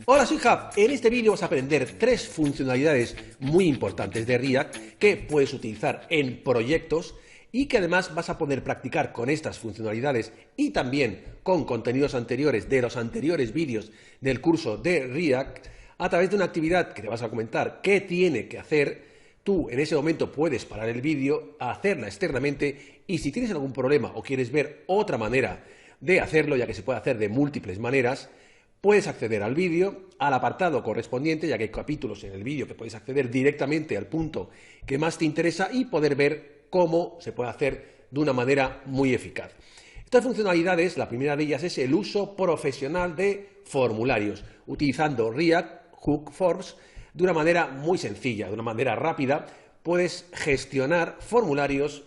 Hola, soy Jav. En este vídeo vas a aprender tres funcionalidades muy importantes de React que puedes utilizar en proyectos y que además vas a poder practicar con estas funcionalidades y también con contenidos anteriores de los anteriores vídeos del curso de React a través de una actividad que te vas a comentar qué tiene que hacer. Tú en ese momento puedes parar el vídeo, hacerla externamente y si tienes algún problema o quieres ver otra manera de hacerlo, ya que se puede hacer de múltiples maneras, puedes acceder al vídeo, al apartado correspondiente, ya que hay capítulos en el vídeo que puedes acceder directamente al punto que más te interesa y poder ver cómo se puede hacer de una manera muy eficaz. Estas funcionalidades, la primera de ellas es el uso profesional de formularios, utilizando React Hook Forms de una manera muy sencilla, de una manera rápida. Puedes gestionar formularios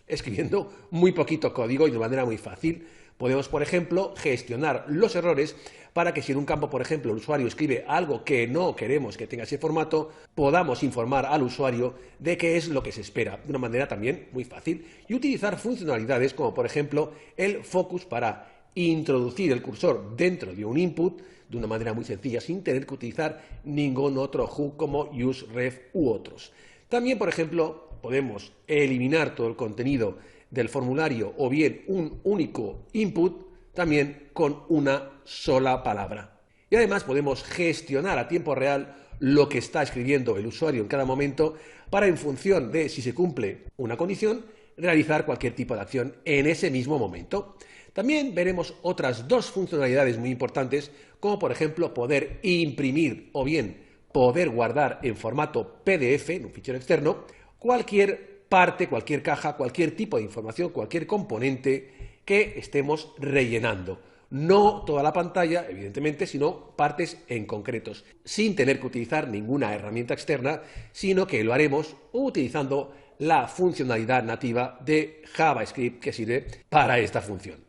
escribiendo muy poquito código y de manera muy fácil. Podemos, por ejemplo, gestionar los errores para que si en un campo, por ejemplo, el usuario escribe algo que no queremos que tenga ese formato, podamos informar al usuario de qué es lo que se espera, de una manera también muy fácil. Y utilizar funcionalidades como, por ejemplo, el focus para introducir el cursor dentro de un input de una manera muy sencilla, sin tener que utilizar ningún otro hook como useRef u otros. También, por ejemplo, podemos eliminar todo el contenido del formulario o bien un único input también con una sola palabra. Y además podemos gestionar a tiempo real lo que está escribiendo el usuario en cada momento para, en función de si se cumple una condición, realizar cualquier tipo de acción en ese mismo momento. También veremos otras dos funcionalidades muy importantes, como por ejemplo poder imprimir o bien poder guardar en formato PDF, en un fichero externo, cualquier parte, cualquier caja, cualquier tipo de información, cualquier componente que estemos rellenando. No toda la pantalla, evidentemente, sino partes en concretos, sin tener que utilizar ninguna herramienta externa, sino que lo haremos utilizando la funcionalidad nativa de JavaScript que sirve para esta función.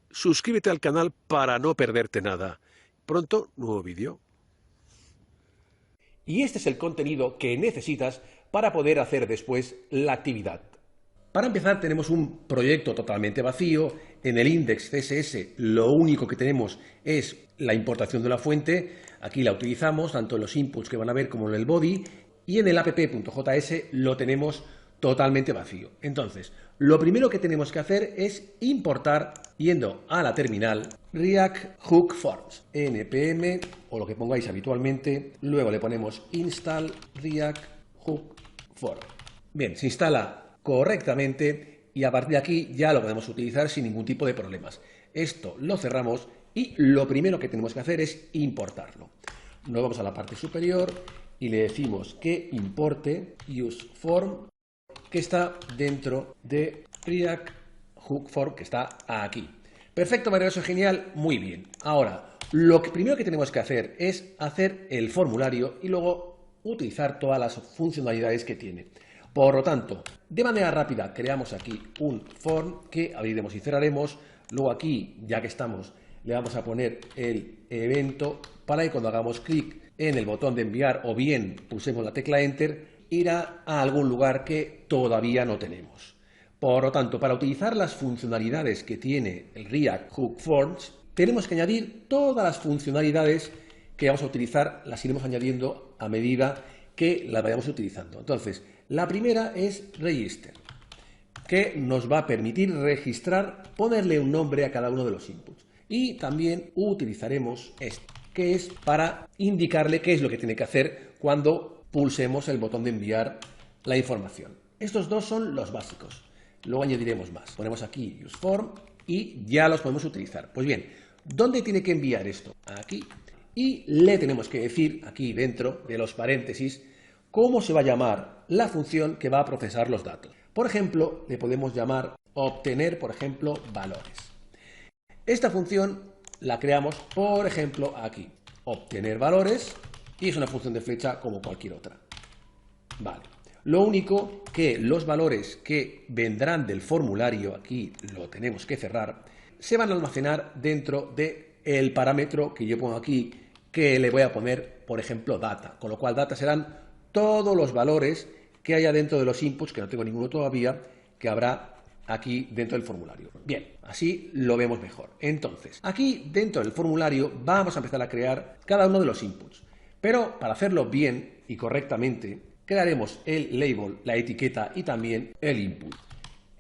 Suscríbete al canal para no perderte nada. Pronto, nuevo vídeo. Y este es el contenido que necesitas para poder hacer después la actividad. Para empezar tenemos un proyecto totalmente vacío. En el index CSS lo único que tenemos es la importación de la fuente. Aquí la utilizamos tanto en los inputs que van a ver como en el body. Y en el app.js lo tenemos totalmente vacío. Entonces, lo primero que tenemos que hacer es importar, yendo a la terminal, React Hook Forms, npm o lo que pongáis habitualmente. Luego le ponemos install React Hook Form. Bien, se instala correctamente y a partir de aquí ya lo podemos utilizar sin ningún tipo de problemas. Esto lo cerramos y lo primero que tenemos que hacer es importarlo. Nos vamos a la parte superior y le decimos que importe useForm, que está dentro de React Hook Form, que está aquí. Perfecto, maravilloso, genial, muy bien. Ahora, lo primero que tenemos que hacer es hacer el formulario y luego utilizar todas las funcionalidades que tiene. Por lo tanto, de manera rápida creamos aquí un form que abriremos y cerraremos. Luego aquí, ya que estamos, le vamos a poner el evento para que cuando hagamos clic en el botón de enviar o bien pulsemos la tecla Enter, irá a algún lugar que todavía no tenemos. Por lo tanto, para utilizar las funcionalidades que tiene el React Hook Forms, tenemos que añadir todas las funcionalidades que vamos a utilizar, las iremos añadiendo a medida que las vayamos utilizando. Entonces, la primera es Register, que nos va a permitir registrar, ponerle un nombre a cada uno de los inputs. Y también utilizaremos esto, que es para indicarle qué es lo que tiene que hacer cuando pulsemos el botón de enviar la información. Estos dos son los básicos. Luego añadiremos más. Ponemos aquí useForm y ya los podemos utilizar. Pues bien, ¿dónde tiene que enviar esto? Aquí. Y le tenemos que decir aquí dentro de los paréntesis cómo se va a llamar la función que va a procesar los datos. Por ejemplo, le podemos llamar obtener, por ejemplo, valores. Esta función la creamos, por ejemplo, aquí. Obtener valores y es una función de flecha como cualquier otra. Vale. Lo único que los valores que vendrán del formulario, aquí lo tenemos que cerrar, se van a almacenar dentro del parámetro que yo pongo aquí, que le voy a poner, por ejemplo, data. Con lo cual, data serán todos los valores que haya dentro de los inputs, que no tengo ninguno todavía, que habrá aquí dentro del formulario. Bien, así lo vemos mejor. Entonces, aquí dentro del formulario vamos a empezar a crear cada uno de los inputs. Pero para hacerlo bien y correctamente, crearemos el label, la etiqueta y también el input.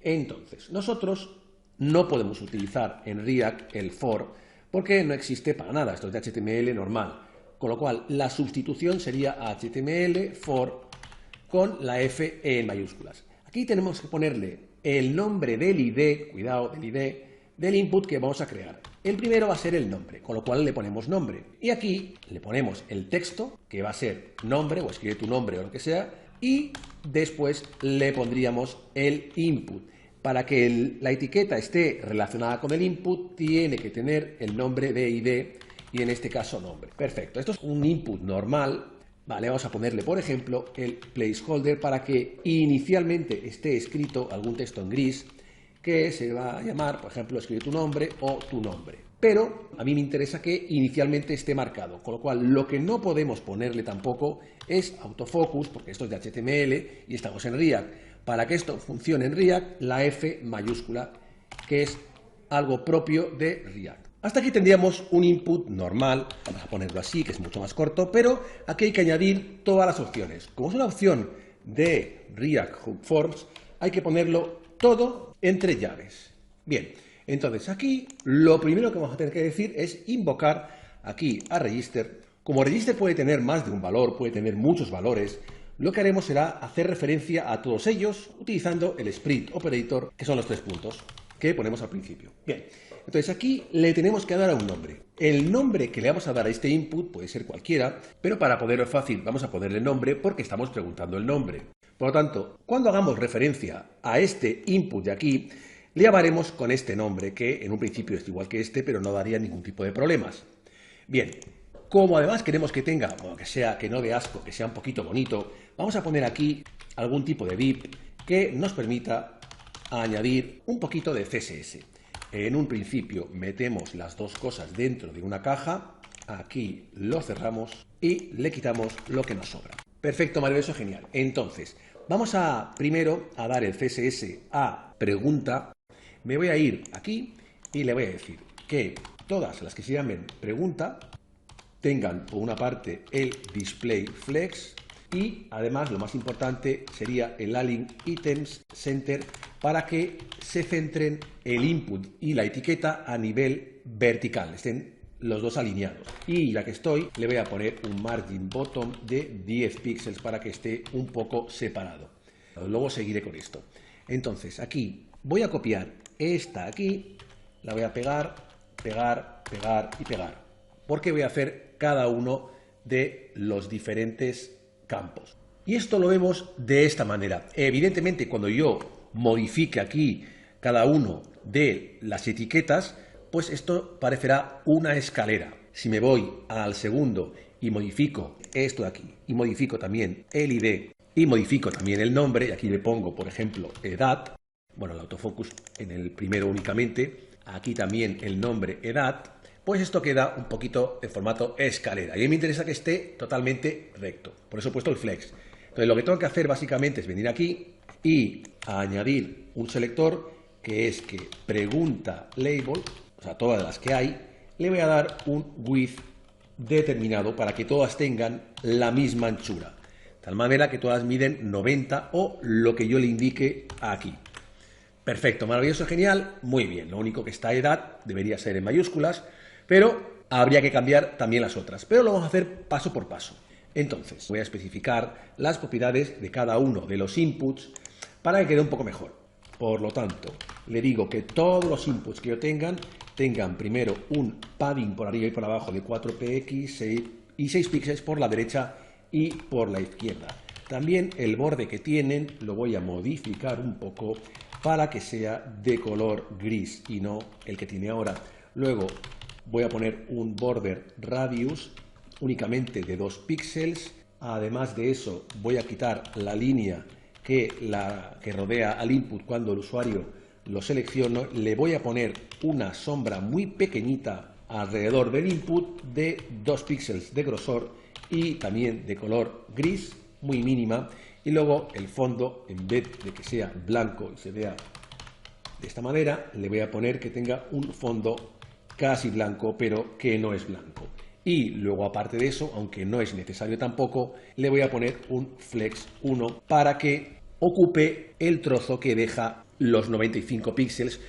Entonces, nosotros no podemos utilizar en React el for porque no existe para nada, esto es de HTML normal. Con lo cual, la sustitución sería HTML for con la F en mayúsculas. Aquí tenemos que ponerle el nombre del ID, cuidado, del ID, del input que vamos a crear. El primero va a ser el nombre, con lo cual le ponemos nombre. Y aquí le ponemos el texto, que va a ser nombre, o escribe tu nombre o lo que sea, y después le pondríamos el input. Para que la etiqueta esté relacionada con el input, tiene que tener el nombre de ID y en este caso nombre. Perfecto, esto es un input normal. Vale, vamos a ponerle, por ejemplo, el placeholder para que inicialmente esté escrito algún texto en gris que se va a llamar, por ejemplo, escribe tu nombre o tu nombre. Pero a mí me interesa que inicialmente esté marcado, con lo cual lo que no podemos ponerle tampoco es autofocus, porque esto es de HTML y estamos en React. Para que esto funcione en React, la F mayúscula, que es algo propio de React. Hasta aquí tendríamos un input normal, vamos a ponerlo así, que es mucho más corto, pero aquí hay que añadir todas las opciones. Como es una opción de React Hook Forms, hay que ponerlo todo entre llaves. Bien, entonces aquí lo primero que vamos a tener que decir es invocar aquí a register. Como register puede tener más de un valor, puede tener muchos valores, lo que haremos será hacer referencia a todos ellos utilizando el split operator, que son los 3 puntos que ponemos al principio. Bien, entonces aquí le tenemos que dar un nombre. El nombre que le vamos a dar a este input puede ser cualquiera, pero para ponerlo fácil vamos a ponerle nombre porque estamos preguntando el nombre. Por lo tanto, cuando hagamos referencia a este input de aquí, le llamaremos con este nombre, que en un principio es igual que este, pero no daría ningún tipo de problemas. Bien, como además queremos que tenga, bueno, que no dé asco, que sea un poquito bonito, vamos a poner aquí algún tipo de div que nos permita añadir un poquito de CSS. En un principio metemos las dos cosas dentro de una caja, aquí lo cerramos y le quitamos lo que nos sobra. Perfecto, maravilloso, genial. Entonces, vamos primero a dar el CSS a pregunta. Me voy a ir aquí y le voy a decir que todas las que se llamen pregunta tengan por una parte el display flex y además lo más importante sería el align items center para que se centren el input y la etiqueta a nivel vertical, estén los dos alineados. Y la que estoy le voy a poner un margin bottom de 10 píxeles para que esté un poco separado. Luego seguiré con esto. Entonces aquí voy a copiar esta aquí, la voy a pegar, pegar, pegar y pegar. Porque voy a hacer cada uno de los diferentes campos. Y esto lo vemos de esta manera. Evidentemente, cuando yo modifique aquí cada uno de las etiquetas, pues esto parecerá una escalera. Si me voy al segundo y modifico esto de aquí, y modifico también el ID, y modifico también el nombre, y aquí le pongo, por ejemplo, edad, bueno, el autofocus en el primero únicamente, aquí también el nombre, edad, pues esto queda un poquito en formato escalera. Y a mí me interesa que esté totalmente recto. Por eso he puesto el flex. Entonces lo que tengo que hacer básicamente es venir aquí y añadir un selector que es que pregunta label, o sea, todas las que hay, le voy a dar un width determinado para que todas tengan la misma anchura. De tal manera que todas miden 90 o lo que yo le indique aquí. Perfecto, maravilloso, genial, muy bien. Lo único que esta edad debería ser en mayúsculas, pero habría que cambiar también las otras. Pero lo vamos a hacer paso por paso. Entonces, voy a especificar las propiedades de cada uno de los inputs para que quede un poco mejor. Por lo tanto, le digo que todos los inputs que yo tengan primero un padding por arriba y por abajo de 4px y 6 píxeles por la derecha y por la izquierda. También el borde que tienen lo voy a modificar un poco para que sea de color gris y no el que tiene ahora. Luego voy a poner un border radius únicamente de 2 píxeles. Además de eso voy a quitar la línea que rodea al input cuando el usuario lo selecciono. Le voy a poner una sombra muy pequeñita alrededor del input de 2 píxeles de grosor y también de color gris, muy mínima. Y luego el fondo, en vez de que sea blanco y se vea De esta manera le voy a poner que tenga un fondo casi blanco, pero que no es blanco. Y luego, aparte de eso, aunque no es necesario tampoco, le voy a poner un flex 1 para que ocupe el trozo que deja los 95 píxeles.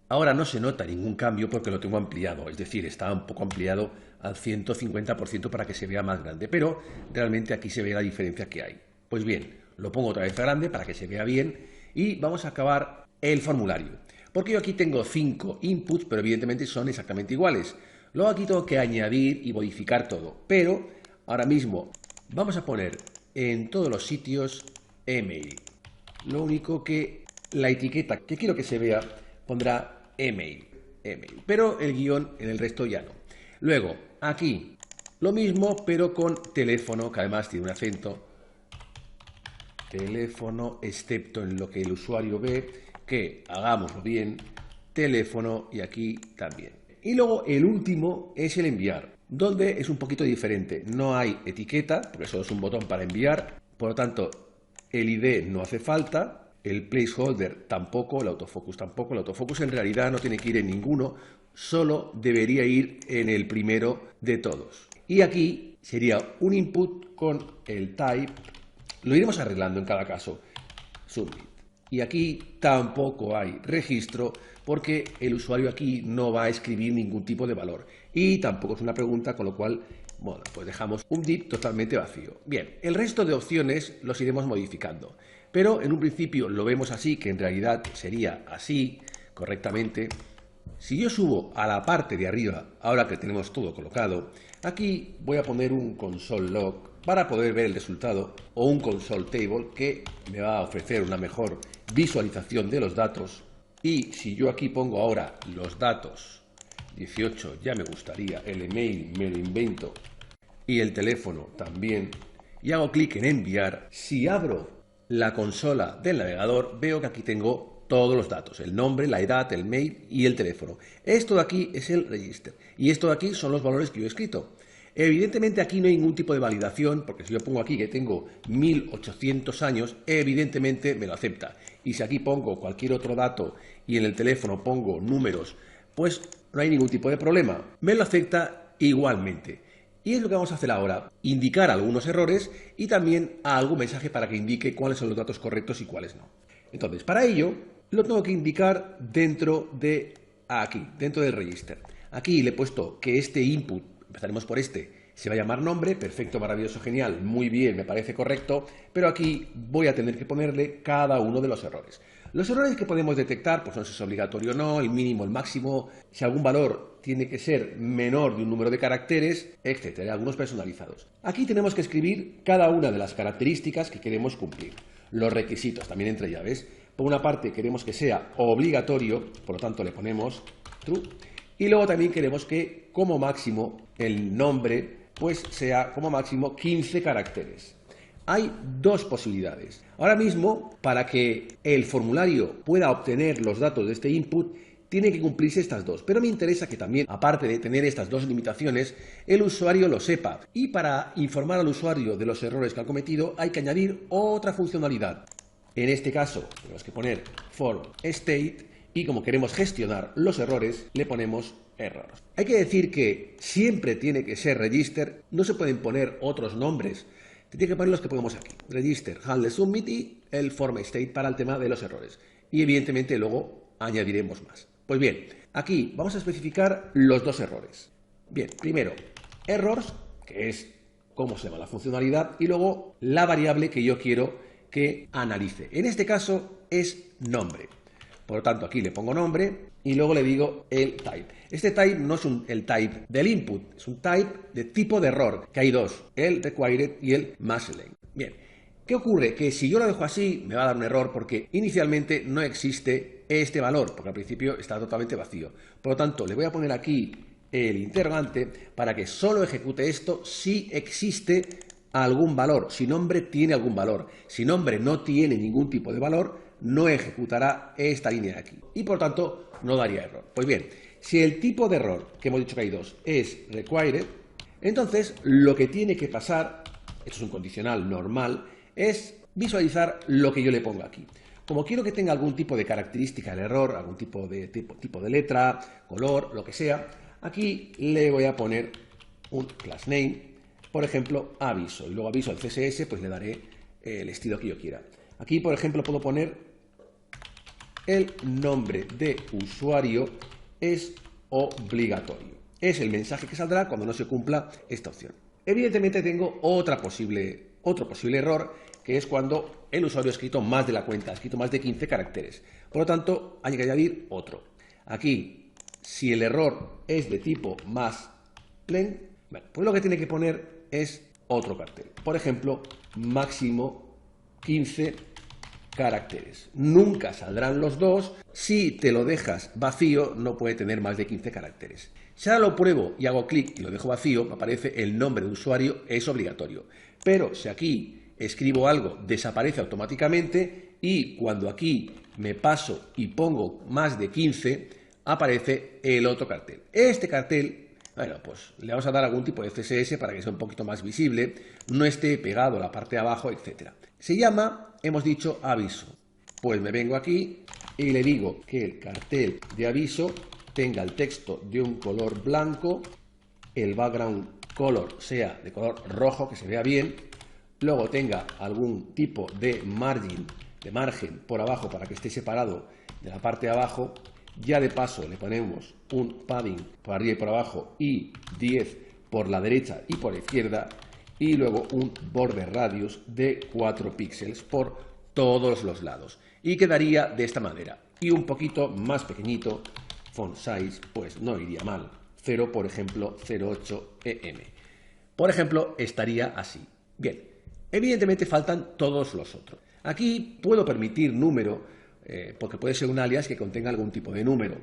Ahora no se nota ningún cambio porque lo tengo ampliado, es decir, está un poco ampliado al 150% para que se vea más grande, pero realmente aquí se ve la diferencia que hay. Pues bien, lo pongo otra vez a grande para que se vea bien y vamos a acabar el formulario. Porque yo aquí tengo 5 inputs, pero evidentemente son exactamente iguales. Luego aquí tengo que añadir y modificar todo, pero ahora mismo vamos a poner en todos los sitios email. Lo único que la etiqueta que quiero que se vea pondrá email, pero el guión en el resto ya no. Luego aquí lo mismo, pero con teléfono, que además tiene un acento. Teléfono, excepto en lo que el usuario ve, que hagámoslo bien, teléfono y aquí también. Y luego el último es el enviar, donde es un poquito diferente. No hay etiqueta, porque solo es un botón para enviar, por lo tanto el ID no hace falta, el placeholder tampoco, el autofocus tampoco. El autofocus en realidad no tiene que ir en ninguno, solo debería ir en el primero de todos. Y aquí sería un input con el type, lo iremos arreglando en cada caso, submit. Y aquí tampoco hay registro porque el usuario aquí no va a escribir ningún tipo de valor. Y tampoco es una pregunta, con lo cual, bueno, pues dejamos un div totalmente vacío. Bien, el resto de opciones los iremos modificando. Pero en un principio lo vemos así, que en realidad sería así, correctamente. Si yo subo a la parte de arriba, ahora que tenemos todo colocado, aquí voy a poner un console log para poder ver el resultado, o un console table que me va a ofrecer una mejor visualización de los datos. Y si yo aquí pongo ahora los datos, 18 ya me gustaría, el email me lo invento y el teléfono también, y hago clic en enviar, si abro la consola del navegador veo que aquí tengo todos los datos, el nombre, la edad, el mail y el teléfono. Esto de aquí es el register y esto de aquí son los valores que yo he escrito. Evidentemente aquí no hay ningún tipo de validación, porque si yo pongo aquí que tengo 1800 años, evidentemente me lo acepta. Y si aquí pongo cualquier otro dato y en el teléfono pongo números, pues no hay ningún tipo de problema. Me lo acepta igualmente. Y es lo que vamos a hacer ahora, indicar algunos errores y también algún mensaje para que indique cuáles son los datos correctos y cuáles no. Entonces, para ello, lo tengo que indicar dentro de aquí, dentro del register. Aquí le he puesto que este input, empezaremos por este, se va a llamar nombre, perfecto, maravilloso, genial, muy bien, me parece correcto, pero aquí voy a tener que ponerle cada uno de los errores. Los errores que podemos detectar, pues no sé si es obligatorio o no, el mínimo, el máximo, si algún valor tiene que ser menor de un número de caracteres, etcétera, algunos personalizados. Aquí tenemos que escribir cada una de las características que queremos cumplir. Los requisitos, también entre llaves. Por una parte queremos que sea obligatorio, por lo tanto le ponemos true. Y luego también queremos que como máximo el nombre pues sea como máximo 15 caracteres. Hay dos posibilidades. Ahora mismo, para que el formulario pueda obtener los datos de este input, tiene que cumplirse estas dos. Pero me interesa que también, aparte de tener estas dos limitaciones, el usuario lo sepa. Y para informar al usuario de los errores que ha cometido, hay que añadir otra funcionalidad. En este caso, tenemos que poner form state y como queremos gestionar los errores, le ponemos errors. Hay que decir que siempre tiene que ser register, no se pueden poner otros nombres. Tiene que poner los que ponemos aquí. Register, handle submit y el form state para el tema de los errores. Y evidentemente luego añadiremos más. Pues bien, aquí vamos a especificar los dos errores. Bien, primero, errors, que es cómo se llama la funcionalidad, y luego la variable que yo quiero que analice. En este caso es nombre. Por lo tanto, aquí le pongo nombre y luego le digo el type. Este type no es el type del input, es un type de tipo de error, que hay dos, el required y el must length. Bien, ¿qué ocurre? Que si yo lo dejo así, me va a dar un error porque inicialmente no existe este valor, porque al principio está totalmente vacío. Por lo tanto, le voy a poner aquí el interrogante para que solo ejecute esto si existe algún valor, si nombre tiene algún valor. Si nombre no tiene ningún tipo de valor, no ejecutará esta línea de aquí y por tanto no daría error. Pues bien, si el tipo de error, que hemos dicho que hay dos, es required, entonces lo que tiene que pasar, esto es un condicional normal, es visualizar lo que yo le pongo aquí. Como quiero que tenga algún tipo de característica el error, algún tipo de letra, color, lo que sea, aquí le voy a poner un class name, por ejemplo, aviso, y luego aviso al CSS, pues le daré el estilo que yo quiera. Aquí, por ejemplo, puedo poner el nombre de usuario es obligatorio. Es el mensaje que saldrá cuando no se cumpla esta opción. Evidentemente tengo otro posible error, que es cuando el usuario ha escrito más de la cuenta, ha escrito más de 15 caracteres. Por lo tanto, hay que añadir otro. Aquí, si el error es de tipo más len, bueno, pues lo que tiene que poner es otro cartel. Por ejemplo, máximo 15 caracteres. Nunca saldrán los dos. Si te lo dejas vacío, no puede tener más de 15 caracteres. Si ahora lo pruebo y hago clic y lo dejo vacío, me aparece el nombre de usuario es obligatorio. Pero si aquí escribo algo, desaparece automáticamente, y cuando aquí me paso y pongo más de 15, aparece el otro cartel. Este cartel, bueno, pues le vamos a dar algún tipo de CSS para que sea un poquito más visible, no esté pegado a la parte de abajo, etc. Se llama, hemos dicho, aviso. Pues me vengo aquí y le digo que el cartel de aviso tenga el texto de un color blanco, el background color sea de color rojo, que se vea bien, luego tenga algún tipo de margen por abajo para que esté separado de la parte de abajo. Ya de paso le ponemos un padding por arriba y por abajo y 10 por la derecha y por la izquierda, y luego un border radius de 4 píxeles por todos los lados, y quedaría de esta manera. Y un poquito más pequeñito, font size, pues no iría mal, 0, por ejemplo, 0,8 em. Por ejemplo, estaría así. Bien, evidentemente faltan todos los otros. Aquí puedo permitir número, porque puede ser un alias que contenga algún tipo de número.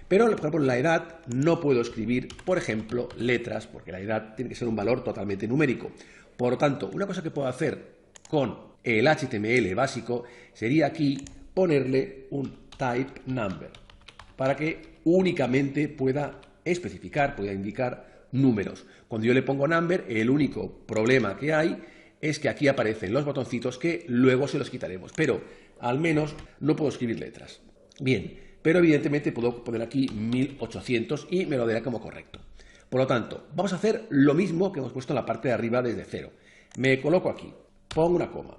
Pero, por ejemplo, en la edad no puedo escribir, por ejemplo, letras, porque la edad tiene que ser un valor totalmente numérico. Por lo tanto, una cosa que puedo hacer con el HTML básico sería aquí ponerle un type number, para que únicamente pueda especificar, pueda indicar números. Cuando yo le pongo number, el único problema que hay es que aquí aparecen los botoncitos que luego se los quitaremos, pero al menos no puedo escribir letras. Bien, pero evidentemente puedo poner aquí 1800 y me lo dará como correcto. Por lo tanto, vamos a hacer lo mismo que hemos puesto en la parte de arriba desde cero. Me coloco aquí, pongo una coma,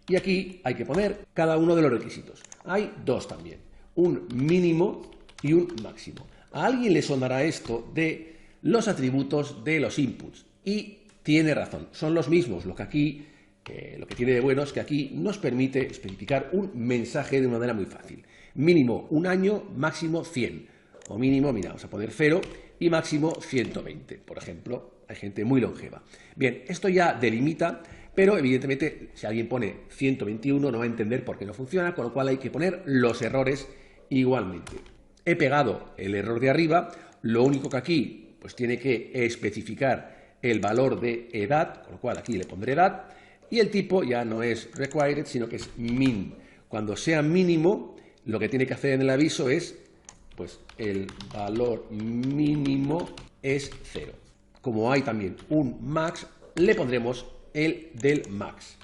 y aquí hay que poner cada uno de los requisitos. Hay dos también, un mínimo y un máximo. A alguien le sonará esto de los atributos de los inputs, y tiene razón, son los mismos. Lo que tiene de bueno es que aquí nos permite especificar un mensaje de una manera muy fácil. Mínimo un año, máximo 100. O mínimo, mira, vamos a poner 0 y máximo 120, por ejemplo. Hay gente muy longeva. Bien, esto ya delimita, pero evidentemente si alguien pone 121 no va a entender por qué no funciona, con lo cual hay que poner los errores igualmente. He pegado el error de arriba, lo único que aquí pues tiene que especificar el valor de edad, con lo cual aquí le pondré edad, y el tipo ya no es required, sino que es min. Cuando sea mínimo, lo que tiene que hacer en el aviso es, pues el valor mínimo es 0. Como hay también un max, le pondremos el del max.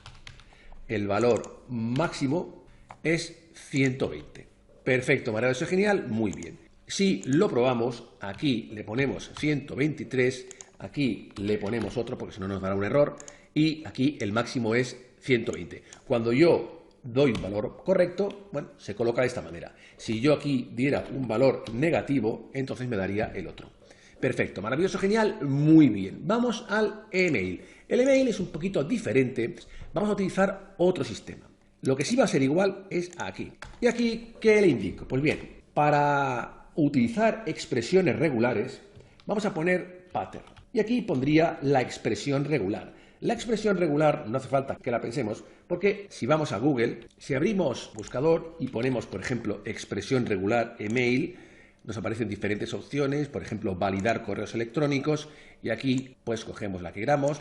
El valor máximo es 120. Perfecto, maravilloso, genial, muy bien. Si lo probamos, aquí le ponemos 123, aquí le ponemos otro porque si no nos dará un error, y aquí el máximo es 120. Cuando yo doy un valor correcto, bueno, se coloca de esta manera. Si yo aquí diera un valor negativo, entonces me daría el otro. Perfecto, maravilloso, genial, muy bien. Vamos al email. El email es un poquito diferente. Vamos a utilizar otro sistema. Lo que sí va a ser igual es aquí. ¿Y aquí qué le indico? Pues bien, para utilizar expresiones regulares, vamos a poner pattern. Y aquí pondría la expresión regular. La expresión regular no hace falta que la pensemos, porque si vamos a Google, si abrimos buscador y ponemos, por ejemplo, expresión regular email, nos aparecen diferentes opciones, por ejemplo, validar correos electrónicos, y aquí pues cogemos la que queramos,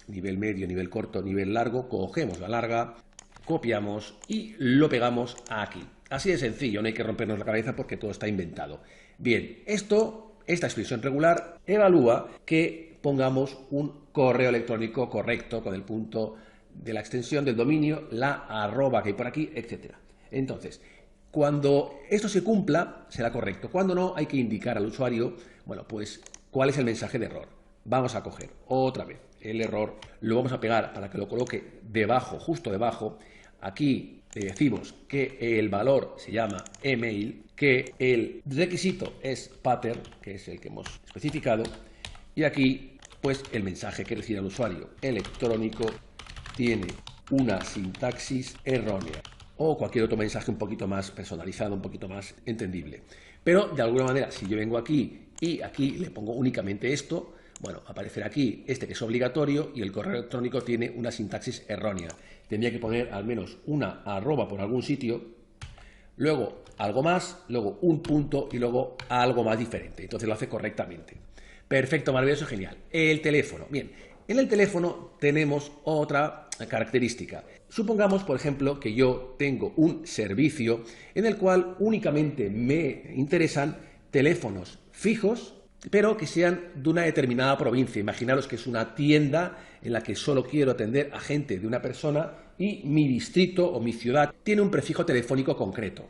nivel medio, nivel corto, nivel largo, cogemos la larga, copiamos y lo pegamos aquí. Así de sencillo, no hay que rompernos la cabeza porque todo está inventado. Bien, esta expresión regular evalúa que pongamos un correo electrónico correcto con el punto de la extensión del dominio, la arroba que hay por aquí, etc. Entonces, cuando esto se cumpla, será correcto. Cuando no, hay que indicar al usuario, bueno, pues, cuál es el mensaje de error. Vamos a coger otra vez el error, lo vamos a pegar para que lo coloque debajo, justo debajo. Aquí le decimos que el valor se llama email, que el requisito es pattern, que es el que hemos especificado, y aquí, pues, el mensaje que recibe el usuario electrónico tiene una sintaxis errónea, o cualquier otro mensaje un poquito más personalizado, un poquito más entendible. Pero, de alguna manera, si yo vengo aquí y aquí le pongo únicamente esto, bueno, aparecerá aquí este que es obligatorio y el correo electrónico tiene una sintaxis errónea. Tendría que poner al menos una arroba por algún sitio, luego algo más, luego un punto y luego algo más diferente. Entonces lo hace correctamente. Perfecto, maravilloso, genial. El teléfono. Bien, en el teléfono tenemos otra característica. Supongamos, por ejemplo, que yo tengo un servicio en el cual únicamente me interesan teléfonos fijos, pero que sean de una determinada provincia. Imaginaros que es una tienda en la que solo quiero atender a gente de una persona y mi distrito o mi ciudad tiene un prefijo telefónico concreto.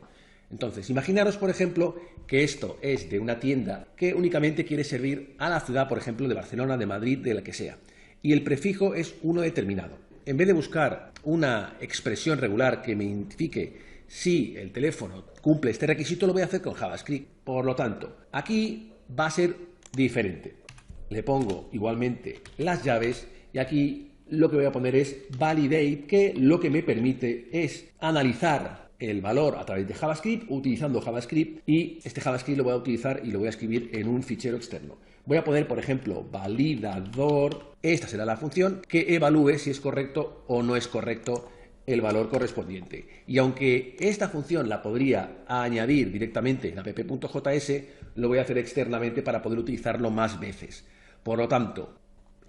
Entonces, imaginaros, por ejemplo, que esto es de una tienda que únicamente quiere servir a la ciudad, por ejemplo, de Barcelona, de Madrid, de la que sea. Y el prefijo es uno determinado. En vez de buscar una expresión regular que me identifique si el teléfono cumple este requisito, lo voy a hacer con JavaScript. Por lo tanto, aquí va a ser diferente. Le pongo igualmente las llaves y aquí lo que voy a poner es validate, que lo que me permite es analizar el valor a través de JavaScript, utilizando JavaScript, y este JavaScript lo voy a utilizar y lo voy a escribir en un fichero externo. Voy a poner, por ejemplo, validador, esta será la función que evalúe si es correcto o no es correcto el valor correspondiente. Y aunque esta función la podría añadir directamente en app.js, lo voy a hacer externamente para poder utilizarlo más veces. Por lo tanto,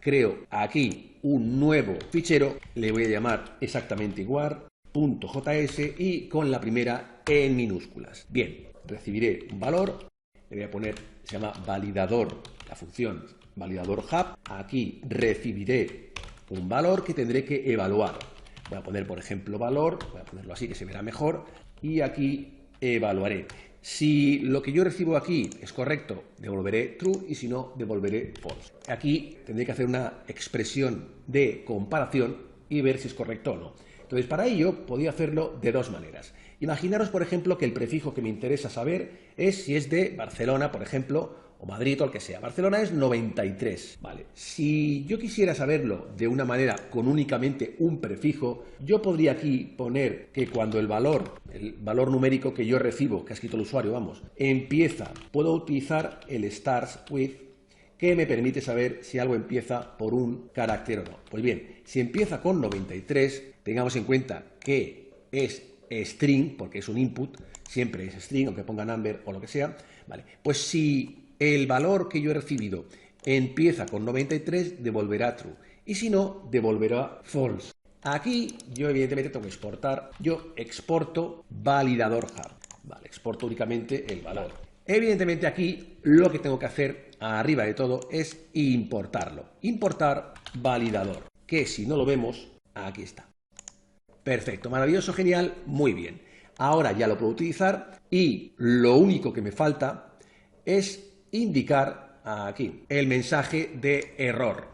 creo aquí un nuevo fichero, le voy a llamar exactamente igual, .js, y con la primera en minúsculas. Bien, recibiré un valor, le voy a poner, se llama validador, la función validador hub. Aquí recibiré un valor que tendré que evaluar. Voy a poner, por ejemplo, valor, voy a ponerlo así que se verá mejor, y aquí evaluaré. Si lo que yo recibo aquí es correcto, devolveré true, y si no, devolveré false. Aquí tendré que hacer una expresión de comparación y ver si es correcto o no. Entonces, para ello, podría hacerlo de dos maneras. Imaginaros, por ejemplo, que el prefijo que me interesa saber es si es de Barcelona, por ejemplo, o Madrid o el que sea. Barcelona es 93, ¿vale? Si yo quisiera saberlo de una manera con únicamente un prefijo, yo podría aquí poner que cuando el valor numérico que yo recibo, que ha escrito el usuario, vamos, empieza, puedo utilizar el starts with, que me permite saber si algo empieza por un carácter o no. Pues bien, si empieza con 93, tengamos en cuenta que es string, porque es un input, siempre es string, aunque ponga number o lo que sea, ¿vale? Pues si el valor que yo he recibido empieza con 93, devolverá true, y si no, devolverá false. Aquí yo evidentemente tengo que exportar, yo exporto validador hub, vale, exporto únicamente el valor. Evidentemente aquí lo que tengo que hacer arriba de todo es importarlo, importar validador, que si no lo vemos, aquí está. Perfecto, maravilloso, genial, muy bien. Ahora ya lo puedo utilizar y lo único que me falta es indicar aquí el mensaje de error,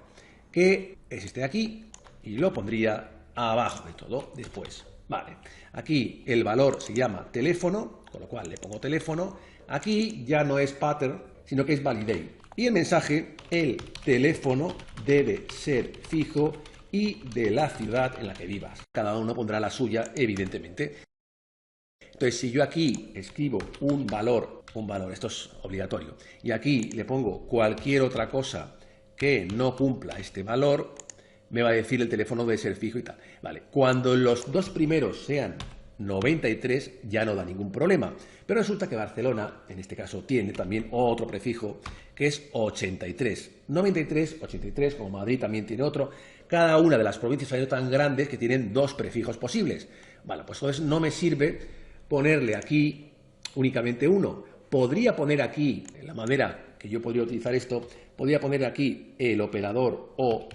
que es este de aquí, y lo pondría abajo de todo después. Vale, aquí el valor se llama teléfono, con lo cual le pongo teléfono. Aquí ya no es pattern, sino que es validate. Y el mensaje, el teléfono debe ser fijo y de la ciudad en la que vivas. Cada uno pondrá la suya, evidentemente. Entonces, si yo aquí escribo un valor, esto es obligatorio, y aquí le pongo cualquier otra cosa que no cumpla este valor, me va a decir el teléfono debe ser fijo y tal. Vale, cuando los dos primeros sean 93 ya no da ningún problema, pero resulta que Barcelona, en este caso, tiene también otro prefijo que es 83. 93, 83, como Madrid también tiene otro. Cada una de las provincias hay tan grandes que tienen dos prefijos posibles. Vale, pues entonces no me sirve ponerle aquí únicamente uno. Podría poner aquí, en la manera que yo podría utilizar esto, podría poner aquí el operador O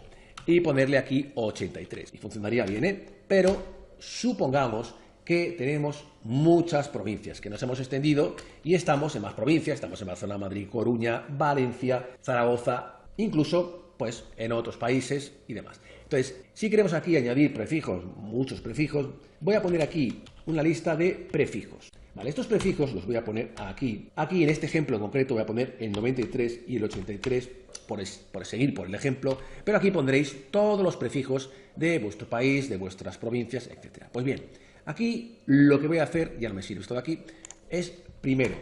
y ponerle aquí 83. Y funcionaría bien, ¿eh? Pero supongamos que tenemos muchas provincias, que nos hemos extendido y estamos en más provincias, estamos en Barcelona, Madrid, Coruña, Valencia, Zaragoza, incluso pues en otros países y demás. Entonces, si queremos aquí añadir prefijos, muchos prefijos, voy a poner aquí una lista de prefijos. Vale, estos prefijos los voy a poner aquí. Aquí en este ejemplo en concreto voy a poner el 93 y el 83 por seguir por el ejemplo, pero aquí pondréis todos los prefijos de vuestro país, de vuestras provincias, etc. Pues bien, aquí lo que voy a hacer, ya no me sirve esto de aquí, es primero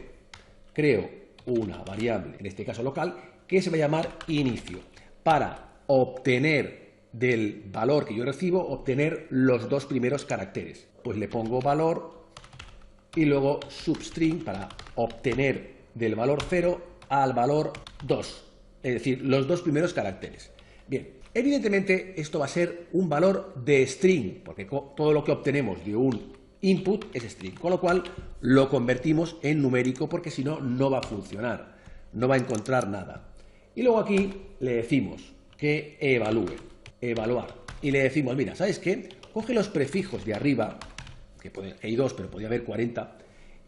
creo una variable, en este caso local, que se va a llamar inicio, para obtener del valor que yo recibo, obtener los dos primeros caracteres. Pues le pongo valor y luego substring para obtener del valor 0 al valor 2, es decir, los dos primeros caracteres. Bien, evidentemente esto va a ser un valor de string, porque todo lo que obtenemos de un input es string, con lo cual lo convertimos en numérico porque si no, no va a funcionar, no va a encontrar nada. Y luego aquí le decimos que evaluar, y le decimos, mira, ¿sabes qué? Coge los prefijos de arriba, que hay dos, pero podría haber 40,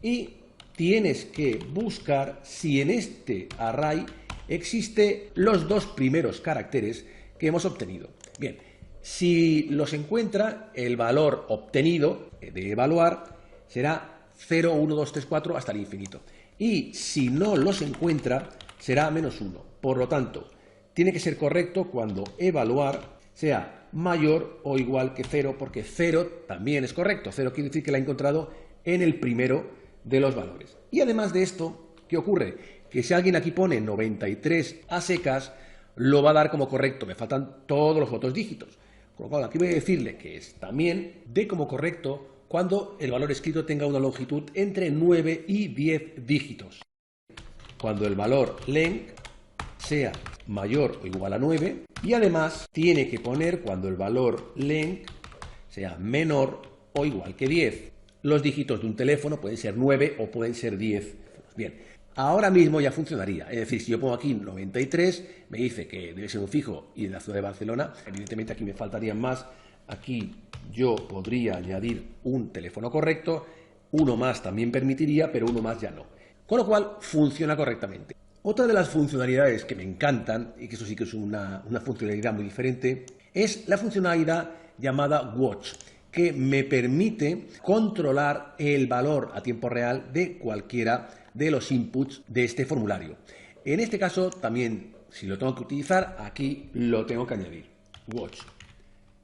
y tienes que buscar si en este array existe los dos primeros caracteres que hemos obtenido. Bien, si los encuentra, el valor obtenido de evaluar será 0, 1, 2, 3, 4 hasta el infinito. Y si no los encuentra, será menos 1. Por lo tanto, tiene que ser correcto cuando evaluar sea mayor o igual que 0, porque 0 también es correcto. 0 quiere decir que la ha encontrado en el primero de los valores. Y además de esto, ¿qué ocurre? Que si alguien aquí pone 93 a secas, lo va a dar como correcto. Me faltan todos los otros dígitos. Con lo cual, aquí voy a decirle que también dé como correcto cuando el valor escrito tenga una longitud entre 9 y 10 dígitos. Cuando el valor length sea mayor o igual a 9, y además tiene que poner cuando el valor length sea menor o igual que 10. Los dígitos de un teléfono pueden ser 9 o pueden ser 10. Bien, ahora mismo ya funcionaría. Es decir, si yo pongo aquí 93, me dice que debe ser un fijo y de la ciudad de Barcelona. Evidentemente aquí me faltarían más. Aquí yo podría añadir un teléfono correcto. Uno más también permitiría, pero uno más ya no. Con lo cual funciona correctamente. Otra de las funcionalidades que me encantan, y que eso sí que es una funcionalidad muy diferente, es la funcionalidad llamada Watch, que me permite controlar el valor a tiempo real de cualquiera de los inputs de este formulario. En este caso, también, si lo tengo que utilizar, aquí lo tengo que añadir. Watch.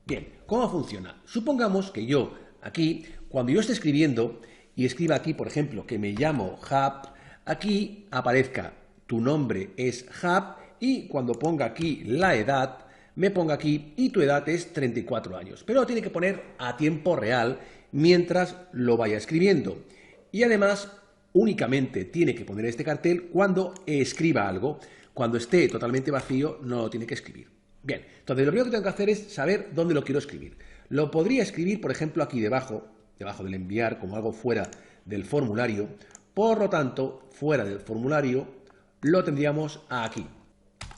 Bien, ¿cómo funciona? Supongamos que yo, aquí, cuando yo esté escribiendo, y escriba aquí, por ejemplo, que me llamo Hub, aquí aparezca tu nombre es Hub y cuando ponga aquí la edad, me ponga aquí y tu edad es 34 años. Pero lo tiene que poner a tiempo real mientras lo vaya escribiendo. Y además, únicamente tiene que poner este cartel cuando escriba algo. Cuando esté totalmente vacío, no lo tiene que escribir. Bien, entonces lo primero que tengo que hacer es saber dónde lo quiero escribir. Lo podría escribir, por ejemplo, aquí debajo del enviar, como algo fuera del formulario. Por lo tanto, fuera del formulario, lo tendríamos aquí.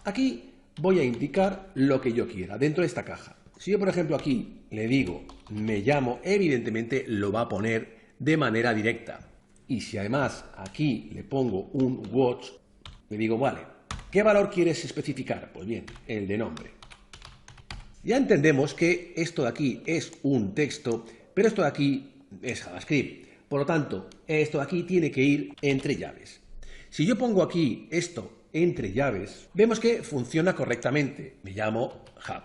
Aquí voy a indicar lo que yo quiera dentro de esta caja. Si yo, por ejemplo, aquí le digo me llamo, evidentemente lo va a poner de manera directa. Y si además aquí le pongo un watch, le digo, vale, ¿qué valor quieres especificar? Pues bien, el de nombre. Ya entendemos que esto de aquí es un texto, pero esto de aquí es JavaScript. Por lo tanto, esto de aquí tiene que ir entre llaves. Si yo pongo aquí esto entre llaves, vemos que funciona correctmente. Me llamo Hub.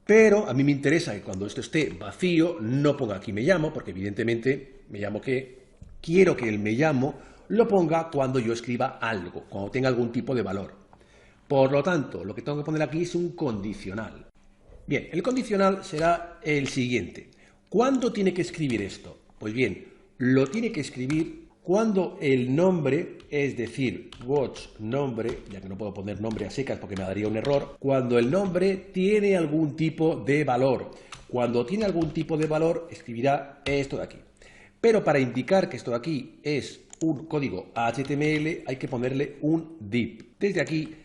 Pero a mí me interesa que cuando esto esté vacío, no ponga aquí me llamo, porque evidentemente me llamo que quiero que el me llamo lo ponga cuando yo escriba algo, cuando tenga algún tipo de valor. Por lo tanto, lo que tengo que poner aquí es un condicional. Bien, el condicional será el siguiente. ¿Cuándo tiene que escribir esto? Pues bien, lo tiene que escribir cuando el nombre, es decir, watch nombre, ya que no puedo poner nombre a secas porque me daría un error, cuando el nombre tiene algún tipo de valor. Cuando tiene algún tipo de valor, escribirá esto de aquí. Pero para indicar que esto de aquí es un código HTML, hay que ponerle un div, desde aquí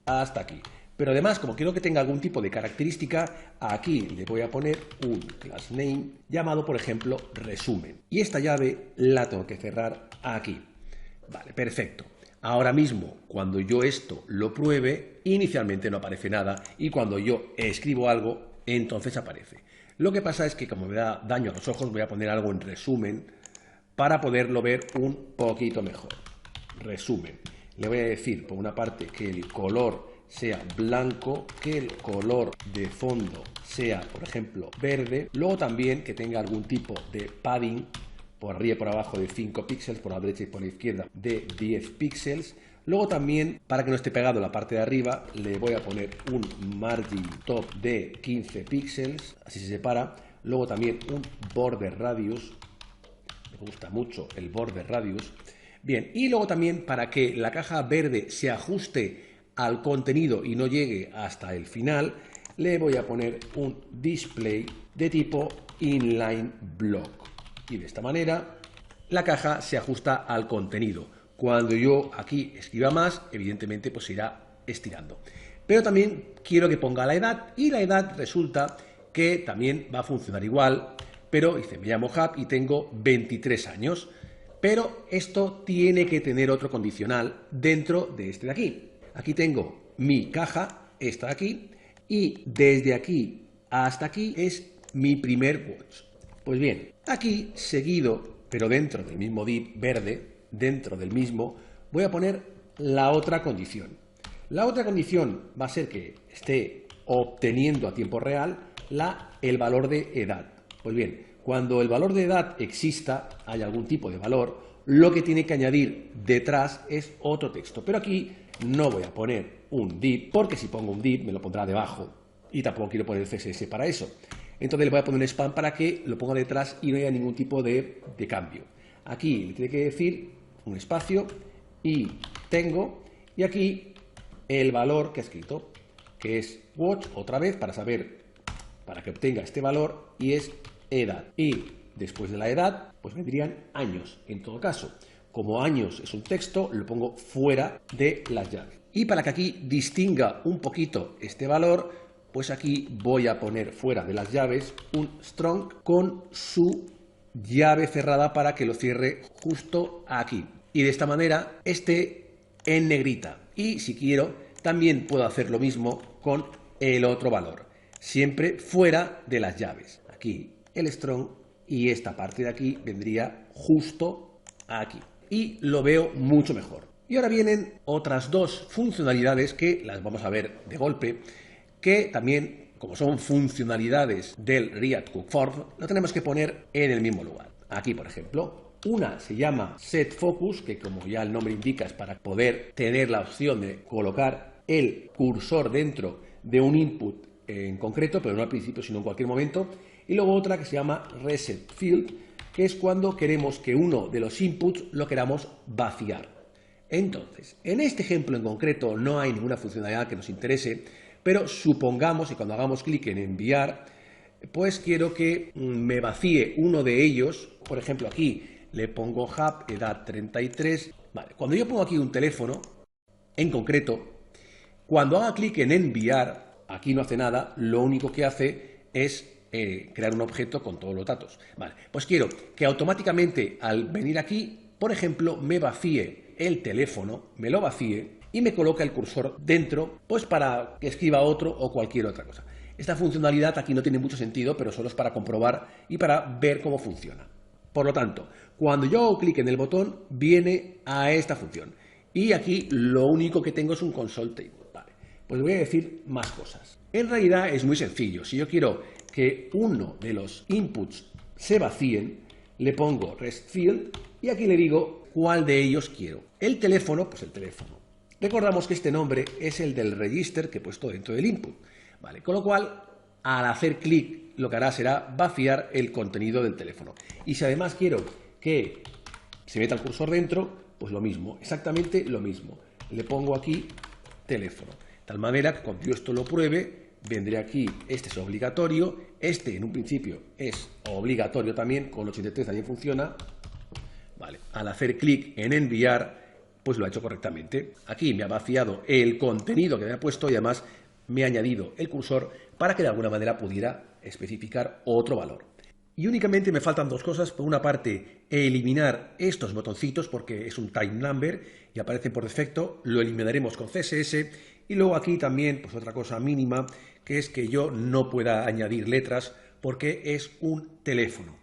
hasta aquí. Pero además, como quiero que tenga algún tipo de característica, aquí le voy a poner un class name llamado, por ejemplo, resumen. Y esta llave la tengo que cerrar aquí. Vale, perfecto. Ahora mismo, cuando yo esto lo pruebe, inicialmente no aparece nada y cuando yo escribo algo, entonces aparece. Lo que pasa es que como me da daño a los ojos, voy a poner algo en resumen para poderlo ver un poquito mejor. Resumen. Le voy a decir, por una parte, que el color sea blanco, que el color de fondo sea, por ejemplo, verde. Luego también que tenga algún tipo de padding por arriba y por abajo de 5 píxeles, por la derecha y por la izquierda de 10 píxeles. Luego también, para que no esté pegado en la parte de arriba, le voy a poner un margin top de 15 píxeles, así se separa. Luego también un border radius, me gusta mucho el border radius. Bien, y luego también para que la caja verde se ajuste al contenido y no llegue hasta el final, le voy a poner un display de tipo inline block. Y de esta manera la caja se ajusta al contenido. Cuando yo aquí escriba más, evidentemente pues irá estirando. Pero también quiero que ponga la edad y la edad resulta que también va a funcionar igual, pero dice, me llamo Hub y tengo 23 años. Pero esto tiene que tener otro condicional dentro de este de aquí. Aquí tengo mi caja, esta de aquí, y desde aquí hasta aquí es mi primer watch. Pues bien, aquí seguido, pero dentro del mismo div verde, dentro del mismo, voy a poner la otra condición. La otra condición va a ser que esté obteniendo a tiempo real el valor de edad. Pues bien, cuando el valor de edad exista, hay algún tipo de valor, lo que tiene que añadir detrás es otro texto. Pero aquí no voy a poner un div, porque si pongo un div me lo pondrá debajo y tampoco quiero poner el CSS para eso. Entonces le voy a poner un spam para que lo ponga detrás y no haya ningún tipo de cambio. Aquí le tiene que decir un espacio y tengo, y aquí el valor que ha escrito, que es watch, otra vez para saber, para que obtenga este valor, y es edad. Y después de la edad, pues vendrían años, en todo caso. Como años es un texto, lo pongo fuera de las llaves. Y para que aquí distinga un poquito este valor, pues aquí voy a poner fuera de las llaves un strong con su llave cerrada para que lo cierre justo aquí. Y de esta manera esté en negrita. Y si quiero, también puedo hacer lo mismo con el otro valor. Siempre fuera de las llaves. Aquí el strong y esta parte de aquí vendría justo aquí. Y lo veo mucho mejor. Y ahora vienen otras dos funcionalidades que las vamos a ver de golpe, que también, como son funcionalidades del React Hook Form, lo tenemos que poner en el mismo lugar. Aquí, por ejemplo, una se llama Set Focus, que como ya el nombre indica es para poder tener la opción de colocar el cursor dentro de un input en concreto, pero no al principio, sino en cualquier momento. Y luego otra que se llama Reset Field, que es cuando queremos que uno de los inputs lo queramos vaciar. Entonces, en este ejemplo en concreto no hay ninguna funcionalidad que nos interese, pero supongamos, y cuando hagamos clic en enviar, pues quiero que me vacíe uno de ellos. Por ejemplo, aquí le pongo Hub, edad 33. Vale, cuando yo pongo aquí un teléfono, en concreto, cuando haga clic en enviar, aquí no hace nada, lo único que hace es crear un objeto con todos los datos. Vale, pues quiero que automáticamente al venir aquí, por ejemplo, me vacíe el teléfono, me lo vacíe y me coloca el cursor dentro, pues para que escriba otro o cualquier otra cosa. Esta funcionalidad aquí no tiene mucho sentido, pero solo es para comprobar y para ver cómo funciona. Por lo tanto, cuando yo hago clic en el botón, viene a esta función. Y aquí lo único que tengo es un console table. Vale, pues voy a decir más cosas. En realidad es muy sencillo. Si yo quiero que uno de los inputs se vacíen, le pongo rest field y aquí le digo cuál de ellos quiero. El teléfono, pues el teléfono. Recordamos que este nombre es el del register que he puesto dentro del input. Vale, con lo cual, al hacer clic, lo que hará será vaciar el contenido del teléfono. Y si además quiero que se meta el cursor dentro, pues lo mismo, exactamente lo mismo. Le pongo aquí teléfono. De tal manera que cuando yo esto lo pruebe, vendré aquí, este es obligatorio, este en un principio es obligatorio también, con el 83 también funciona. Vale, al hacer clic en enviar, pues lo ha hecho correctamente. Aquí me ha vaciado el contenido que me ha puesto y además me ha añadido el cursor para que de alguna manera pudiera especificar otro valor. Y únicamente me faltan dos cosas. Por una parte, eliminar estos botoncitos porque es un time number y aparecen por defecto. Lo eliminaremos con CSS. Y luego aquí también, pues otra cosa mínima, que es que yo no pueda añadir letras porque es un teléfono.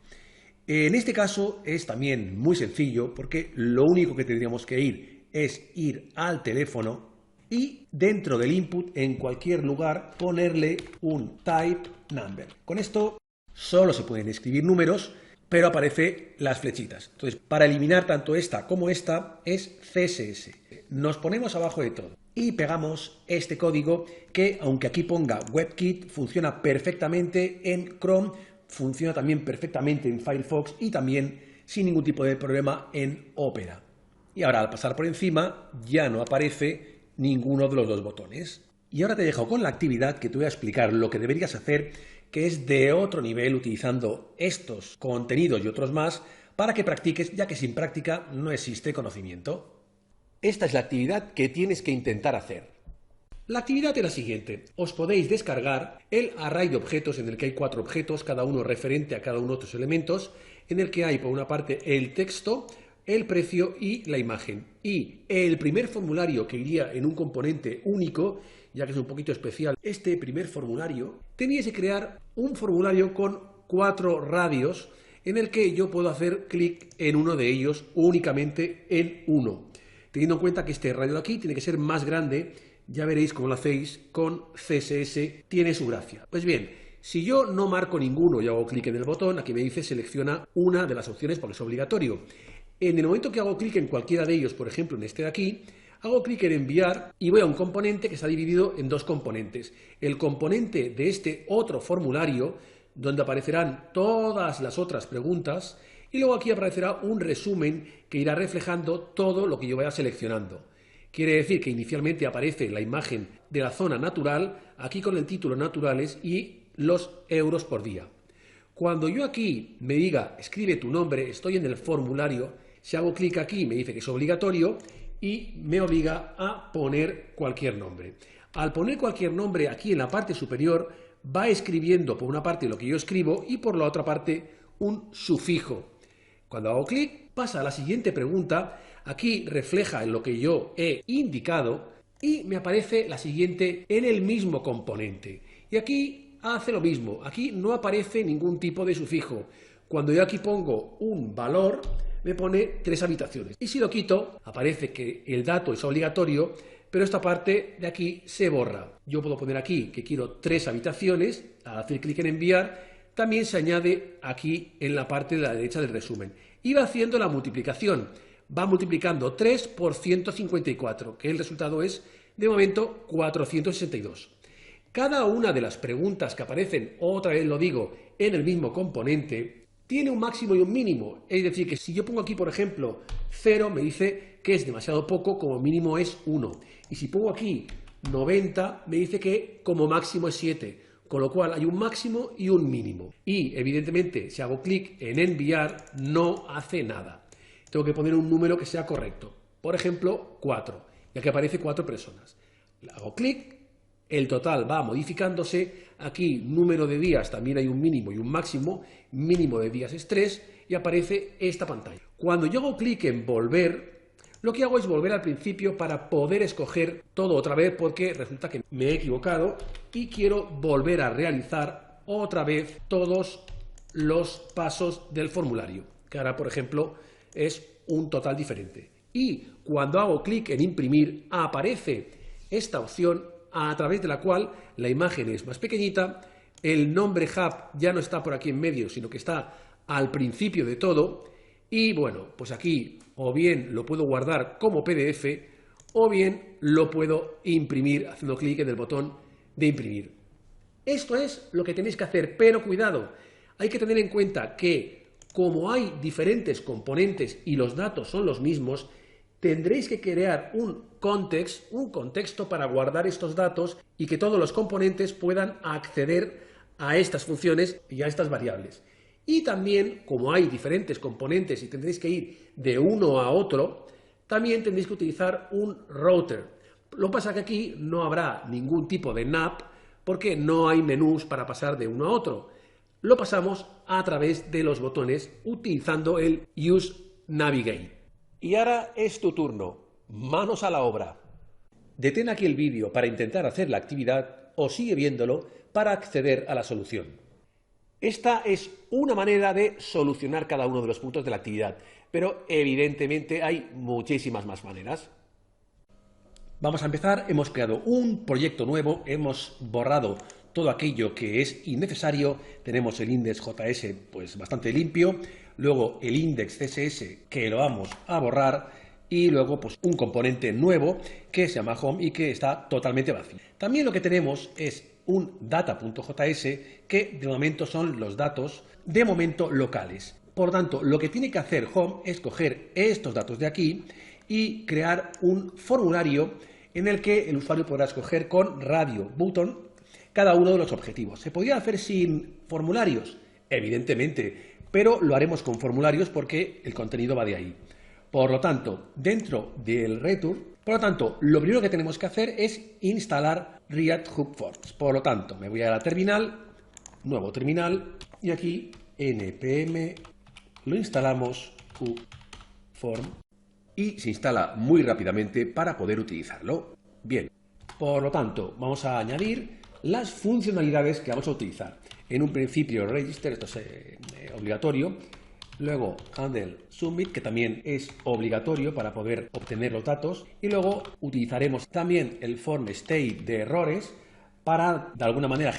En este caso es también muy sencillo porque lo único que tendríamos que es ir al teléfono y dentro del input, en cualquier lugar, ponerle un type number. Con esto solo se pueden escribir números, pero aparecen las flechitas. Entonces, para eliminar tanto esta como esta es CSS. Nos ponemos abajo de todo y pegamos este código que, aunque aquí ponga WebKit, funciona perfectamente en Chrome, funciona también perfectamente en Firefox y también sin ningún tipo de problema en Opera. Y ahora, al pasar por encima, ya no aparece ninguno de los dos botones. Y ahora te dejo con la actividad que te voy a explicar lo que deberías hacer, que es de otro nivel utilizando estos contenidos y otros más para que practiques, ya que sin práctica no existe conocimiento. Esta es la actividad que tienes que intentar hacer. La actividad es la siguiente. Os podéis descargar el array de objetos en el que hay 4 objetos, cada uno referente a cada uno de estos elementos, en el que hay por una parte el texto, el precio y la imagen. Y el primer formulario que iría en un componente único, ya que es un poquito especial, este primer formulario, teníais que crear un formulario con 4 radios en el que yo puedo hacer clic en uno de ellos, únicamente en uno. Teniendo en cuenta que este radio de aquí tiene que ser más grande, ya veréis cómo lo hacéis con CSS, tiene su gracia. Pues bien, si yo no marco ninguno y hago clic en el botón, aquí me dice selecciona una de las opciones porque es obligatorio. En el momento que hago clic en cualquiera de ellos, por ejemplo en este de aquí, hago clic en enviar y voy a un componente que está dividido en dos componentes. El componente de este otro formulario, donde aparecerán todas las otras preguntas, y luego aquí aparecerá un resumen que irá reflejando todo lo que yo vaya seleccionando. Quiere decir que inicialmente aparece la imagen de la zona natural, aquí con el título naturales y los euros por día. Cuando yo aquí me diga escribe tu nombre, estoy en el formulario, si hago clic aquí me dice que es obligatorio y me obliga a poner cualquier nombre. Al poner cualquier nombre aquí en la parte superior va escribiendo por una parte lo que yo escribo y por la otra parte un sufijo. Cuando hago clic pasa a la siguiente pregunta, aquí refleja lo que yo he indicado y me aparece la siguiente en el mismo componente. Y aquí hace lo mismo, aquí no aparece ningún tipo de sufijo. Cuando yo aquí pongo un valor, me pone 3 habitaciones. Y si lo quito, aparece que el dato es obligatorio, pero esta parte de aquí se borra. Yo puedo poner aquí que quiero 3 habitaciones, al hacer clic en enviar, también se añade aquí en la parte de la derecha del resumen. Y va haciendo la multiplicación. Va multiplicando 3 por 154, que el resultado es, de momento, 462. Cada una de las preguntas que aparecen, otra vez lo digo, en el mismo componente, tiene un máximo y un mínimo. Es decir, que si yo pongo aquí, por ejemplo, 0, me dice que es demasiado poco, como mínimo es 1. Y si pongo aquí 90, me dice que como máximo es 7. Con lo cual hay un máximo y un mínimo. Y, evidentemente, si hago clic en enviar, no hace nada. Tengo que poner un número que sea correcto. Por ejemplo, 4, ya que aparece 4 personas. Hago clic, el total va modificándose. Aquí, número de días, también hay un mínimo y un máximo. Mínimo de días es 3 y aparece esta pantalla. Cuando yo hago clic en volver, lo que hago es volver al principio para poder escoger todo otra vez porque resulta que me he equivocado y quiero volver a realizar otra vez todos los pasos del formulario, que ahora, por ejemplo, es un total diferente. Y cuando hago clic en imprimir, aparece esta opción a través de la cual la imagen es más pequeñita, el nombre hub ya no está por aquí en medio, sino que está al principio de todo. Y bueno, pues aquí o bien lo puedo guardar como PDF o bien lo puedo imprimir haciendo clic en el botón de imprimir. Esto es lo que tenéis que hacer, pero cuidado, hay que tener en cuenta que como hay diferentes componentes y los datos son los mismos, tendréis que crear un contexto para guardar estos datos y que todos los componentes puedan acceder a estas funciones y a estas variables. Y también, como hay diferentes componentes y tendréis que ir de uno a otro, también tendréis que utilizar un router Lo que pasa es que aquí no habrá ningún tipo de NAP porque no hay menús para pasar de uno a otro. Lo pasamos a través de los botones utilizando el Use Navigate. Y ahora es tu turno. Manos a la obra. Detén aquí el vídeo para intentar hacer la actividad o sigue viéndolo para acceder a la solución. Esta es una manera de solucionar cada uno de los puntos de la actividad, pero evidentemente hay muchísimas más maneras. Vamos a empezar, hemos creado un proyecto nuevo, hemos borrado todo aquello que es innecesario, tenemos el index.js pues bastante limpio, luego el index CSS que lo vamos a borrar y luego pues un componente nuevo que se llama home y que está totalmente vacío. También lo que tenemos es un data.js que de momento son los datos de momento locales. Por lo tanto, lo que tiene que hacer home es coger estos datos de aquí y crear un formulario en el que el usuario podrá escoger con radio button cada uno de los objetivos. ¿Se podría hacer sin formularios? Evidentemente, pero lo haremos con formularios porque el contenido va de ahí. Por lo tanto, dentro del return, lo primero que tenemos que hacer es instalar React Hub Forms. Por lo tanto, me voy a la terminal, nuevo terminal, y aquí npm lo instalamos Hub Form y se instala muy rápidamente para poder utilizarlo. Bien, por lo tanto, vamos a añadir las funcionalidades que vamos a utilizar. En un principio, register, esto es obligatorio. Luego, handle submit, que también es obligatorio para poder obtener los datos. Y luego utilizaremos también el form state de errores para, de alguna manera,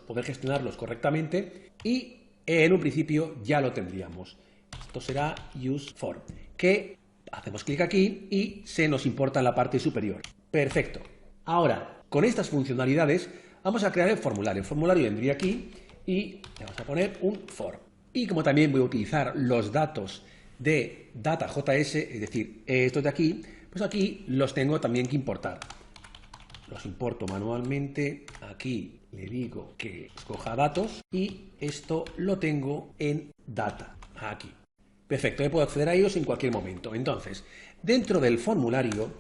poder gestionarlos correctamente. Y en un principio ya lo tendríamos. Esto será use form, que hacemos clic aquí y se nos importa en la parte superior. Perfecto. Ahora, con estas funcionalidades vamos a crear el formulario. El formulario vendría aquí y le vamos a poner un form. Y como también voy a utilizar los datos de data.js, es decir, estos de aquí, pues aquí los tengo también que importar. Los importo manualmente. Aquí le digo que escoja datos y esto lo tengo en data, aquí. Perfecto, yo puedo acceder a ellos en cualquier momento. Entonces, dentro del formulario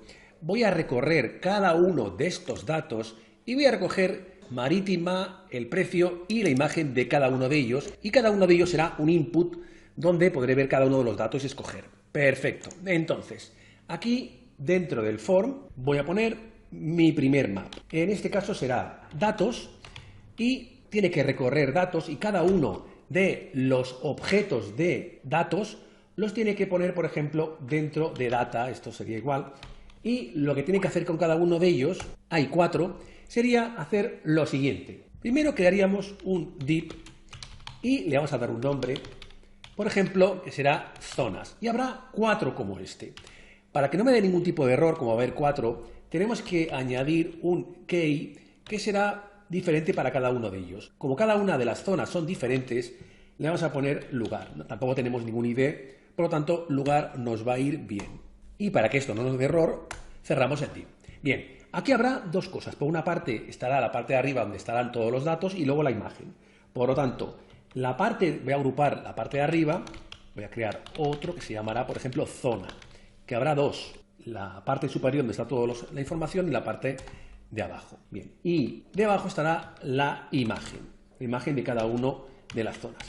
voy a recorrer cada uno de estos datos y voy a recoger marítima, el precio y la imagen de cada uno de ellos. Y cada uno de ellos será un input donde podré ver cada uno de los datos y escoger. Perfecto. Entonces, aquí dentro del form voy a poner mi primer map. En este caso será datos y tiene que recorrer datos y cada uno de los objetos de datos los tiene que poner, por ejemplo, dentro de data, esto sería igual, y lo que tiene que hacer con cada uno de ellos, hay 4, sería hacer lo siguiente. Primero crearíamos un div y le vamos a dar un nombre, por ejemplo, que será zonas, y habrá 4 como este. Para que no me dé ningún tipo de error, como va a haber 4, tenemos que añadir un key que será diferente para cada uno de ellos. Como cada una de las zonas son diferentes, le vamos a poner lugar. Tampoco tenemos ningún ID, por lo tanto, lugar nos va a ir bien. Y para que esto no nos dé error, cerramos el div. Bien, aquí habrá dos cosas. Por una parte estará la parte de arriba donde estarán todos los datos y luego la imagen. Por lo tanto, voy a agrupar la parte de arriba, voy a crear otro que se llamará, por ejemplo, zona, que habrá dos. La parte superior donde está toda la información y la parte de abajo. Bien, y debajo estará la imagen de cada uno de las zonas.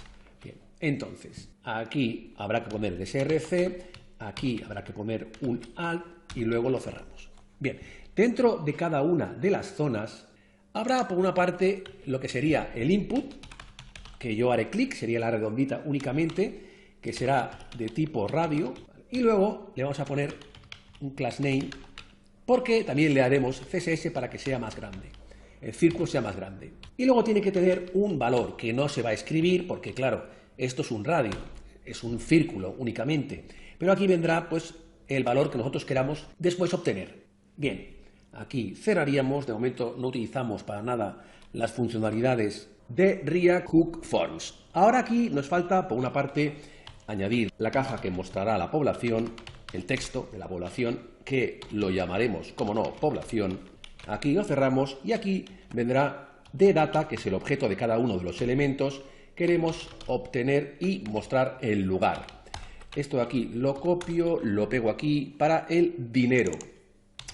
Bien, entonces, aquí habrá que poner el src, aquí habrá que poner un alt y luego lo cerramos. Bien, dentro de cada una de las zonas habrá por una parte lo que sería el input, que yo haré clic, sería la redondita únicamente, que será de tipo radio, y luego le vamos a poner un class name, porque también le haremos CSS para que sea más grande, el círculo sea más grande. Y luego tiene que tener un valor que no se va a escribir, porque claro, esto es un radio, es un círculo únicamente, pero aquí vendrá pues el valor que nosotros queramos después obtener. Bien, aquí cerraríamos, de momento no utilizamos para nada las funcionalidades de React Hook Forms. Ahora aquí nos falta, por una parte, añadir la caja que mostrará la población, el texto de la población, que lo llamaremos, como no, población. Aquí lo cerramos y aquí vendrá de data, que es el objeto de cada uno de los elementos. Queremos obtener y mostrar el lugar. Esto de aquí lo copio, lo pego aquí para el dinero.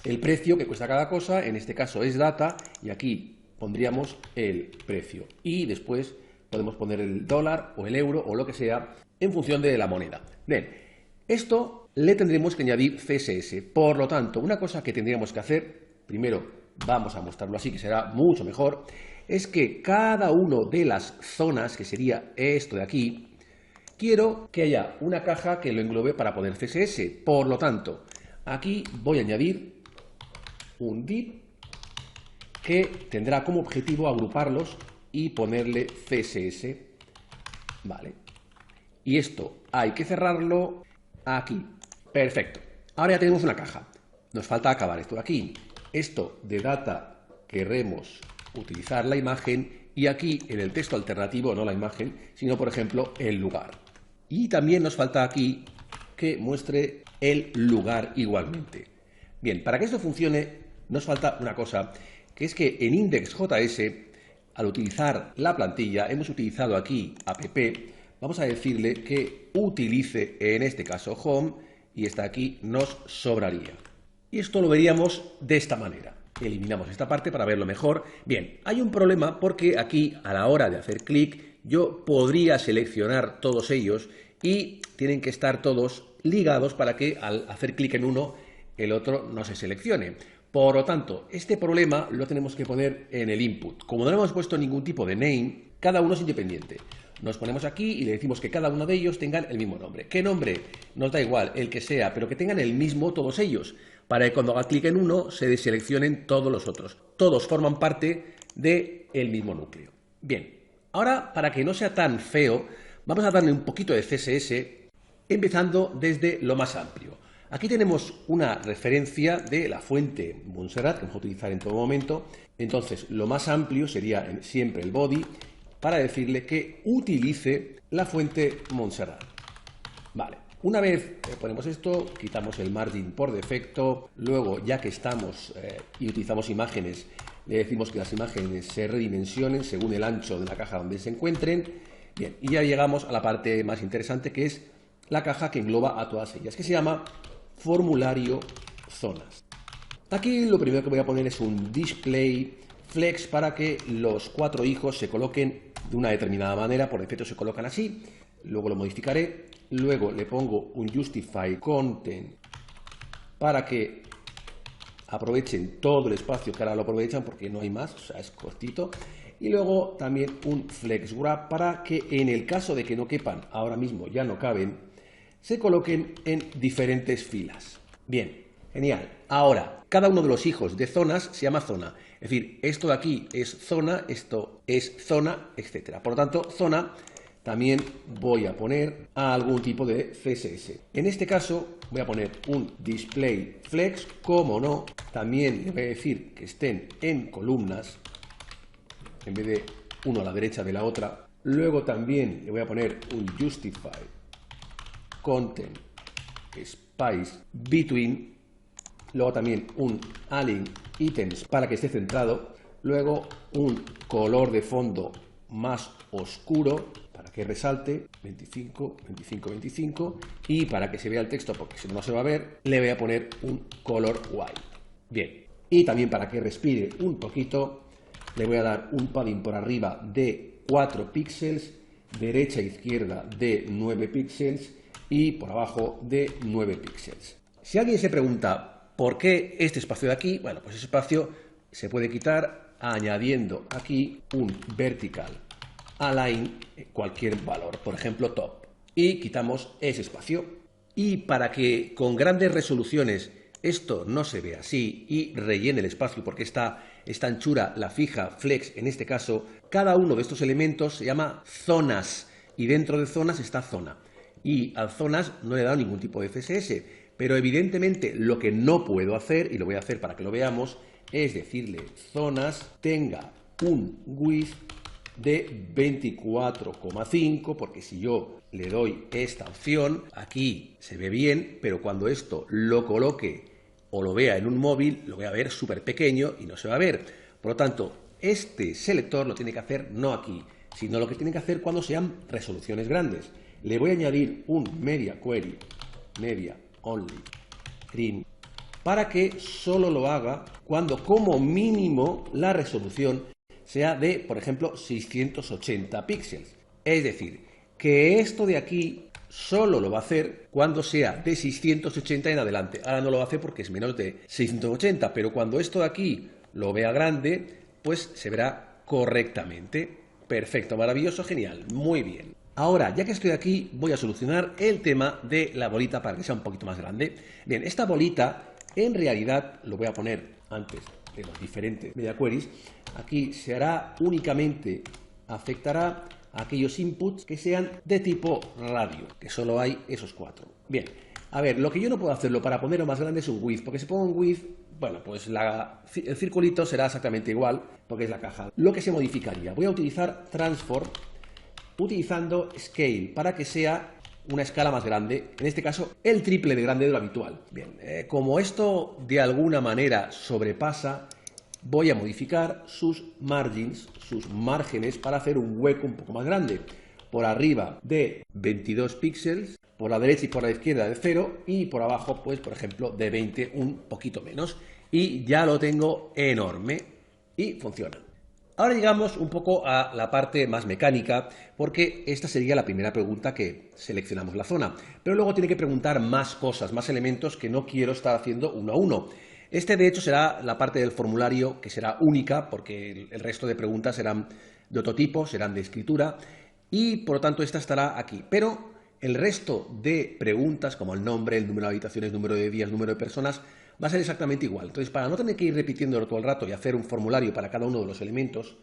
el precio que cuesta cada cosa, en este caso es data, y aquí pondríamos el precio. Y después podemos poner el dólar o el euro o lo que sea en función de la moneda. Bien, esto le tendremos que añadir CSS. Por lo tanto, una cosa que tendríamos que hacer, primero vamos a mostrarlo así, que será mucho mejor, es que cada una de las zonas, que sería esto de aquí, quiero que haya una caja que lo englobe para poner CSS. Por lo tanto, aquí voy a añadir un div que tendrá como objetivo agruparlos y ponerle CSS. Vale. Y esto hay que cerrarlo aquí. Perfecto. Ahora ya tenemos una caja. Nos falta acabar esto de aquí. Esto de data queremos utilizar la imagen y aquí en el texto alternativo, no la imagen, sino por ejemplo el lugar. Y también nos falta aquí que muestre el lugar igualmente. Bien, para que esto funcione nos falta una cosa, que es que en index.js, al utilizar la plantilla, hemos utilizado aquí app, vamos a decirle que utilice en este caso home y esta aquí nos sobraría. Y esto lo veríamos de esta manera. Eliminamos esta parte para verlo mejor. Bien, hay un problema porque aquí a la hora de hacer clic yo podría seleccionar todos ellos y tienen que estar todos ligados para que al hacer clic en uno el otro no se seleccione. Por lo tanto, este problema lo tenemos que poner en el input. Como no le hemos puesto ningún tipo de name, cada uno es independiente. Nos ponemos aquí y le decimos que cada uno de ellos tengan el mismo nombre. ¿Qué nombre? Nos da igual, el que sea, pero que tengan el mismo todos ellos, para que cuando haga clic en uno se deseleccionen todos los otros. Todos forman parte del mismo núcleo. Bien, ahora para que no sea tan feo, vamos a darle un poquito de CSS, empezando desde lo más amplio. Aquí tenemos una referencia de la fuente Montserrat que vamos a utilizar en todo momento. Entonces, lo más amplio sería siempre el body para decirle que utilice la fuente Montserrat. Vale, una vez ponemos esto, quitamos el margin por defecto. Luego, ya que estamos y utilizamos imágenes, le decimos que las imágenes se redimensionen según el ancho de la caja donde se encuentren. Bien, y ya llegamos a la parte más interesante, que es la caja que engloba a todas ellas, que se llama formulario zonas. Aquí lo primero que voy a poner es un display flex para que los 4 hijos se coloquen de una determinada manera. Por defecto se colocan así, luego lo modificaré. Luego le pongo un justify content para que aprovechen todo el espacio, que ahora lo aprovechan porque no hay más, o sea, es cortito. Y luego también un flex wrap para que en el caso de que no quepan, ahora mismo ya no caben, se coloquen en diferentes filas. Bien, genial. Ahora, cada uno de los hijos de zonas se llama zona. Es decir, esto de aquí es zona, esto es zona, etc. Por lo tanto, zona también voy a poner algún tipo de CSS. En este caso voy a poner un display flex, como no, también le voy a decir que estén en columnas, en vez de uno a la derecha de la otra. Luego también le voy a poner un justify content space between, luego también un align items para que esté centrado, luego un color de fondo más oscuro para que resalte 25, 25, 25 y para que se vea el texto, porque si no, no se va a ver, le voy a poner un color white. Bien, y también para que respire un poquito le voy a dar un padding por arriba de 4 píxeles, derecha e izquierda de 9 píxeles y por abajo de 9 píxeles. Si alguien se pregunta por qué este espacio de aquí, bueno, pues ese espacio se puede quitar añadiendo aquí un vertical align cualquier valor, por ejemplo top, y quitamos ese espacio. Y para que con grandes resoluciones esto no se vea así y rellene el espacio, porque esta anchura la fija flex, en este caso, cada uno de estos elementos se llama zonas y dentro de zonas está zona. Y a zonas no le he dado ningún tipo de CSS, pero evidentemente lo que no puedo hacer, y lo voy a hacer para que lo veamos, es decirle zonas tenga un width de 24,5, porque si yo le doy esta opción, aquí se ve bien, pero cuando esto lo coloque o lo vea en un móvil, lo voy a ver súper pequeño y no se va a ver. Por lo tanto, este selector lo tiene que hacer no aquí, sino lo que tiene que hacer cuando sean resoluciones grandes. Le voy a añadir un media query, media only, trim, para que solo lo haga cuando como mínimo la resolución sea de, por ejemplo, 680 píxeles. Es decir, que esto de aquí solo lo va a hacer cuando sea de 680 en adelante. Ahora no lo va a hacer porque es menos de 680, pero cuando esto de aquí lo vea grande, pues se verá correctamente. Perfecto, maravilloso, genial, muy bien. Ahora, ya que estoy aquí, voy a solucionar el tema de la bolita para que sea un poquito más grande. Bien, esta bolita, en realidad, lo voy a poner antes de los diferentes media queries. Aquí se hará únicamente, afectará a aquellos inputs que sean de tipo radio, que solo hay esos 4. Bien, a ver, lo que yo no puedo hacerlo para ponerlo más grande es un width, porque si pongo un width, bueno, pues el circulito será exactamente igual, porque es la caja. Lo que se modificaría, voy a utilizar transform utilizando scale para que sea una escala más grande, en este caso el triple de grande de lo habitual. Bien, como esto de alguna manera sobrepasa, voy a modificar sus margins, sus márgenes, para hacer un hueco un poco más grande. Por arriba de 22 píxeles, por la derecha y por la izquierda de 0 y por abajo, pues por ejemplo, de 20, un poquito menos. Y ya lo tengo enorme y funciona. Ahora llegamos un poco a la parte más mecánica, porque esta sería la primera pregunta que seleccionamos la zona. Pero luego tiene que preguntar más cosas, más elementos que no quiero estar haciendo uno a uno. Este, de hecho, será la parte del formulario que será única, porque el resto de preguntas serán de otro tipo, serán de escritura, y por lo tanto esta estará aquí. Pero el resto de preguntas, como el nombre, el número de habitaciones, número de días, número de personas, va a ser exactamente igual. Entonces, para no tener que ir repitiéndolo todo el rato y hacer un formulario para cada uno de los elementos,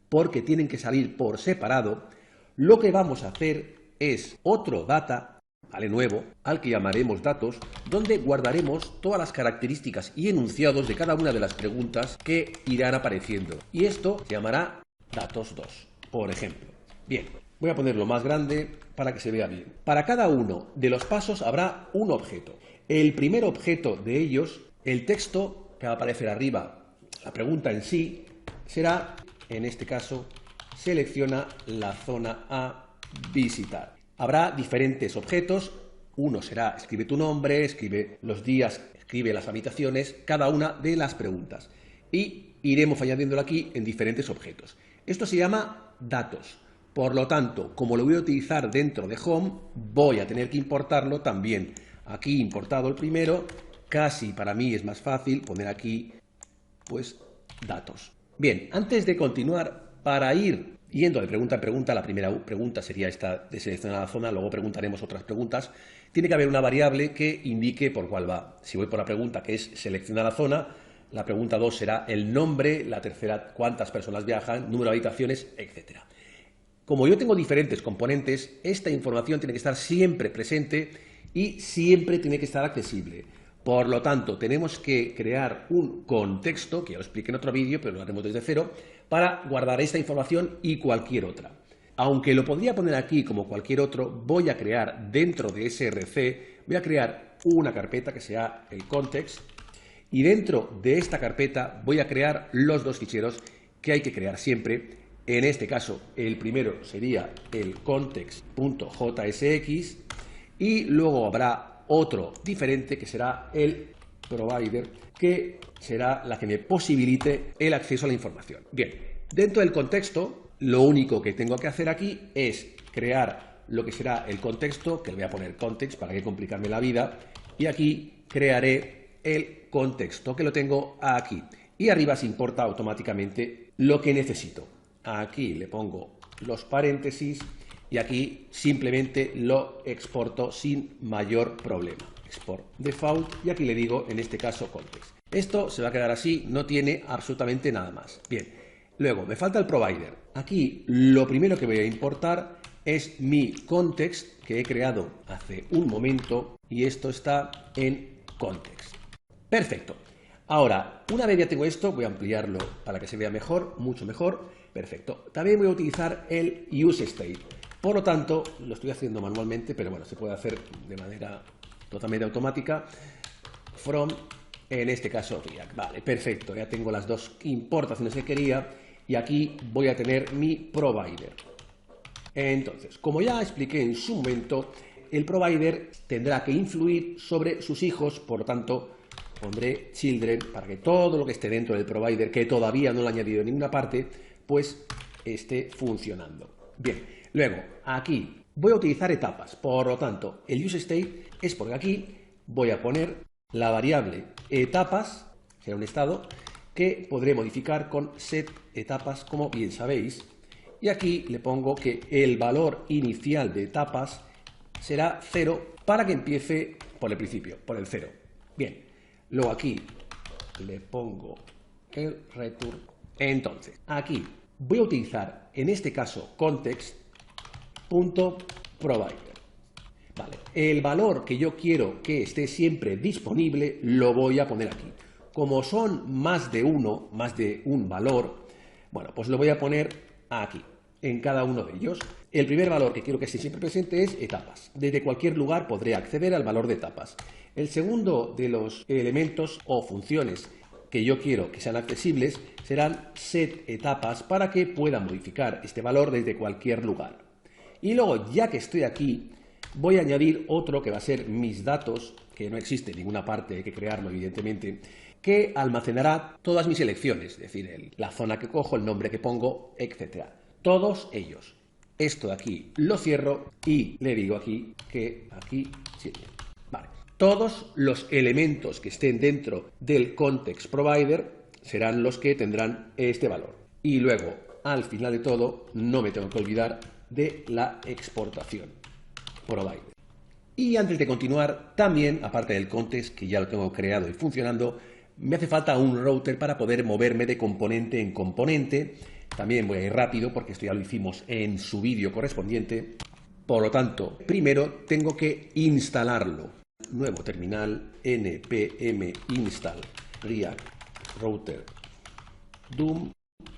porque tienen que salir por separado, lo que vamos a hacer es otro data, ¿vale?, nuevo, al que llamaremos datos, donde guardaremos todas las características y enunciados de cada una de las preguntas que irán apareciendo. Y esto se llamará datos 2, por ejemplo. Bien, voy a ponerlo más grande para que se vea bien. Para cada uno de los pasos habrá un objeto. El primer objeto de ellos, el texto que va a aparecer arriba, la pregunta en sí, será, en este caso, selecciona la zona a visitar. Habrá diferentes objetos, uno será escribe tu nombre, escribe los días, escribe las habitaciones, cada una de las preguntas. Y iremos añadiéndolo aquí en diferentes objetos. Esto se llama datos. Por lo tanto, como lo voy a utilizar dentro de Home, voy a tener que importarlo también. Aquí importado el primero, casi para mí es más fácil poner aquí, pues, datos. Bien, antes de continuar, para ir yendo de pregunta en pregunta, la primera pregunta sería esta de seleccionar la zona, luego preguntaremos otras preguntas, tiene que haber una variable que indique por cuál va. Si voy por la pregunta que es seleccionar la zona, la pregunta 2 será el nombre, la tercera cuántas personas viajan, número de habitaciones, etc. Como yo tengo diferentes componentes, esta información tiene que estar siempre presente y siempre tiene que estar accesible. Por lo tanto, tenemos que crear un contexto, que ya lo expliqué en otro vídeo, pero lo haremos desde cero, para guardar esta información y cualquier otra. Aunque lo podría poner aquí como cualquier otro, voy a crear dentro de src, voy a crear una carpeta que sea el context, y dentro de esta carpeta voy a crear los dos ficheros que hay que crear siempre. En este caso, el primero sería el context.jsx y luego habrá otro diferente que será el provider, que será la que me posibilite el acceso a la información. Bien, dentro del contexto, lo único que tengo que hacer aquí es crear lo que será el contexto, que le voy a poner context para que complicarme la vida, y aquí crearé el contexto, que lo tengo aquí. Y arriba se importa automáticamente lo que necesito. Aquí le pongo los paréntesis y aquí simplemente lo exporto sin mayor problema. Export default y aquí le digo, en este caso, context. Esto se va a quedar así, no tiene absolutamente nada más. Bien, luego me falta el provider. Aquí lo primero que voy a importar es mi context que he creado hace un momento y esto está en context. Perfecto. Ahora, una vez ya tengo esto, voy a ampliarlo para que se vea mejor, mucho mejor. Perfecto. También voy a utilizar el useState. Por lo tanto, lo estoy haciendo manualmente, pero bueno, se puede hacer de manera totalmente automática. From, en este caso, React. Vale, perfecto. Ya tengo las dos importaciones que quería y aquí voy a tener mi provider. Entonces, como ya expliqué en su momento, el provider tendrá que influir sobre sus hijos, por lo tanto, pondré children para que todo lo que esté dentro del provider, que todavía no lo he añadido en ninguna parte, pues esté funcionando. Bien, luego aquí voy a utilizar etapas, por lo tanto el useState es porque aquí voy a poner la variable etapas, será un estado, que podré modificar con setEtapas, como bien sabéis, y aquí le pongo que el valor inicial de etapas será 0 para que empiece por el principio, por el 0. Bien, luego aquí le pongo el return. Entonces, aquí voy a utilizar, en este caso, context.provider. Vale, el valor que yo quiero que esté siempre disponible lo voy a poner aquí. Como son más de un valor, bueno, pues lo voy a poner aquí, en cada uno de ellos. El primer valor que quiero que esté siempre presente es etapas. Desde cualquier lugar podré acceder al valor de etapas. El segundo de los elementos o funciones que yo quiero que sean accesibles serán setEtapas para que pueda modificar este valor desde cualquier lugar. Y luego, ya que estoy aquí, voy a añadir otro que va a ser mis datos, que no existe en ninguna parte, hay que crearlo evidentemente, que almacenará todas mis elecciones, es decir, la zona que cojo, el nombre que pongo, etc. Todos ellos. Esto de aquí lo cierro y le digo aquí que aquí sirve. Vale. Todos los elementos que estén dentro del context provider serán los que tendrán este valor. Y luego, al final de todo, no me tengo que olvidar de la exportación provider. Y antes de continuar, también, aparte del context, que ya lo tengo creado y funcionando, me hace falta un router para poder moverme de componente en componente. También voy a ir rápido porque esto ya lo hicimos en su vídeo correspondiente. Por lo tanto, primero tengo que instalarlo. Nuevo terminal, npm install react router doom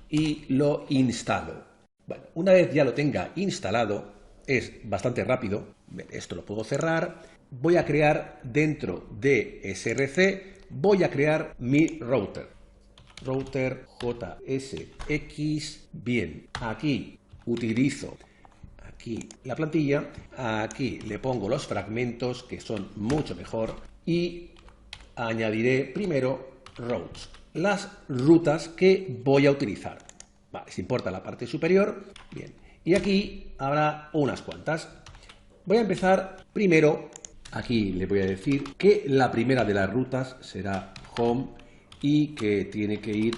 y lo instalo. Bueno, una vez ya lo tenga instalado, es bastante rápido. Esto lo puedo cerrar. Voy a crear dentro de src, voy a crear mi router. Router JSX. Bien, aquí utilizo la plantilla, aquí le pongo los fragmentos que son mucho mejor y añadiré primero routes, las rutas que voy a utilizar. Vale, si importa la parte superior, bien. Y aquí habrá unas cuantas. Voy a empezar primero, aquí le voy a decir que la primera de las rutas será home y que tiene que ir,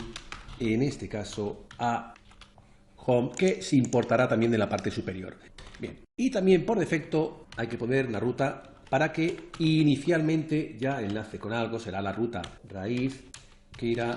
en este caso, a home, que se importará también de la parte superior. Bien, y también por defecto hay que poner la ruta para que inicialmente ya enlace con algo, será la ruta raíz que irá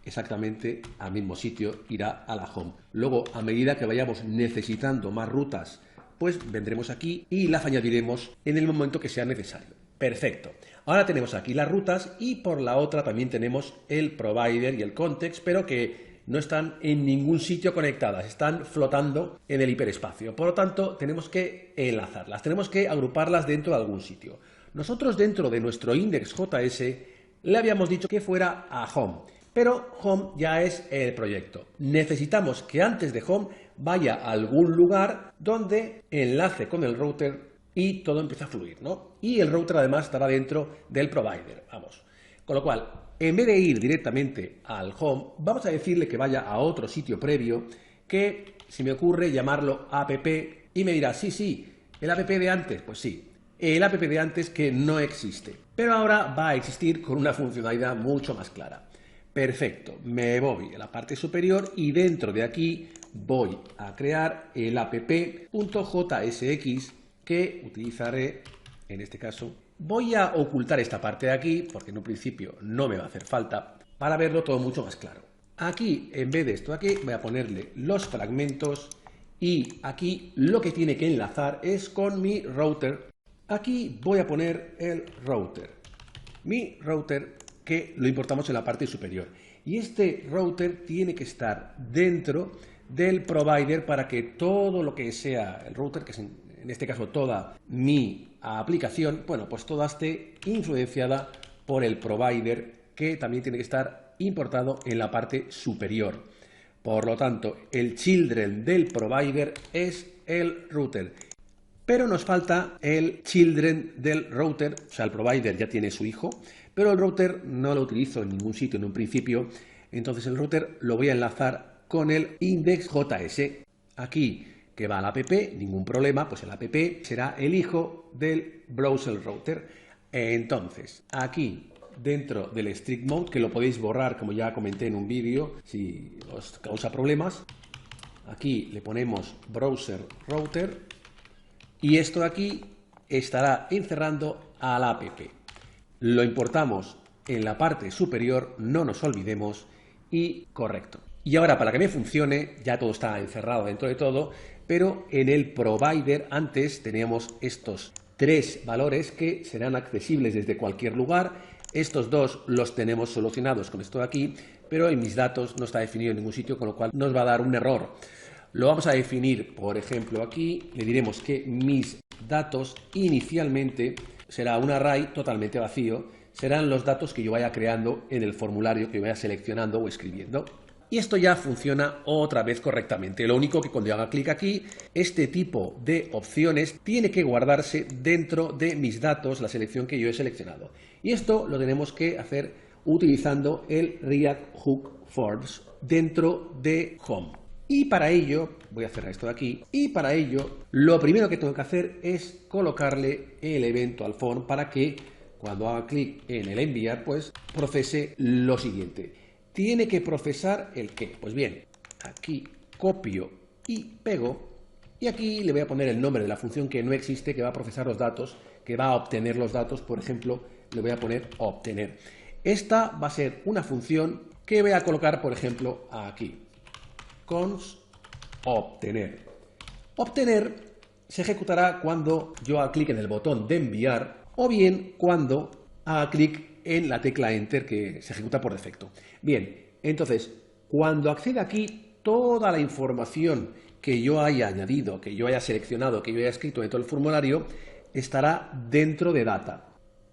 exactamente al mismo sitio, irá a la home. Luego, a medida que vayamos necesitando más rutas, pues vendremos aquí y las añadiremos en el momento que sea necesario. Perfecto. Ahora tenemos aquí las rutas y por la otra también tenemos el provider y el context, pero que no están en ningún sitio conectadas, están flotando en el hiperespacio. Por lo tanto, tenemos que enlazarlas, tenemos que agruparlas dentro de algún sitio. Nosotros dentro de nuestro index.js le habíamos dicho que fuera a home, pero home ya es el proyecto. Necesitamos que antes de home vaya a algún lugar donde enlace con el router y todo empieza a fluir, ¿no? Y el router además estará dentro del provider, vamos. Con lo cual, en vez de ir directamente al home, vamos a decirle que vaya a otro sitio previo que se me ocurre llamarlo app y me dirá, sí, el app de antes, pues sí, el app de antes que no existe, pero ahora va a existir con una funcionalidad mucho más clara. Perfecto, me voy a la parte superior y dentro de aquí voy a crear el app.jsx que utilizaré, en este caso. Voy a ocultar esta parte de aquí, porque en un principio no me va a hacer falta, para verlo todo mucho más claro. Aquí, en vez de esto aquí, voy a ponerle los fragmentos y aquí lo que tiene que enlazar es con mi router. Aquí voy a poner el router. Mi router que lo importamos en la parte superior. Y este router tiene que estar dentro del provider para que todo lo que sea el router, que es en este caso toda mi aplicación, bueno, pues toda esté influenciada por el provider que también tiene que estar importado en la parte superior. Por lo tanto, el children del provider es el router. Pero nos falta el children del router, o sea, el provider ya tiene su hijo, Pero el router no lo utilizo en ningún sitio en un principio, entonces el router lo voy a enlazar con el index.js. Aquí que va a la app, ningún problema, pues el app será el hijo del browser router. Entonces, aquí dentro del strict mode, que lo podéis borrar como ya comenté en un vídeo si os causa problemas, aquí le ponemos browser router y esto de aquí estará encerrando a la app. Lo importamos en la parte superior, no nos olvidemos, y correcto. Y ahora, para que me funcione, ya todo está encerrado dentro de todo, pero en el provider antes teníamos estos 3 valores que serán accesibles desde cualquier lugar. Estos 2 los tenemos solucionados con esto de aquí, pero el mis datos no está definido en ningún sitio, con lo cual nos va a dar un error. Lo vamos a definir, por ejemplo, aquí. Le diremos que mis datos inicialmente será un array totalmente vacío. Serán los datos que yo vaya creando en el formulario que yo vaya seleccionando o escribiendo. Y esto ya funciona otra vez correctamente. Lo único que cuando yo haga clic aquí, este tipo de opciones tiene que guardarse dentro de mis datos, la selección que yo he seleccionado. Y esto lo tenemos que hacer utilizando el React Hook Forms dentro de Home. Y para ello, voy a cerrar esto de aquí, y para ello lo primero que tengo que hacer es colocarle el evento al form para que cuando haga clic en el enviar, pues procese lo siguiente. Tiene que procesar el qué. Pues bien, aquí copio y pego y aquí le voy a poner el nombre de la función que no existe, que va a procesar los datos, que va a obtener los datos. Por ejemplo, le voy a poner obtener. Esta va a ser una función que voy a colocar, por ejemplo, aquí. Const obtener. Obtener se ejecutará cuando yo haga clic en el botón de enviar o bien cuando haga clic en la tecla Enter, que se ejecuta por defecto. Bien, entonces, cuando acceda aquí, toda la información que yo haya añadido, que yo haya seleccionado, que yo haya escrito dentro del formulario, estará dentro de data.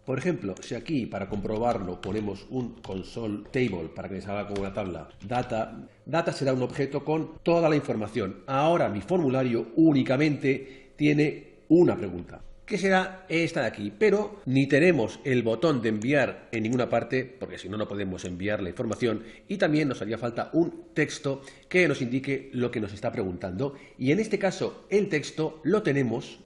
Por ejemplo, si aquí para comprobarlo ponemos un console table para que me salga con una tabla data será un objeto con toda la información. Ahora mi formulario únicamente tiene una pregunta, que será esta de aquí, pero ni tenemos el botón de enviar en ninguna parte, porque si no, no podemos enviar la información, y también nos haría falta un texto que nos indique lo que nos está preguntando, y en este caso el texto lo tenemos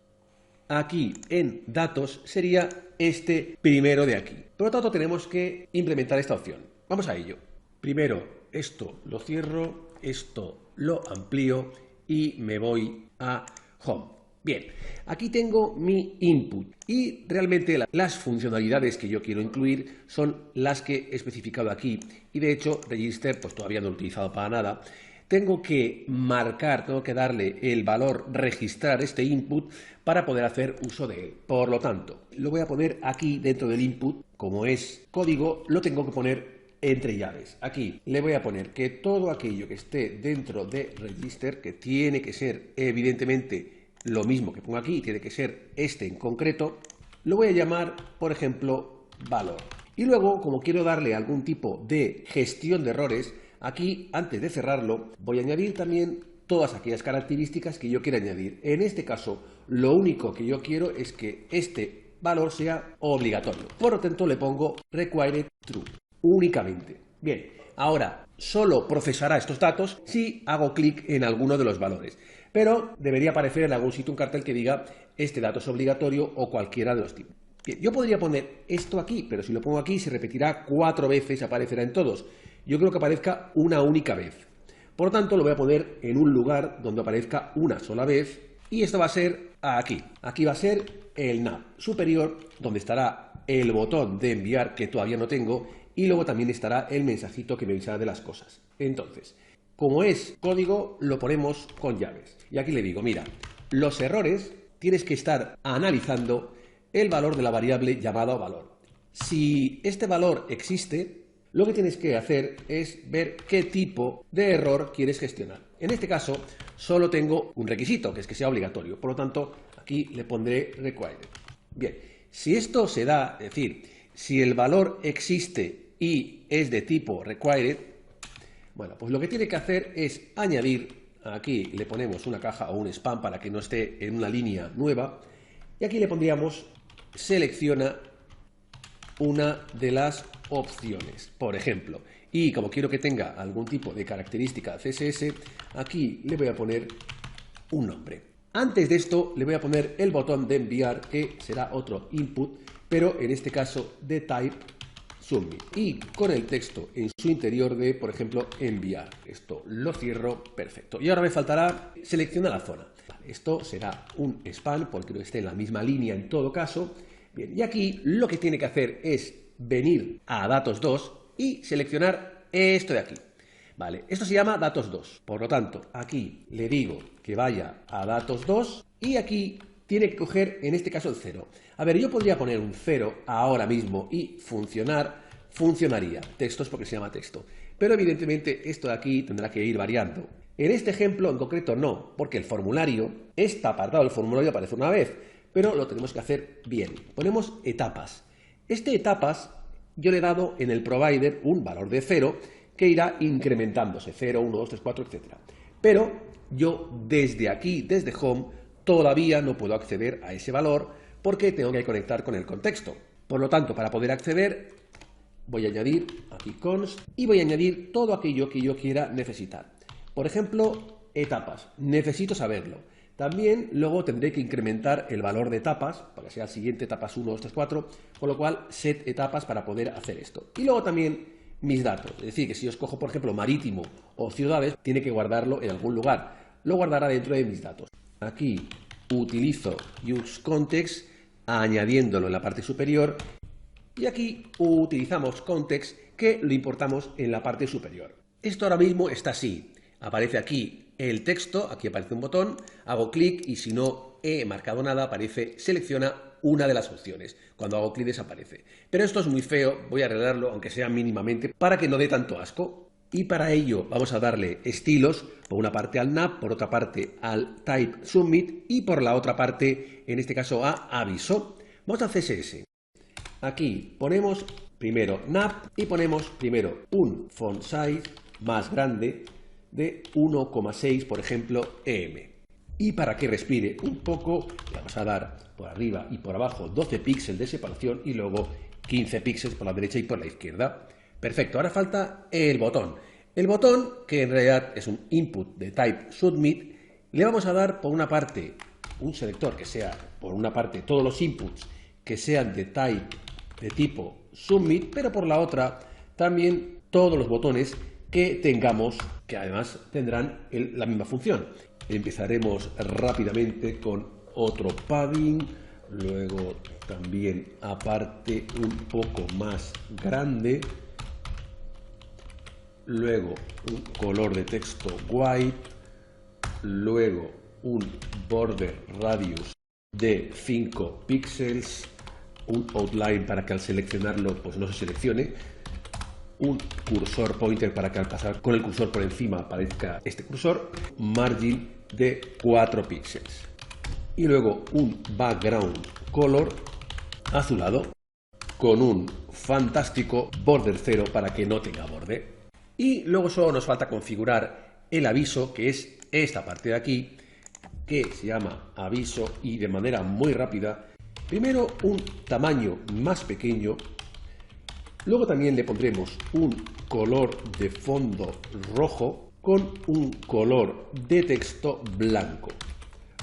aquí en datos, sería este primero de aquí. Por lo tanto, tenemos que implementar esta opción. Vamos a ello. Primero, esto lo cierro, esto lo amplío y me voy a Home. Bien, aquí tengo mi input y realmente las funcionalidades que yo quiero incluir son las que he especificado aquí y de hecho register pues todavía no lo he utilizado para nada. Tengo que marcar, tengo que darle el valor registrar este input para poder hacer uso de él. Por lo tanto, lo voy a poner aquí dentro del input, como es código, lo tengo que poner entre llaves. Aquí le voy a poner que todo aquello que esté dentro de register, que tiene que ser evidentemente lo mismo que pongo aquí, tiene que ser este en concreto, lo voy a llamar, por ejemplo, valor. Y luego, como quiero darle algún tipo de gestión de errores, aquí, antes de cerrarlo, voy a añadir también todas aquellas características que yo quiera añadir. En este caso, lo único que yo quiero es que este valor sea obligatorio. Por lo tanto, le pongo required true, únicamente. Bien, ahora solo procesará estos datos si hago clic en alguno de los valores. Pero debería aparecer en algún sitio un cartel que diga este dato es obligatorio o cualquiera de los tipos. Bien, yo podría poner esto aquí, pero si lo pongo aquí se repetirá 4 veces, aparecerá en todos. Yo creo que aparezca una única vez. Por lo tanto, lo voy a poner en un lugar donde aparezca una sola vez y esto va a ser aquí. Aquí va a ser el nav superior, donde estará el botón de enviar que todavía no tengo y luego también estará el mensajito que me avisará de las cosas. Entonces, como es código, lo ponemos con llaves. Y aquí le digo, mira, los errores tienes que estar analizando el valor de la variable llamada valor. Si este valor existe, lo que tienes que hacer es ver qué tipo de error quieres gestionar. En este caso, solo tengo un requisito, que es que sea obligatorio. Por lo tanto, aquí le pondré required. Bien, si esto se da, es decir, si el valor existe y es de tipo required, bueno, pues lo que tiene que hacer es añadir, aquí le ponemos una caja o un spam para que no esté en una línea nueva, y aquí le pondríamos selecciona una de las opciones, por ejemplo. Y como quiero que tenga algún tipo de característica CSS, aquí le voy a poner un nombre. Antes de esto le voy a poner el botón de enviar, que será otro input, pero en este caso de type submit. Y con el texto en su interior de, por ejemplo, enviar. Esto lo cierro, perfecto. Y ahora me faltará seleccionar la zona. Esto será un span, porque esté en la misma línea en todo caso. Bien, y aquí lo que tiene que hacer es venir a datos 2 y seleccionar esto de aquí. Vale, esto se llama datos 2. Por lo tanto, aquí le digo que vaya a datos 2 y aquí tiene que coger, en este caso, el 0. A ver, yo podría poner un 0 ahora mismo y funcionaría. Texto es porque se llama texto. Pero evidentemente esto de aquí tendrá que ir variando. En este ejemplo en concreto no, porque el formulario, este apartado del formulario aparece una vez, pero lo tenemos que hacer bien. Ponemos etapas. Este etapas yo le he dado en el provider un valor de 0 que irá incrementándose, 0, 1, 2, 3, 4, etc. Pero yo desde aquí, desde Home, todavía no puedo acceder a ese valor porque tengo que conectar con el contexto. Por lo tanto, para poder acceder, voy a añadir aquí const y voy a añadir todo aquello que yo quiera necesitar. Por ejemplo, etapas. Necesito saberlo. También luego tendré que incrementar el valor de etapas, para que sea el siguiente, etapas 1, 2, 3, 4, con lo cual set etapas para poder hacer esto. Y luego también mis datos, es decir, que si yo escojo, por ejemplo, marítimo o ciudades, tiene que guardarlo en algún lugar. Lo guardará dentro de mis datos. Aquí utilizo useContext añadiéndolo en la parte superior y aquí utilizamos context que lo importamos en la parte superior. Esto ahora mismo está así. Aparece aquí el texto, aquí aparece un botón, hago clic y si no he marcado nada aparece selecciona una de las opciones. Cuando hago clic desaparece. Pero esto es muy feo, voy a arreglarlo aunque sea mínimamente para que no dé tanto asco. Y para ello vamos a darle estilos, por una parte al nav, por otra parte al type submit y por la otra parte, en este caso a aviso. Vamos a CSS. Aquí ponemos primero nav y ponemos primero un font size más grande de 1,6, por ejemplo, EM. Y para que respire un poco, le vamos a dar por arriba y por abajo 12 píxeles de separación y luego 15 píxeles por la derecha y por la izquierda. Perfecto, ahora falta el botón. El botón, que en realidad es un input de type submit, le vamos a dar por una parte un selector que sea, por una parte, todos los inputs que sean de tipo submit, pero por la otra también todos los botones que tengamos, que además tendrán la misma función. Empezaremos rápidamente con otro padding, luego también aparte un poco más grande, luego un color de texto white, luego un border radius de 5 píxeles, un outline para que al seleccionarlo pues no se seleccione, un cursor pointer para que al pasar con el cursor por encima aparezca este cursor, margin de 4 píxeles y luego un background color azulado con un fantástico border 0 para que no tenga borde. Y luego solo nos falta configurar el aviso, que es esta parte de aquí, que se llama aviso, y de manera muy rápida, primero un tamaño más pequeño. Luego también le pondremos un color de fondo rojo con un color de texto blanco.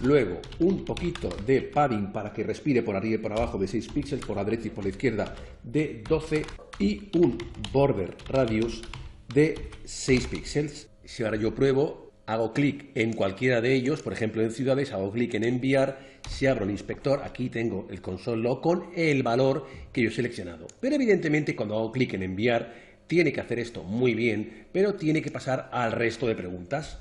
Luego un poquito de padding para que respire por arriba y por abajo de 6 píxeles, por la derecha y por la izquierda de 12 y un border radius de 6 píxeles. Si ahora yo pruebo, hago clic en cualquiera de ellos, por ejemplo en ciudades, hago clic en enviar, si abro el inspector, aquí tengo el console log con el valor que yo he seleccionado. Pero evidentemente cuando hago clic en enviar, tiene que hacer esto muy bien, pero tiene que pasar al resto de preguntas.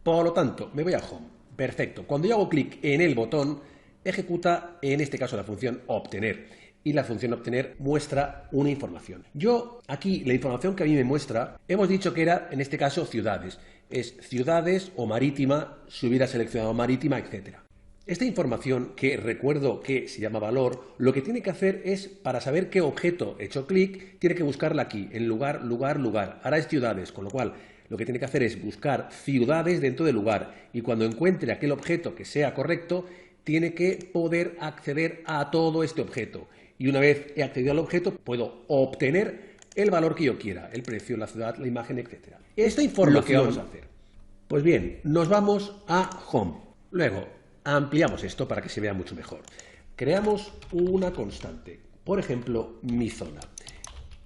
Por lo tanto, me voy a Home. Perfecto. Cuando yo hago clic en el botón, ejecuta en este caso la función obtener. Y la función obtener muestra una información. Yo aquí, la información que a mí me muestra, hemos dicho que era en este caso ciudades. Es ciudades o marítima, si hubiera seleccionado marítima, etc. Esta información, que recuerdo que se llama valor, lo que tiene que hacer es, para saber qué objeto he hecho clic, tiene que buscarla aquí, en lugar, lugar, lugar. Ahora es ciudades, con lo cual lo que tiene que hacer es buscar ciudades dentro del lugar. Y cuando encuentre aquel objeto que sea correcto, tiene que poder acceder a todo este objeto. Y una vez he accedido al objeto, puedo obtener el valor que yo quiera, el precio, la ciudad, la imagen, etc. Esta información, ¿qué vamos a hacer? Pues bien, nos vamos a Home. Luego, ampliamos esto para que se vea mucho mejor. Creamos una constante, por ejemplo, mi zona.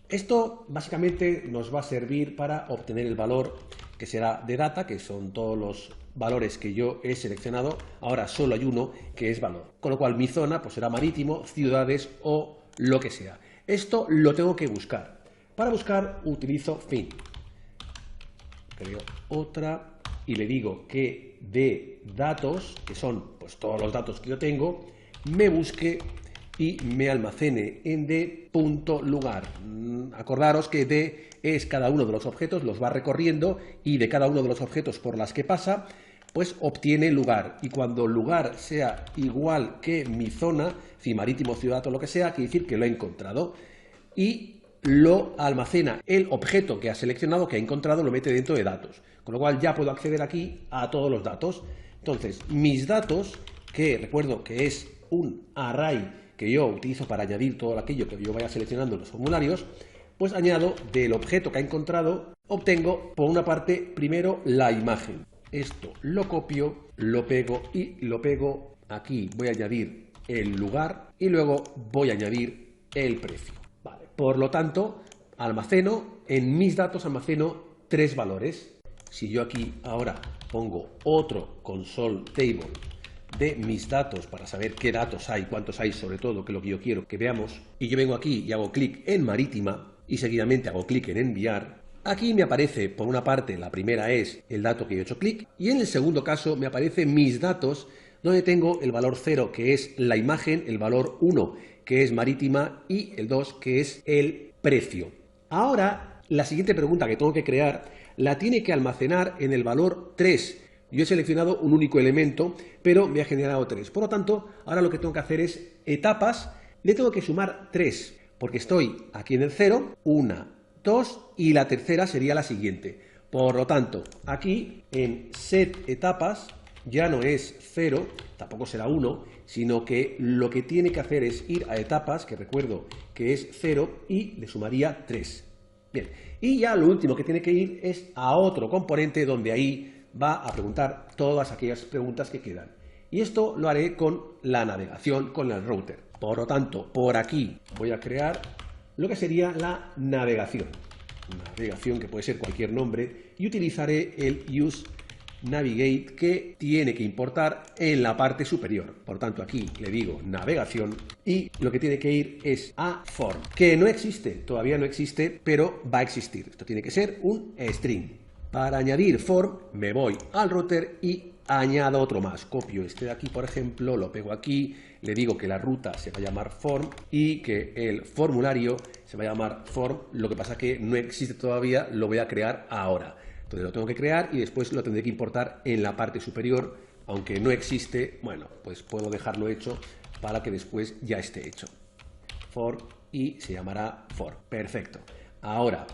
Esto básicamente nos va a servir para obtener el valor que será de data, que son todos los valores que yo he seleccionado. Ahora solo hay uno que es valor, con lo cual mi zona pues será marítimo, ciudades o lo que sea. Esto lo tengo que buscar. Para buscar utilizo fin. Creo otra y le digo que de datos, que son pues todos los datos que yo tengo, me busque y me almacene en d.lugar. Acordaros que d es cada uno de los objetos, los va recorriendo y de cada uno de los objetos por las que pasa, pues obtiene lugar. Y cuando lugar sea igual que mi zona, si marítimo, ciudad o lo que sea, quiere decir que lo he encontrado. Y lo almacena el objeto que ha seleccionado, que ha encontrado, lo mete dentro de datos. Con lo cual ya puedo acceder aquí a todos los datos. Entonces, mis datos, que recuerdo que es un array que yo utilizo para añadir todo aquello que yo vaya seleccionando en los formularios, pues añado del objeto que ha encontrado, obtengo por una parte primero la imagen. Esto lo copio, lo pego y lo pego aquí. Voy a añadir el lugar y luego voy a añadir el precio. Vale. Por lo tanto, en mis datos almaceno 3 valores. Si yo aquí ahora pongo otro console table de mis datos para saber qué datos hay, cuántos hay, sobre todo, que es lo que yo quiero que veamos, y yo vengo aquí y hago clic en marítima y seguidamente hago clic en enviar, aquí me aparece, por una parte, la primera es el dato que yo he hecho clic, y en el segundo caso me aparecen mis datos, donde tengo el valor 0, que es la imagen, el valor 1, que es marítima, y el 2, que es el precio. Ahora, la siguiente pregunta que tengo que crear, la tiene que almacenar en el valor 3. Yo he seleccionado un único elemento, pero me ha generado 3. Por lo tanto, ahora lo que tengo que hacer es etapas, le tengo que sumar 3, porque estoy aquí en el 0, 1, 2 y la tercera sería la siguiente. Por lo tanto, aquí en set etapas ya no es 0, tampoco será 1, sino que lo que tiene que hacer es ir a etapas, que recuerdo que es 0, y le sumaría 3. Bien, y ya lo último que tiene que ir es a otro componente donde ahí va a preguntar todas aquellas preguntas que quedan. Y esto lo haré con la navegación, con el router. Por lo tanto, por aquí voy a crear lo que sería la navegación. Navegación que puede ser cualquier nombre y utilizaré el use navigate que tiene que importar en la parte superior. Por tanto, aquí le digo navegación y lo que tiene que ir es a form, que no existe, todavía no existe, pero va a existir. Esto tiene que ser un string. Para añadir form me voy al router y añado otro más. Copio este de aquí, por ejemplo, lo pego aquí, le digo que la ruta se va a llamar form y que el formulario se va a llamar form. Lo que pasa que no existe todavía, lo voy a crear ahora. Entonces lo tengo que crear y después lo tendré que importar en la parte superior. Aunque no existe, bueno, pues puedo dejarlo hecho para que después ya esté hecho. Form y se llamará form. Perfecto. Ahora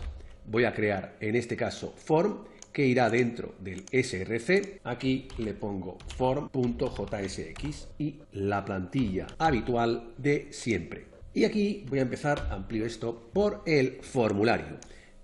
voy a crear, en este caso, form, que irá dentro del src. Aquí le pongo form.jsx y la plantilla habitual de siempre. Y aquí voy a empezar, amplío esto, por el formulario.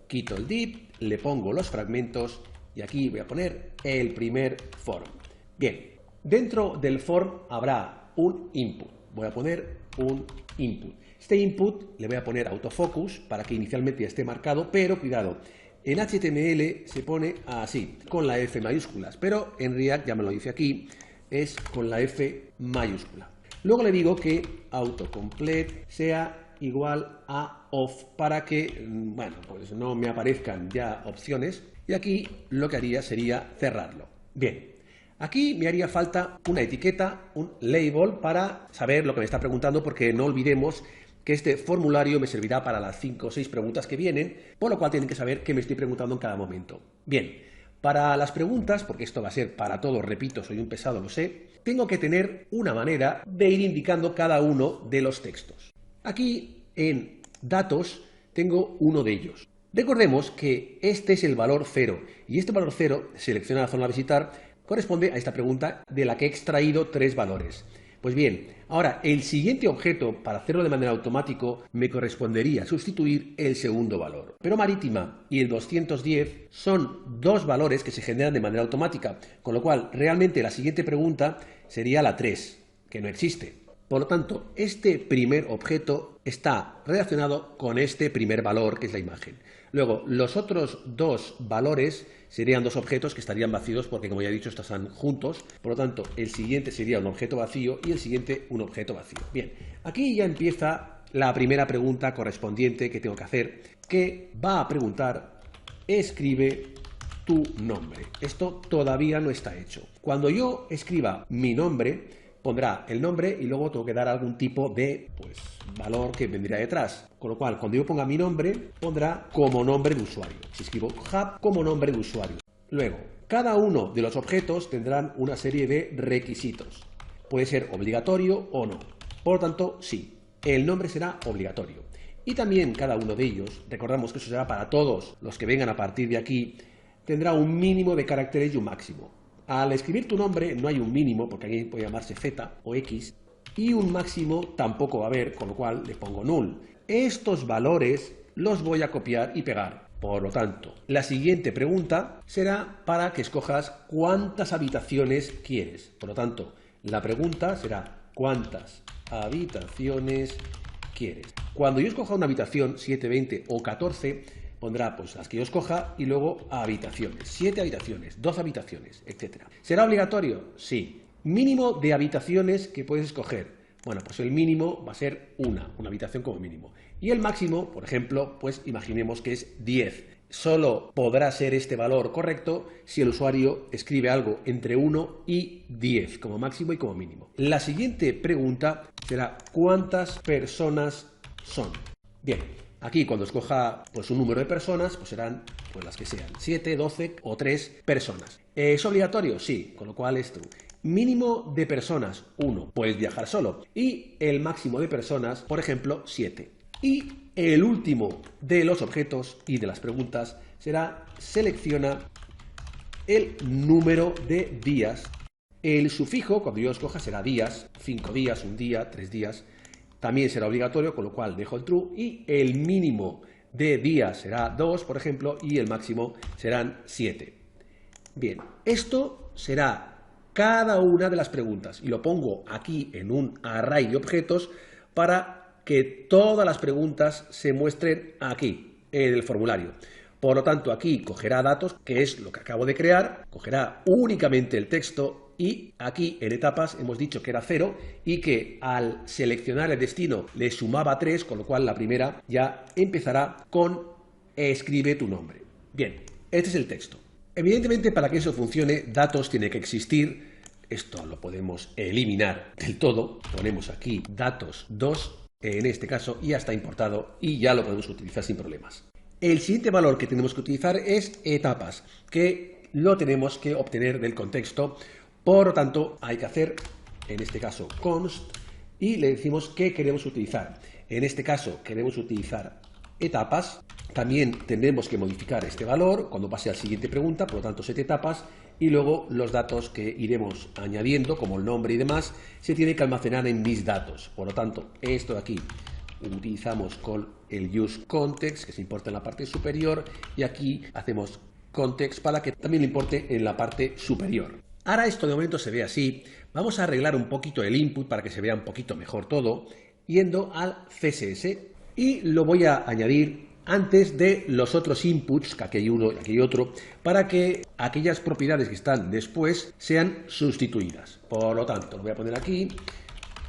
Quito el div, le pongo los fragmentos y aquí voy a poner el primer form. Bien, dentro del form habrá un input. Voy a poner un input. Este input le voy a poner autofocus para que inicialmente ya esté marcado, pero cuidado, en HTML se pone así, con la F mayúsculas, pero en React, ya me lo dice aquí, es con la F mayúscula. Luego le digo que autocomplete sea igual a off para que, bueno, pues no me aparezcan ya opciones y aquí lo que haría sería cerrarlo. Bien. Aquí me haría falta una etiqueta, un label, para saber lo que me está preguntando, porque no olvidemos que este formulario me servirá para las 5 o 6 preguntas que vienen, por lo cual tienen que saber qué me estoy preguntando en cada momento. Bien, para las preguntas, porque esto va a ser para todo, repito, soy un pesado, lo sé, tengo que tener una manera de ir indicando cada uno de los textos. Aquí en datos tengo uno de ellos. Recordemos que este es el valor 0 y este valor 0, selecciona la zona a visitar, corresponde a esta pregunta de la que he extraído 3 valores. Pues bien, ahora el siguiente objeto, para hacerlo de manera automática, me correspondería sustituir el segundo valor. Pero Marítima y el 210 son dos valores que se generan de manera automática, con lo cual realmente la siguiente pregunta sería la 3, que no existe. Por lo tanto, este primer objeto está relacionado con este primer valor, que es la imagen. Luego, los otros dos valores serían dos objetos que estarían vacíos porque, como ya he dicho, están juntos. Por lo tanto, el siguiente sería un objeto vacío y el siguiente un objeto vacío. Bien, aquí ya empieza la primera pregunta correspondiente que tengo que hacer, que va a preguntar: escribe tu nombre. Esto todavía no está hecho. Cuando yo escriba mi nombre, pondrá el nombre y luego tengo que dar algún tipo de valor que vendría detrás. Con lo cual, cuando yo ponga mi nombre, pondrá como nombre de usuario. Si escribo Hub, como nombre de usuario. Luego, cada uno de los objetos tendrán una serie de requisitos. Puede ser obligatorio o no. Por lo tanto, sí, el nombre será obligatorio. Y también cada uno de ellos, recordamos que eso será para todos los que vengan a partir de aquí, tendrá un mínimo de caracteres y un máximo. Al escribir tu nombre no hay un mínimo, porque aquí puede llamarse Z o X, y un máximo tampoco va a haber, con lo cual le pongo null. Estos valores los voy a copiar y pegar. Por lo tanto, la siguiente pregunta será para que escojas cuántas habitaciones quieres. Por lo tanto, la pregunta será: ¿cuántas habitaciones quieres? Cuando yo escoja una habitación, 7, 20 o 14, pondrá las que yo escoja y luego habitaciones. 7 habitaciones, 12 habitaciones, etc. ¿Será obligatorio? Sí. Mínimo de habitaciones que puedes escoger. Bueno, pues el mínimo va a ser una habitación como mínimo. Y el máximo, por ejemplo, pues imaginemos que es 10. Solo podrá ser este valor correcto si el usuario escribe algo entre 1 y 10, como máximo y como mínimo. La siguiente pregunta será: ¿cuántas personas son? Bien. Aquí, cuando escoja un número de personas, serán las que sean, 7, 12 o 3 personas. ¿Es obligatorio? Sí, con lo cual es true. Mínimo de personas, 1, puedes viajar solo. Y el máximo de personas, por ejemplo, 7. Y el último de los objetos y de las preguntas será: selecciona el número de días. El sufijo, cuando yo escoja, será días, 5 días, 1 día, 3 días. También será obligatorio, con lo cual dejo el true, y el mínimo de días será 2, por ejemplo, y el máximo serán 7. Bien, esto será cada una de las preguntas y lo pongo aquí en un array de objetos para que todas las preguntas se muestren aquí, en el formulario. Por lo tanto, aquí cogerá datos, que es lo que acabo de crear, cogerá únicamente el texto. Y aquí en etapas hemos dicho que era 0 y que al seleccionar el destino le sumaba 3, con lo cual la primera ya empezará con escribe tu nombre. Bien, este es el texto. Evidentemente, para que eso funcione, datos tiene que existir. Esto lo podemos eliminar del todo. Ponemos aquí datos 2, en este caso ya está importado y ya lo podemos utilizar sin problemas. El siguiente valor que tenemos que utilizar es etapas, que lo tenemos que obtener del contexto. Por lo tanto, hay que hacer, en este caso, const, y le decimos qué queremos utilizar. En este caso, queremos utilizar etapas. También tendremos que modificar este valor cuando pase a la siguiente pregunta, por lo tanto, 7 etapas. Y luego los datos que iremos añadiendo, como el nombre y demás, se tiene que almacenar en mis datos. Por lo tanto, esto de aquí utilizamos con el useContext, que se importa en la parte superior, y aquí hacemos context para que también le importe en la parte superior. Ahora esto de momento se ve así. Vamos a arreglar un poquito el input para que se vea un poquito mejor todo, yendo al CSS, y lo voy a añadir antes de los otros inputs, que aquí hay uno y aquí hay otro, para que aquellas propiedades que están después sean sustituidas. Por lo tanto, lo voy a poner aquí,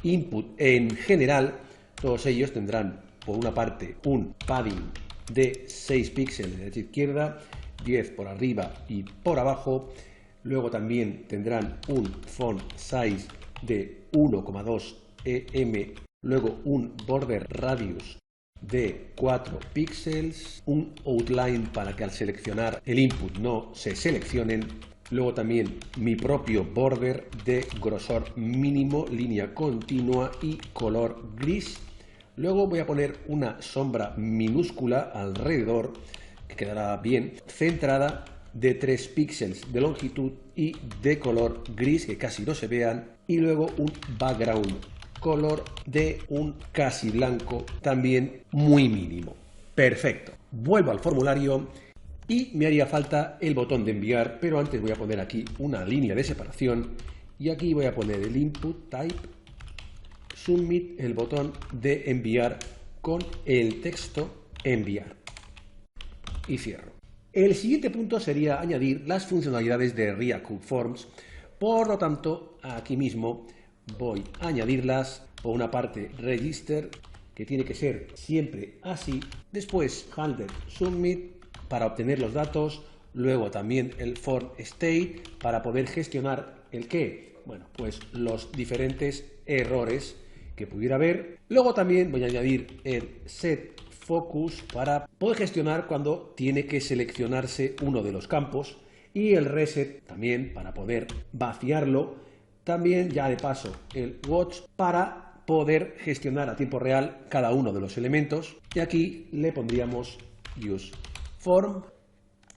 input en general. Todos ellos tendrán, por una parte, un padding de 6 píxeles de derecha a izquierda, 10 por arriba y por abajo. Luego también tendrán un font size de 1,2 em, luego un border radius de 4 píxeles, un outline para que al seleccionar el input no se seleccionen. Luego también mi propio border de grosor mínimo, línea continua y color gris. Luego voy a poner una sombra minúscula alrededor, que quedará bien, centrada, de 3 píxeles de longitud y de color gris que casi no se vean, y luego un background color de un casi blanco también muy mínimo. Perfecto. Vuelvo al formulario y me haría falta el botón de enviar, pero antes voy a poner aquí una línea de separación y aquí voy a poner el input type, submit, el botón de enviar con el texto enviar y cierro. El siguiente punto sería añadir las funcionalidades de React Forms. Por lo tanto, aquí mismo voy a añadirlas. Por una parte, register, que tiene que ser siempre así. Después, handler submit para obtener los datos. Luego también el form state para poder gestionar el qué. Bueno, pues los diferentes errores que pudiera haber. Luego también voy a añadir el set focus para poder gestionar cuando tiene que seleccionarse uno de los campos y el reset también para poder vaciarlo. También ya de paso el watch para poder gestionar a tiempo real cada uno de los elementos y aquí le pondríamos use form,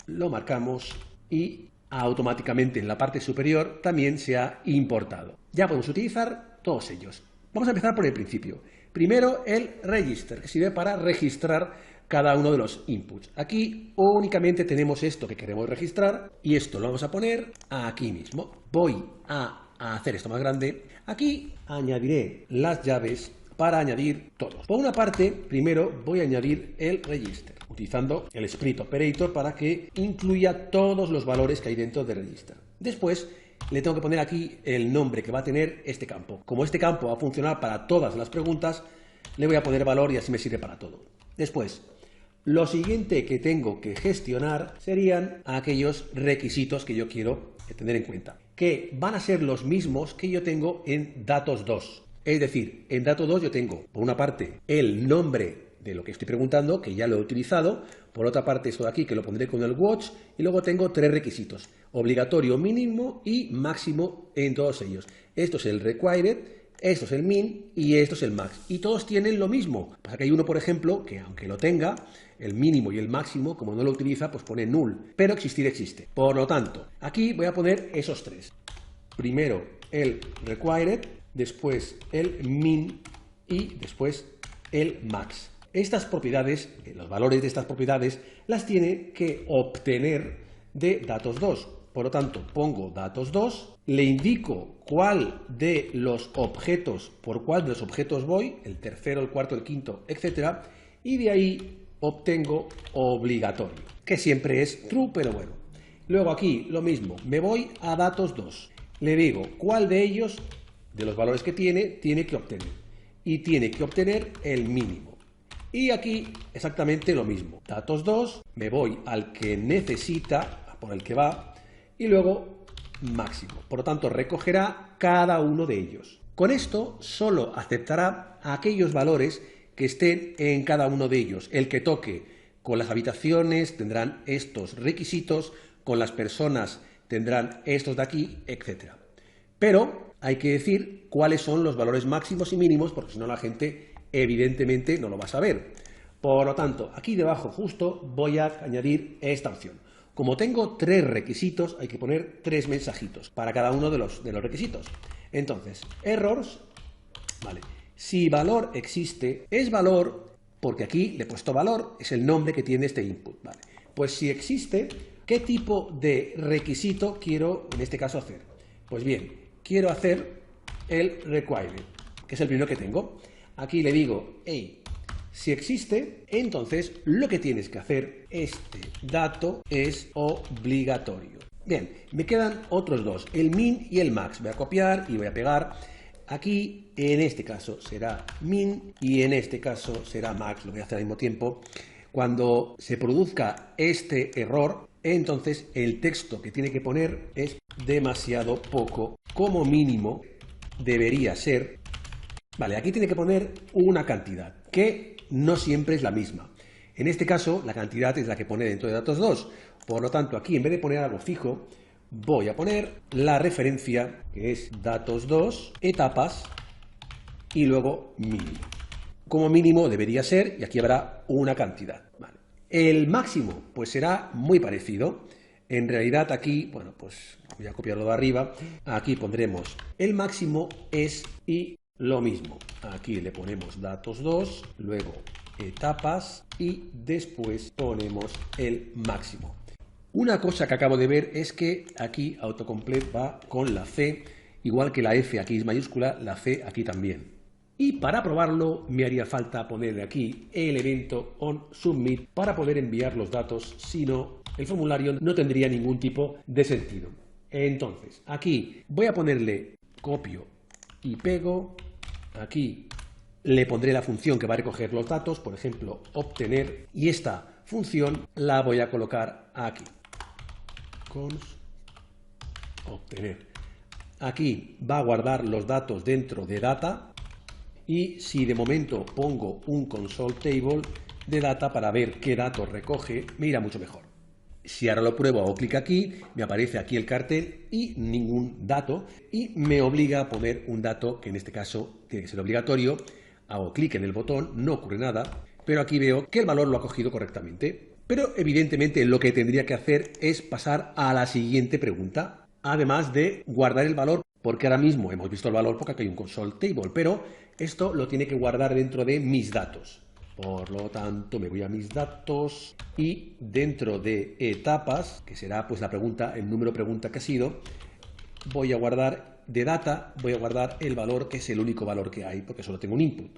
lo marcamos y automáticamente en la parte superior también se ha importado. Ya podemos utilizar todos ellos. Vamos a empezar por el principio. Primero el register, que sirve para registrar cada uno de los inputs. Aquí únicamente tenemos esto que queremos registrar y esto lo vamos a poner aquí mismo. Voy a hacer esto más grande. Aquí añadiré las llaves para añadir todos. Por una parte, primero voy a añadir el register, utilizando el split operator para que incluya todos los valores que hay dentro del register. Después, le tengo que poner aquí el nombre que va a tener este campo. Como este campo va a funcionar para todas las preguntas, le voy a poner valor y así me sirve para todo. Después, lo siguiente que tengo que gestionar serían aquellos requisitos que yo quiero tener en cuenta, que van a ser los mismos que yo tengo en datos 2. Es decir, en datos 2 yo tengo, por una parte, el nombre de lo que estoy preguntando, que ya lo he utilizado. Por otra parte, esto de aquí, que lo pondré con el watch. Y luego tengo tres requisitos: obligatorio, mínimo y máximo en todos ellos. Esto es el required, esto es el min y esto es el max. Y todos tienen lo mismo. Pasa que hay uno, por ejemplo, que aunque lo tenga, el mínimo y el máximo, como no lo utiliza, pues pone null. Pero existir existe. Por lo tanto, aquí voy a poner esos tres. Primero el required, después el min y después el max. Estas propiedades, los valores de estas propiedades, las tiene que obtener de datos 2. Por lo tanto, pongo datos 2, le indico cuál de los objetos, por cuál de los objetos voy, el tercero, el cuarto, el quinto, etc. Y de ahí obtengo obligatorio, que siempre es true, pero bueno. Luego aquí lo mismo, me voy a datos 2, le digo cuál de ellos, de los valores que tiene que obtener. Y tiene que obtener el mínimo. Y aquí exactamente lo mismo. Datos 2, me voy al que necesita, por el que va, y luego máximo. Por lo tanto, recogerá cada uno de ellos. Con esto solo aceptará aquellos valores que estén en cada uno de ellos. El que toque con las habitaciones tendrán estos requisitos, con las personas tendrán estos de aquí, etc. Pero hay que decir cuáles son los valores máximos y mínimos, porque si no la gente evidentemente no lo va a saber. Por lo tanto, aquí debajo justo voy a añadir esta opción. Como tengo tres requisitos, hay que poner tres mensajitos para cada uno de los requisitos. Entonces, errors, vale. Si valor existe, es valor, porque aquí le he puesto valor, es el nombre que tiene este input, vale. Pues si existe, ¿qué tipo de requisito quiero en este caso hacer? Pues bien, quiero hacer el required, que es el primero que tengo. Aquí le digo, hey, si existe, entonces lo que tienes que hacer, este dato es obligatorio. Bien, me quedan otros dos, el min y el max. Voy a copiar y voy a pegar. Aquí, en este caso, será min y en este caso será max. Lo voy a hacer al mismo tiempo. Cuando se produzca este error, entonces el texto que tiene que poner es demasiado poco. Como mínimo, debería ser... Vale, aquí tiene que poner una cantidad, que no siempre es la misma. En este caso, la cantidad es la que pone dentro de datos 2. Por lo tanto, aquí en vez de poner algo fijo, voy a poner la referencia, que es datos 2, etapas, y luego mínimo. Como mínimo debería ser, y aquí habrá una cantidad. Vale. El máximo, pues será muy parecido. En realidad aquí, bueno, pues voy a copiarlo de arriba, aquí pondremos el máximo es y lo mismo. Aquí le ponemos datos 2, luego etapas y después ponemos el máximo. Una cosa que acabo de ver es que aquí autocomplete va con la C, igual que la F aquí es mayúscula, la C aquí también. Y para probarlo me haría falta ponerle aquí el evento onSubmit para poder enviar los datos, si no el formulario no tendría ningún tipo de sentido. Entonces, aquí voy a ponerle copio y pego, aquí le pondré la función que va a recoger los datos, por ejemplo, obtener, y esta función la voy a colocar aquí. Cons obtener. Aquí va a guardar los datos dentro de data y si de momento pongo un console table de data para ver qué datos recoge, me irá mucho mejor. Si ahora lo pruebo, hago clic aquí, me aparece aquí el cartel y ningún dato y me obliga a poner un dato que en este caso tiene que ser obligatorio. Hago clic en el botón, no ocurre nada, pero aquí veo que el valor lo ha cogido correctamente. Pero evidentemente lo que tendría que hacer es pasar a la siguiente pregunta, además de guardar el valor, porque ahora mismo hemos visto el valor porque aquí hay un console table, pero esto lo tiene que guardar dentro de mis datos. Por lo tanto, me voy a mis datos y dentro de etapas, que será pues la pregunta, el número pregunta que ha sido, voy a guardar de data, voy a guardar el valor que es el único valor que hay, porque solo tengo un input.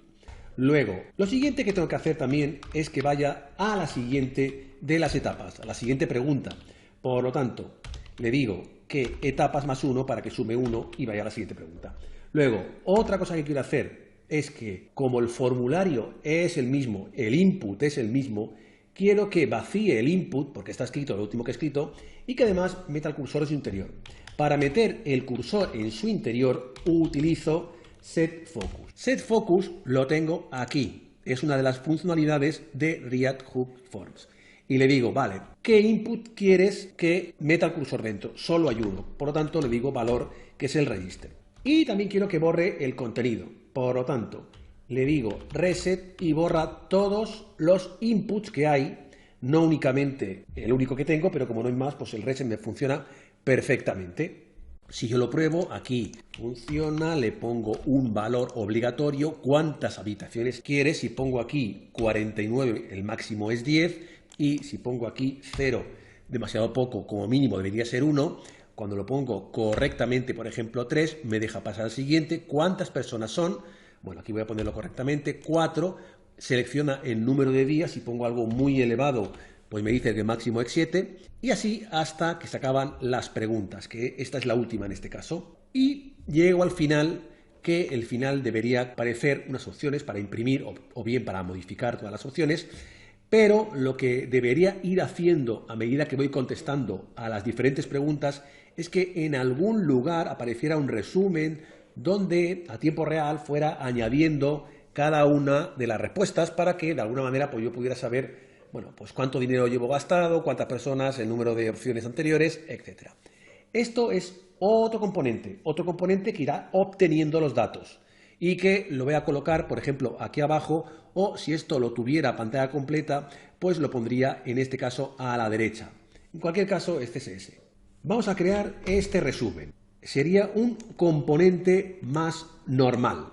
Luego, lo siguiente que tengo que hacer también es que vaya a la siguiente de las etapas, a la siguiente pregunta. Por lo tanto, le digo que etapas más 1 para que sume 1 y vaya a la siguiente pregunta. Luego, otra cosa que quiero hacer es que, como el formulario es el mismo, el input es el mismo, quiero que vacíe el input, porque está escrito lo último que he escrito, y que además meta el cursor en su interior. Para meter el cursor en su interior utilizo setFocus. setFocus lo tengo aquí. Es una de las funcionalidades de React Hooks Forms. Y le digo, vale, ¿qué input quieres que meta el cursor dentro? Solo hay uno. Por lo tanto, le digo valor, que es el register. Y también quiero que borre el contenido. Por lo tanto, le digo reset y borra todos los inputs que hay, no únicamente el único que tengo, pero como no hay más, pues el reset me funciona perfectamente. Si yo lo pruebo, aquí funciona, le pongo un valor obligatorio, cuántas habitaciones quieres, si pongo aquí 49, el máximo es 10, y si pongo aquí 0, demasiado poco, como mínimo debería ser 1, cuando lo pongo correctamente, por ejemplo 3, me deja pasar al siguiente, ¿cuántas personas son? Bueno, aquí voy a ponerlo correctamente, 4, selecciona el número de días, si pongo algo muy elevado, pues me dice que el máximo es 7, y así hasta que se acaban las preguntas, que esta es la última en este caso. Y llego al final, que el final debería aparecer unas opciones para imprimir o bien para modificar todas las opciones, pero lo que debería ir haciendo a medida que voy contestando a las diferentes preguntas es que en algún lugar apareciera un resumen donde a tiempo real fuera añadiendo cada una de las respuestas para que de alguna manera pues yo pudiera saber, bueno, pues cuánto dinero llevo gastado, cuántas personas, el número de opciones anteriores, etc. Esto es otro componente que irá obteniendo los datos y que lo voy a colocar, por ejemplo, aquí abajo, o si esto lo tuviera pantalla completa, pues lo pondría en este caso a la derecha. En cualquier caso es CSS. Vamos a crear este resumen. Sería un componente más normal.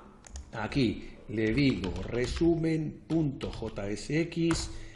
Aquí le digo resumen.jsx,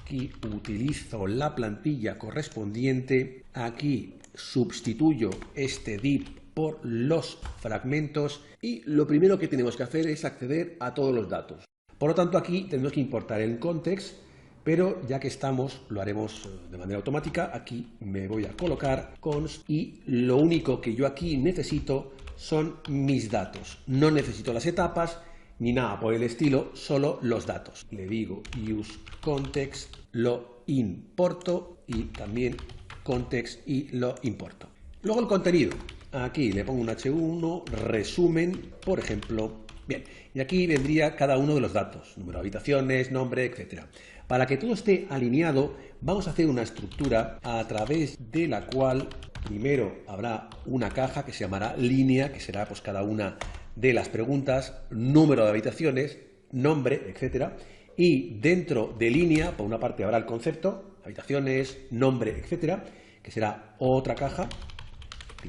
aquí utilizo la plantilla correspondiente, aquí sustituyo este div por los fragmentos y lo primero que tenemos que hacer es acceder a todos los datos. Por lo tanto, aquí tenemos que importar el context, pero ya que estamos, lo haremos de manera automática. Aquí me voy a colocar const y lo único que yo aquí necesito son mis datos. No necesito las etapas ni nada por el estilo, solo los datos. Le digo use context, lo importo y también context y lo importo. Luego el contenido. Aquí le pongo un H1, resumen, por ejemplo. Bien, y aquí vendría cada uno de los datos, número de habitaciones, nombre, etc. Para que todo esté alineado, vamos a hacer una estructura a través de la cual primero habrá una caja que se llamará línea, que será pues cada una de las preguntas, número de habitaciones, nombre, etc. Y dentro de línea, por una parte habrá el concepto, habitaciones, nombre, etc. que será otra caja,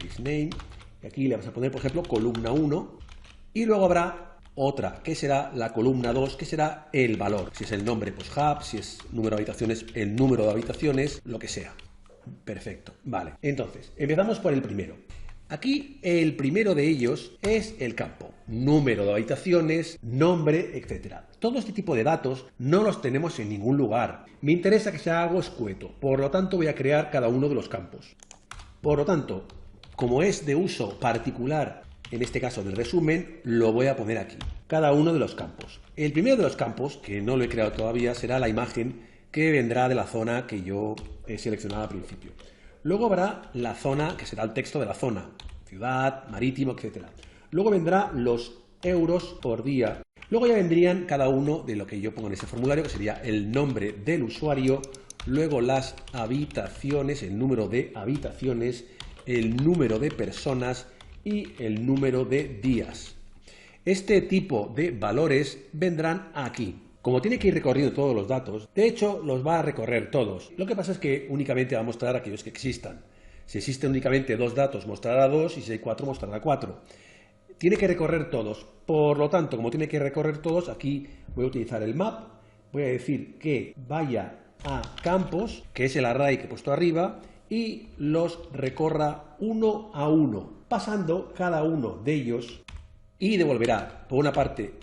list name, y aquí le vamos a poner, por ejemplo, columna 1, y luego habrá otra, que será la columna 2, que será el valor. Si es el nombre, pues hub, si es número de habitaciones, el número de habitaciones, lo que sea. Perfecto, vale. Entonces, empezamos por el primero. Aquí el primero de ellos es el campo, número de habitaciones, nombre, etc. Todo este tipo de datos no los tenemos en ningún lugar. Me interesa que sea algo escueto, por lo tanto voy a crear cada uno de los campos. Por lo tanto, como es de uso particular, en este caso del resumen, lo voy a poner aquí, cada uno de los campos. El primero de los campos, que no lo he creado todavía, será la imagen que vendrá de la zona que yo he seleccionado al principio. Luego habrá la zona, que será el texto de la zona, ciudad, marítimo, etc. Luego vendrá los euros por día. Luego ya vendrían cada uno de lo que yo pongo en ese formulario, que sería el nombre del usuario, luego las habitaciones, el número de habitaciones, el número de personas y el número de días. Este tipo de valores vendrán aquí. Como tiene que ir recorriendo todos los datos, de hecho los va a recorrer todos. Lo que pasa es que únicamente va a mostrar aquellos que existan. Si existen únicamente 2 datos, mostrará 2, y si hay 4, mostrará 4. Tiene que recorrer todos. Por lo tanto, como tiene que recorrer todos, aquí voy a utilizar el map. Voy a decir que vaya a campos, que es el array que he puesto arriba, y los recorra uno a uno, pasando cada uno de ellos, y devolverá por una parte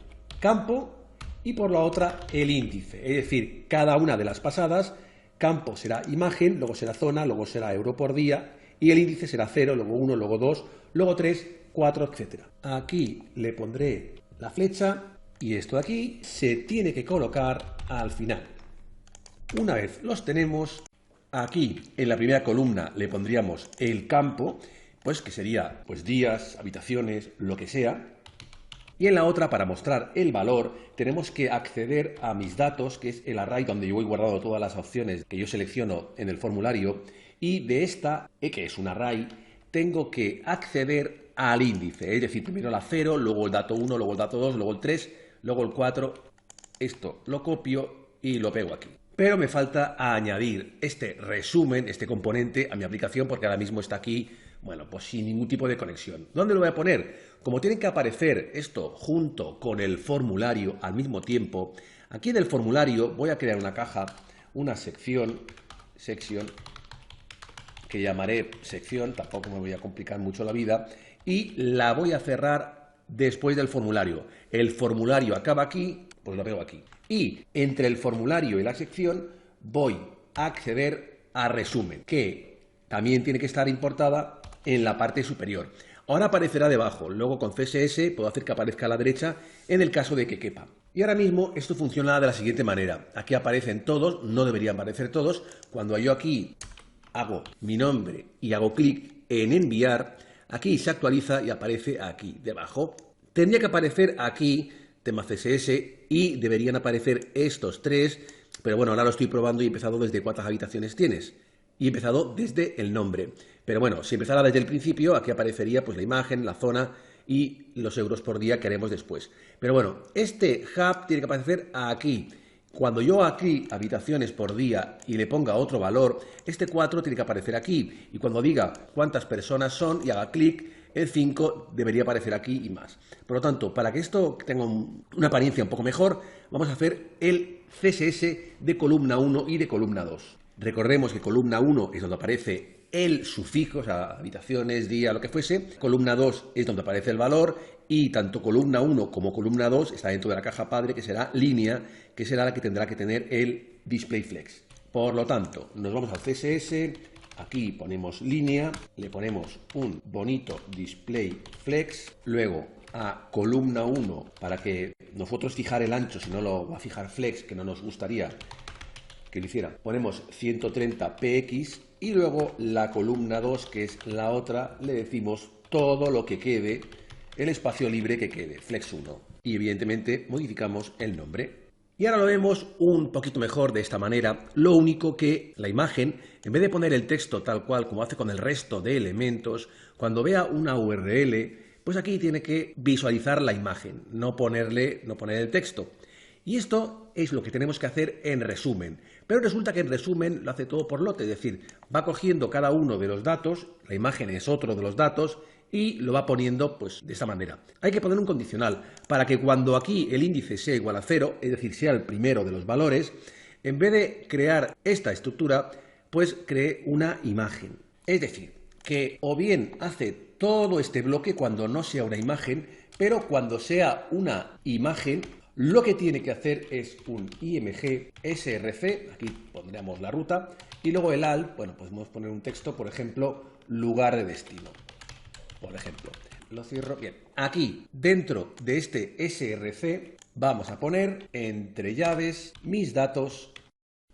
campo y por la otra el índice. Es decir, cada una de las pasadas, campo será imagen, luego será zona, luego será euro por día, y el índice será 0, luego 1, luego 2, luego 3, 4, etc. Aquí le pondré la flecha y esto de aquí se tiene que colocar al final. Una vez los tenemos, aquí en la primera columna le pondríamos el campo, pues que sería pues días, habitaciones, lo que sea. Y en la otra, para mostrar el valor, tenemos que acceder a mis datos, que es el array donde yo voy guardando todas las opciones que yo selecciono en el formulario. Y de esta, que es un array, tengo que acceder al índice. Es decir, primero la 0, luego el dato 1, luego el dato 2, luego el 3, luego el 4. Esto lo copio y lo pego aquí. Pero me falta añadir este resumen, este componente, a mi aplicación, porque ahora mismo está aquí, bueno, pues sin ningún tipo de conexión. ¿Dónde lo voy a poner? Como tiene que aparecer esto junto con el formulario al mismo tiempo, aquí en el formulario voy a crear una caja, una sección, que llamaré sección, tampoco me voy a complicar mucho la vida, y la voy a cerrar después del formulario. El formulario acaba aquí, pues lo pego aquí. Y entre el formulario y la sección voy a acceder a resumen, que también tiene que estar importada en la parte superior. Ahora aparecerá debajo, luego con CSS puedo hacer que aparezca a la derecha en el caso de que quepa. Y ahora mismo esto funciona de la siguiente manera. Aquí aparecen todos, no deberían aparecer todos. Cuando yo aquí hago mi nombre y hago clic en enviar, aquí se actualiza y aparece aquí debajo. Tendría que aparecer aquí tema CSS y deberían aparecer estos 3, pero bueno, ahora lo estoy probando y he empezado desde cuántas habitaciones tienes. Y he empezado desde el nombre. Pero bueno, si empezara desde el principio, aquí aparecería pues la imagen, la zona y los euros por día que haremos después. Pero bueno, este hub tiene que aparecer aquí. Cuando yo aquí habitaciones por día y le ponga otro valor, este 4 tiene que aparecer aquí. Y cuando diga cuántas personas son y haga clic, el 5 debería aparecer aquí y más. Por lo tanto, para que esto tenga una apariencia un poco mejor, vamos a hacer el CSS de columna 1 y de columna 2. Recordemos que columna 1 es donde aparece el sufijo, o sea, habitaciones, día, lo que fuese. Columna 2 es donde aparece el valor y tanto columna 1 como columna 2 está dentro de la caja padre, que será línea, que será la que tendrá que tener el display flex. Por lo tanto, nos vamos al CSS, aquí ponemos línea, le ponemos un bonito display flex, luego a columna 1 para que nosotros fijar el ancho, si no lo va a fijar flex, que no nos gustaría que lo hiciera. Ponemos 130 px y luego la columna 2, que es la otra, le decimos todo lo que quede, el espacio libre que quede, flex 1. Y evidentemente modificamos el nombre. Y ahora lo vemos un poquito mejor de esta manera, lo único que la imagen, en vez de poner el texto tal cual como hace con el resto de elementos, cuando vea una URL, pues aquí tiene que visualizar la imagen, no poner el texto. Y esto es lo que tenemos que hacer en resumen. Pero resulta que en resumen lo hace todo por lote, es decir, va cogiendo cada uno de los datos, la imagen es otro de los datos, y lo va poniendo pues de esta manera. Hay que poner un condicional para que cuando aquí el índice sea igual a 0, es decir, sea el primero de los valores, en vez de crear esta estructura, pues cree una imagen. Es decir, que o bien hace todo este bloque cuando no sea una imagen, pero cuando sea una imagen, lo que tiene que hacer es un img src, aquí pondríamos la ruta, y luego el alt, bueno, podemos poner un texto, por ejemplo, lugar de destino. Por ejemplo, lo cierro bien. Aquí, dentro de este src, vamos a poner entre llaves mis datos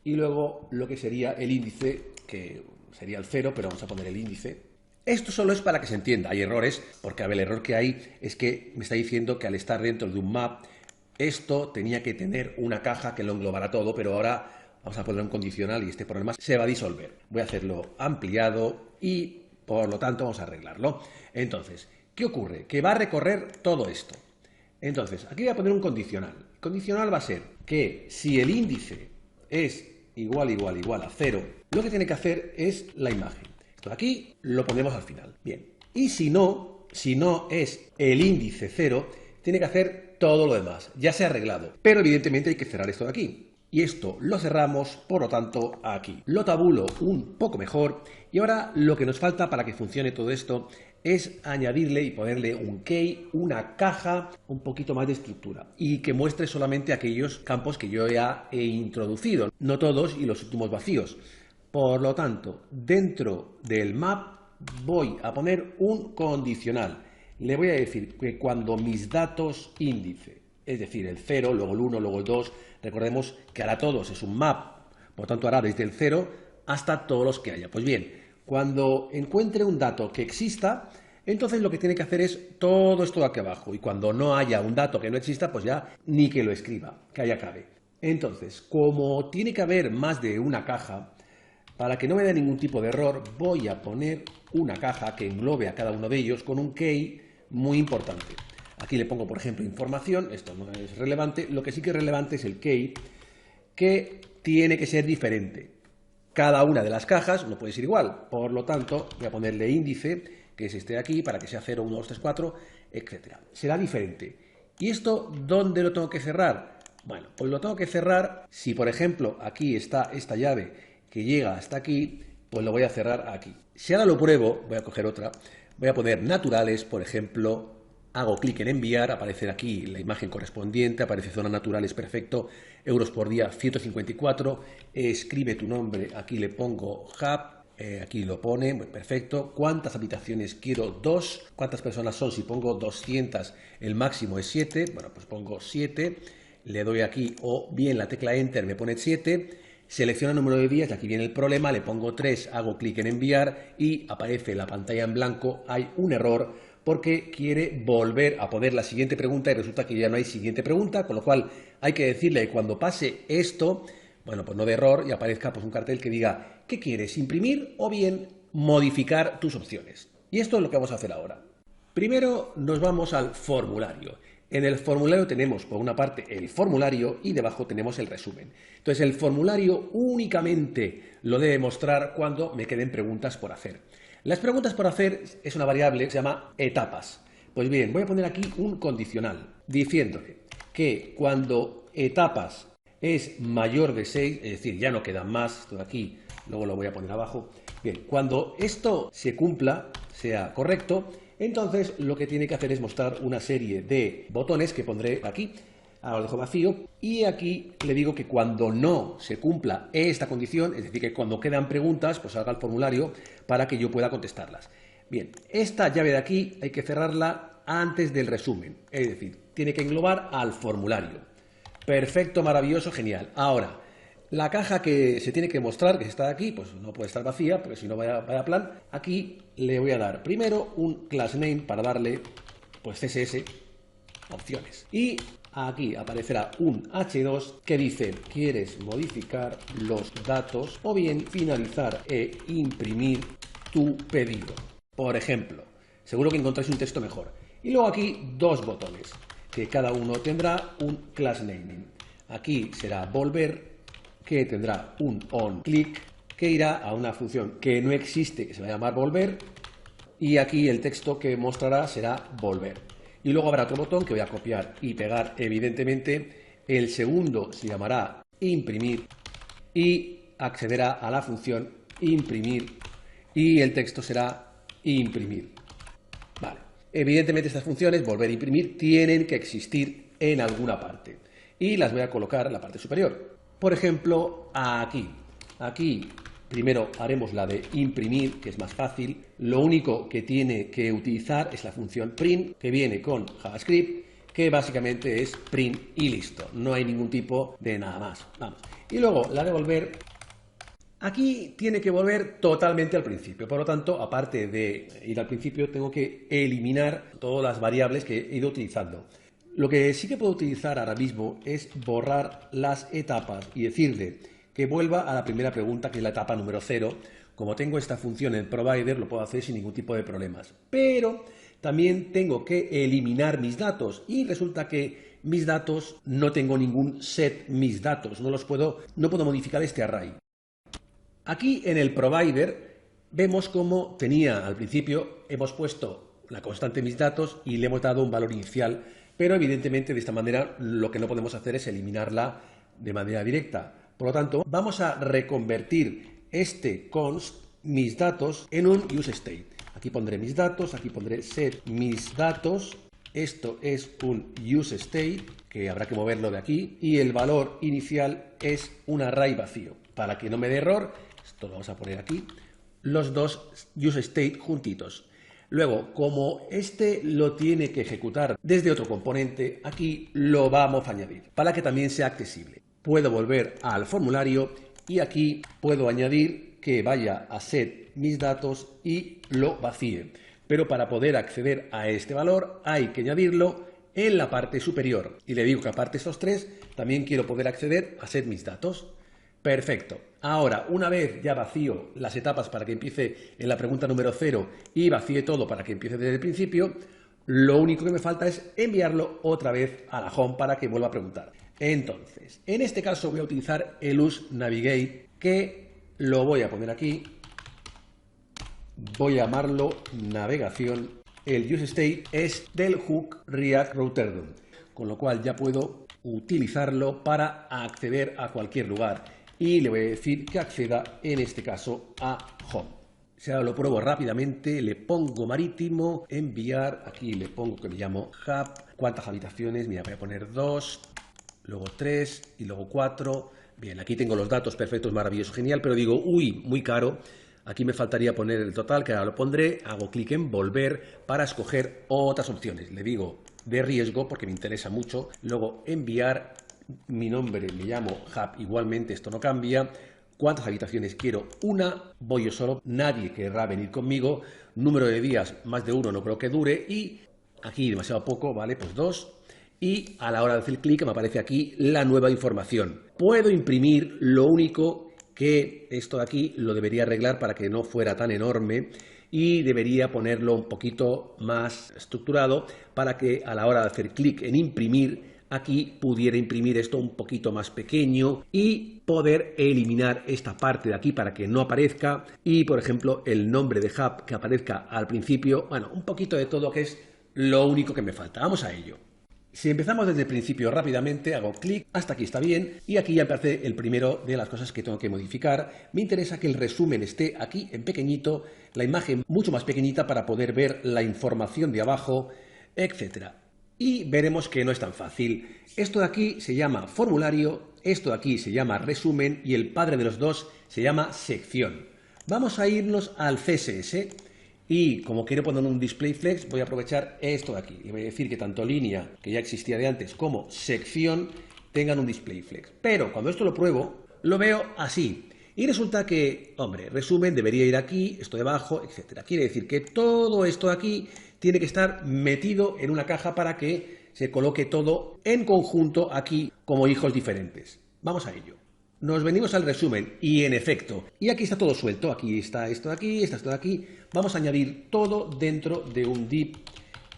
y luego lo que sería el índice, que sería el 0, pero vamos a poner el índice. Esto solo es para que se entienda. Hay errores, porque a ver, el error que hay es que me está diciendo que al estar dentro de un map, esto tenía que tener una caja que lo englobara todo, pero ahora vamos a poner un condicional y este problema se va a disolver. Voy a hacerlo ampliado y por lo tanto vamos a arreglarlo. Entonces, ¿qué ocurre? Que va a recorrer todo esto. Entonces, aquí voy a poner un condicional. El condicional va a ser que si el índice es igual a 0, lo que tiene que hacer es la imagen. Esto de aquí lo ponemos al final. Bien. Y si no es el índice 0, tiene que hacer todo lo demás. Ya se ha arreglado. Pero evidentemente hay que cerrar esto de aquí. Y esto lo cerramos, por lo tanto, aquí. Lo tabulo un poco mejor. Y ahora lo que nos falta para que funcione todo esto es añadirle y ponerle un key, una caja, un poquito más de estructura. Y que muestre solamente aquellos campos que yo ya he introducido. No todos y los últimos vacíos. Por lo tanto, dentro del map voy a poner un condicional. Le voy a decir que cuando mis datos índice, es decir, el 0, luego el 1, luego el 2, recordemos que hará todos, es un map, por lo tanto hará desde el 0 hasta todos los que haya. Pues bien, cuando encuentre un dato que exista, entonces lo que tiene que hacer es todo esto de aquí abajo. Y cuando no haya un dato que no exista, pues ya ni que lo escriba, que haya acabe. Entonces, como tiene que haber más de una caja, para que no me dé ningún tipo de error, voy a poner una caja que englobe a cada uno de ellos con un key muy importante. Aquí le pongo, por ejemplo, información, esto no es relevante, lo que sí que es relevante es el key, que tiene que ser diferente. Cada una de las cajas no puede ser igual, por lo tanto, voy a ponerle índice, que es este de aquí, para que sea 0, 1, 2, 3, 4, etc. Será diferente. ¿Y esto dónde lo tengo que cerrar? Bueno, pues lo tengo que cerrar si, por ejemplo, aquí está esta llave que llega hasta aquí, pues lo voy a cerrar aquí. Si ahora lo pruebo, voy a coger otra, voy a poner naturales, por ejemplo, hago clic en enviar, aparece aquí la imagen correspondiente, aparece zona naturales, perfecto, euros por día 154, escribe tu nombre, aquí le pongo hub, aquí lo pone, perfecto, ¿cuántas habitaciones quiero? 2, ¿cuántas personas son? Si pongo 200, el máximo es 7, bueno, pues pongo 7, le doy aquí o bien la tecla enter me pone 7, selecciona el número de días, aquí viene el problema, le pongo 3, hago clic en enviar y aparece la pantalla en blanco, hay un error porque quiere volver a poner la siguiente pregunta y resulta que ya no hay siguiente pregunta, con lo cual hay que decirle que cuando pase esto, bueno, pues no de error y aparezca pues un cartel que diga ¿qué quieres? ¿Imprimir o bien modificar tus opciones? Y esto es lo que vamos a hacer ahora. Primero nos vamos al formulario. En el formulario tenemos, por una parte, el formulario y debajo tenemos el resumen. Entonces, el formulario únicamente lo debe mostrar cuando me queden preguntas por hacer. Las preguntas por hacer es una variable que se llama etapas. Pues bien, voy a poner aquí un condicional diciéndole que cuando etapas es mayor de 6, es decir, ya no quedan más, esto de aquí, luego lo voy a poner abajo. Bien, cuando esto se cumpla, sea correcto, entonces lo que tiene que hacer es mostrar una serie de botones que pondré aquí. Ahora lo dejo vacío y aquí le digo que cuando no se cumpla esta condición, es decir, que cuando quedan preguntas, pues salga el formulario para que yo pueda contestarlas. Bien, esta llave de aquí hay que cerrarla antes del resumen, es decir, tiene que englobar al formulario. Perfecto, maravilloso, genial. Ahora, la caja que se tiene que mostrar, que está aquí, pues no puede estar vacía, porque si no vaya plan. Aquí le voy a dar primero un class name para darle, pues CSS, opciones. Y aquí aparecerá un H2 que dice, ¿quieres modificar los datos o bien finalizar e imprimir tu pedido? Por ejemplo, seguro que encontráis un texto mejor. Y luego aquí dos botones, que cada uno tendrá un class naming. Aquí será volver, que tendrá un onClick, que irá a una función que no existe, que se va a llamar volver, y aquí el texto que mostrará será volver. Y luego habrá otro botón que voy a copiar y pegar, evidentemente. El segundo se llamará imprimir y accederá a la función imprimir y el texto será imprimir. Vale. Evidentemente estas funciones, volver e imprimir, tienen que existir en alguna parte y las voy a colocar en la parte superior. Por ejemplo, aquí. Aquí primero haremos la de imprimir, que es más fácil. Lo único que tiene que utilizar es la función print, que viene con JavaScript, que básicamente es print y listo. No hay ningún tipo de nada más. Vamos. Y luego la de volver. Aquí tiene que volver totalmente al principio. Por lo tanto, aparte de ir al principio, tengo que eliminar todas las variables que he ido utilizando. Lo que sí que puedo utilizar ahora mismo es borrar las etapas y decirle que vuelva a la primera pregunta, que es la etapa número 0. Como tengo esta función en provider, lo puedo hacer sin ningún tipo de problemas. Pero también tengo que eliminar mis datos y resulta que mis datos no tengo ningún set mis datos, no puedo modificar este array. Aquí en el provider vemos cómo tenía al principio, hemos puesto la constante mis datos y le hemos dado un valor inicial, pero evidentemente de esta manera lo que no podemos hacer es eliminarla de manera directa. Por lo tanto, vamos a reconvertir este const mis datos en un useState. Aquí pondré mis datos, aquí pondré set mis datos. Esto es un useState que habrá que moverlo de aquí y el valor inicial es un array vacío. Para que no me dé error, esto lo vamos a poner aquí, los dos useState juntitos. Luego, como este lo tiene que ejecutar desde otro componente, aquí lo vamos a añadir para que también sea accesible. Puedo volver al formulario y aquí puedo añadir que vaya a set mis datos y lo vacíe. Pero para poder acceder a este valor hay que añadirlo en la parte superior. Y le digo que aparte de estos tres, también quiero poder acceder a set mis datos. Perfecto. Ahora, una vez ya vacío las etapas para que empiece en la pregunta número 0 y vacíe todo para que empiece desde el principio, lo único que me falta es enviarlo otra vez a la home para que vuelva a preguntar. Entonces, en este caso voy a utilizar el useNavigate, que lo voy a poner aquí. Voy a llamarlo navegación. El useState es del hook React Router DOM, con lo cual ya puedo utilizarlo para acceder a cualquier lugar. Y le voy a decir que acceda, en este caso, a home. Si ahora lo pruebo rápidamente, le pongo marítimo, enviar, aquí le pongo que me llamo hub. ¿Cuántas habitaciones? Mira, voy a poner 2, luego 3 y luego 4. Bien, aquí tengo los datos perfectos, maravilloso, genial, pero digo, uy, muy caro. Aquí me faltaría poner el total, que ahora lo pondré, hago clic en volver para escoger otras opciones. Le digo de riesgo porque me interesa mucho, luego enviar, mi nombre me llamo hub, igualmente esto no cambia. ¿Cuántas habitaciones quiero? Una, voy yo solo, nadie querrá venir conmigo. Número de días, más de uno no creo que dure y aquí demasiado poco, vale, pues 2. Y a la hora de hacer clic me aparece aquí la nueva información. Puedo imprimir, lo único que esto de aquí lo debería arreglar para que no fuera tan enorme y debería ponerlo un poquito más estructurado para que a la hora de hacer clic en imprimir aquí pudiera imprimir esto un poquito más pequeño y poder eliminar esta parte de aquí para que no aparezca y por ejemplo el nombre de hub que aparezca al principio, bueno, un poquito de todo, que es lo único que me falta. Vamos a ello. Si empezamos desde el principio rápidamente, hago clic, hasta aquí está bien, y aquí ya aparece el primero de las cosas que tengo que modificar. Me interesa que el resumen esté aquí en pequeñito, la imagen mucho más pequeñita para poder ver la información de abajo, etcétera. Y veremos que no es tan fácil. Esto de aquí se llama formulario, esto de aquí se llama resumen y el padre de los dos se llama sección. Vamos a irnos al CSS. Y como quiero poner un display flex, voy a aprovechar esto de aquí. Y voy a decir que tanto línea, que ya existía de antes, como sección tengan un display flex. Pero cuando esto lo pruebo, lo veo así. Y resulta que, hombre, resumen debería ir aquí, esto debajo, etc. Quiere decir que todo esto de aquí tiene que estar metido en una caja para que se coloque todo en conjunto aquí como hijos diferentes. Vamos a ello. Nos venimos al resumen y en efecto, y aquí está todo suelto, aquí está esto de aquí, está esto de aquí, vamos a añadir todo dentro de un div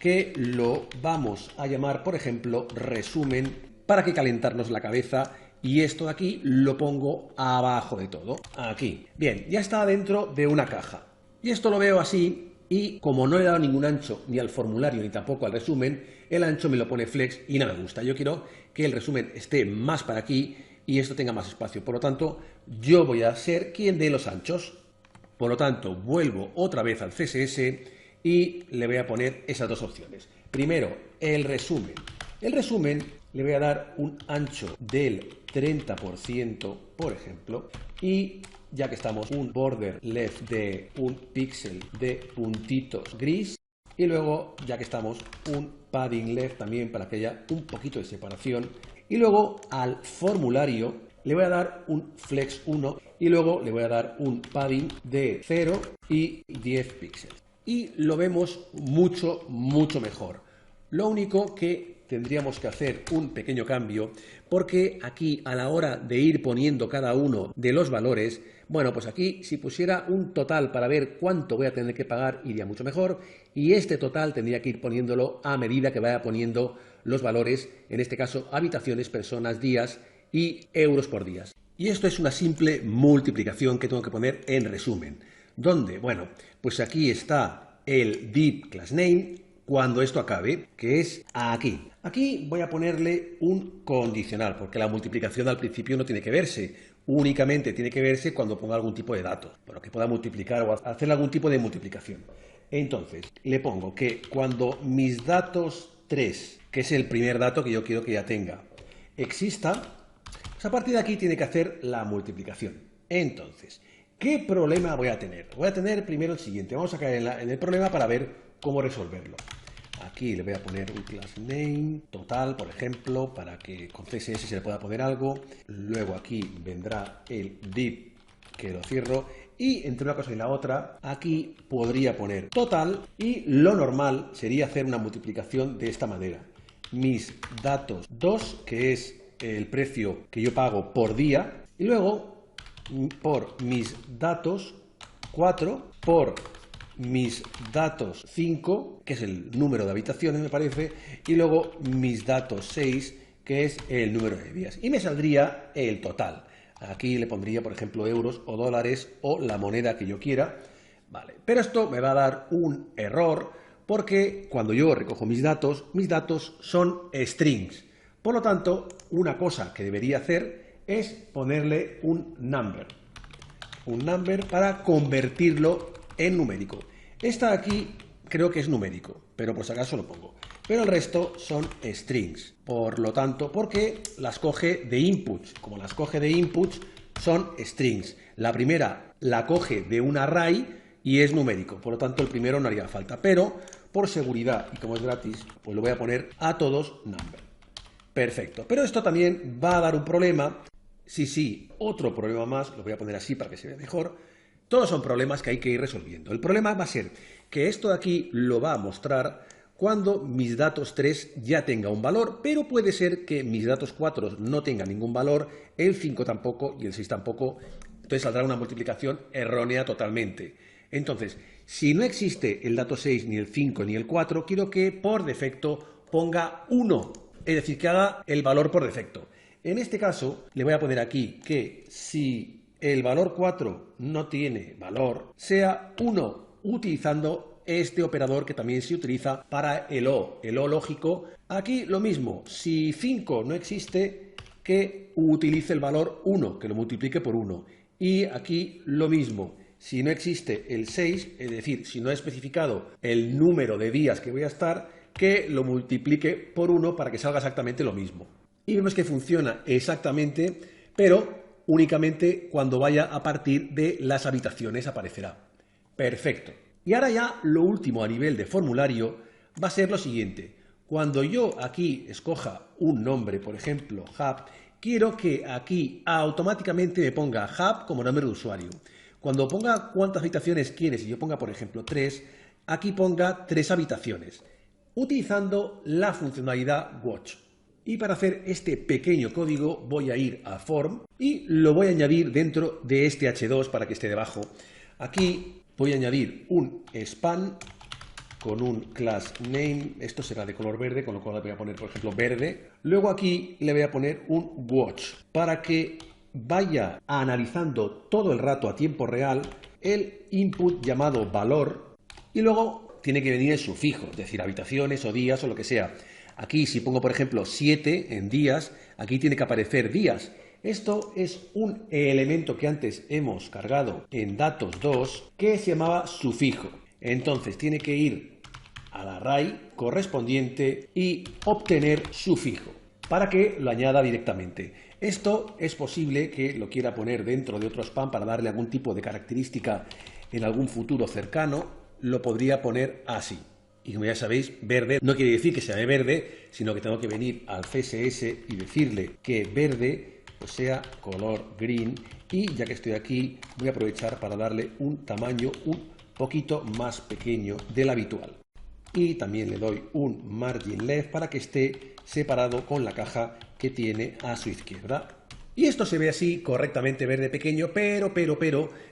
que lo vamos a llamar, por ejemplo, resumen ¿para qué calentarnos la cabeza? Y esto de aquí lo pongo abajo de todo, aquí. Bien, ya está dentro de una caja. Y esto lo veo así, y como no le he dado ningún ancho ni al formulario ni tampoco al resumen, el ancho me lo pone flex y no me gusta. Yo quiero que el resumen esté más para aquí y esto tenga más espacio. Por lo tanto, yo voy a ser quien dé los anchos. Por lo tanto, vuelvo otra vez al CSS y le voy a poner esas dos opciones. Primero, el resumen. El resumen le voy a dar un ancho del 30%, por ejemplo, y ya que estamos, un border left de un píxel de puntitos gris, y luego, ya que estamos, un padding left también para que haya un poquito de separación, y luego al formulario le voy a dar un flex 1 y luego le voy a dar un padding de 0 y 10 píxeles. Y lo vemos mucho mejor. Lo único que tendríamos que hacer un pequeño cambio, porque aquí a la hora de ir poniendo cada uno de los valores, bueno, pues aquí si pusiera un total para ver cuánto voy a tener que pagar iría mucho mejor, y este total tendría que ir poniéndolo a medida que vaya poniendo los valores, en este caso habitaciones, personas, días y euros por días. Y esto es una simple multiplicación que tengo que poner en resumen, donde, bueno, pues aquí está el div class name cuando esto acabe, que es aquí. Aquí voy a ponerle un condicional, porque la multiplicación al principio no tiene que verse, únicamente tiene que verse cuando ponga algún tipo de dato, bueno, que pueda multiplicar o hacer algún tipo de multiplicación. Entonces, le pongo que cuando mis datos 3, que es el primer dato que yo quiero que ya tenga, exista, pues a partir de aquí tiene que hacer la multiplicación. Entonces, ¿qué problema voy a tener? Voy a tener primero el siguiente. Vamos a caer en el problema para ver cómo resolverlo. Aquí le voy a poner un class name total, por ejemplo, para que con CSS se le pueda poner algo. Luego aquí vendrá el div, que lo cierro. Y entre una cosa y la otra, aquí podría poner total. Y lo normal sería hacer una multiplicación de esta manera. Mis datos 2, que es el precio que yo pago por día. Y luego por mis datos 4, por mis datos 5, que es el número de habitaciones, me parece, y luego mis datos 6, que es el número de días. Y me saldría el total. Aquí le pondría, por ejemplo, euros o dólares o la moneda que yo quiera. Vale. Pero esto me va a dar un error porque cuando yo recojo mis datos son strings. Por lo tanto, una cosa que debería hacer es ponerle un number para convertirlo en numérico. Esta aquí creo que es numérico, pero por si acaso lo pongo. Pero el resto son strings. Por lo tanto, porque las coge de inputs. Como las coge de inputs, son strings. La primera la coge de un array y es numérico. Por lo tanto, el primero no haría falta. Pero, por seguridad y como es gratis, pues lo voy a poner a todos number. Perfecto. Pero esto también va a dar un problema. Sí, otro problema más. Lo voy a poner así para que se vea mejor. Todos son problemas que hay que ir resolviendo. El problema va a ser que esto de aquí lo va a mostrar cuando mis datos 3 ya tenga un valor, pero puede ser que mis datos 4 no tengan ningún valor, el 5 tampoco y el 6 tampoco, entonces saldrá una multiplicación errónea totalmente. Entonces, si no existe el dato 6, ni el 5, ni el 4, quiero que por defecto ponga 1, es decir, que haga el valor por defecto. En este caso, le voy a poner aquí que si el valor 4 no tiene valor, sea 1, utilizando este operador que también se utiliza para el O lógico. Aquí lo mismo, si 5 no existe, que utilice el valor 1, que lo multiplique por 1. Y aquí lo mismo, si no existe el 6, es decir, si no he especificado el número de días que voy a estar, que lo multiplique por 1 para que salga exactamente lo mismo. Y vemos que funciona exactamente, pero únicamente cuando vaya a partir de las habitaciones aparecerá. Perfecto. Y ahora ya lo último a nivel de formulario va a ser lo siguiente. Cuando yo aquí escoja un nombre, por ejemplo, Hub, quiero que aquí automáticamente me ponga Hub como nombre de usuario. Cuando ponga cuántas habitaciones quieres y yo ponga, por ejemplo, 3, aquí ponga 3 habitaciones, utilizando la funcionalidad Watch. Y para hacer este pequeño código voy a ir a Form y lo voy a añadir dentro de este H2 para que esté debajo. Aquí voy a añadir un span con un class name, esto será de color verde, con lo cual le voy a poner, por ejemplo, verde. Luego aquí le voy a poner un watch para que vaya analizando todo el rato a tiempo real el input llamado valor y luego tiene que venir el sufijo, es decir, habitaciones o días o lo que sea. Aquí si pongo, por ejemplo, 7 en días, aquí tiene que aparecer días. Esto es un elemento que antes hemos cargado en datos 2 que se llamaba sufijo. Entonces tiene que ir al array correspondiente y obtener sufijo para que lo añada directamente. Esto es posible que lo quiera poner dentro de otro span para darle algún tipo de característica en algún futuro cercano. Lo podría poner así. Y como ya sabéis, verde no quiere decir que sea de verde, sino que tengo que venir al CSS y decirle que verde pues sea color green. Y ya que estoy aquí, voy a aprovechar para darle un tamaño un poquito más pequeño del habitual. Y también le doy un margin left para que esté separado con la caja que tiene a su izquierda. Y esto se ve así correctamente verde pequeño, pero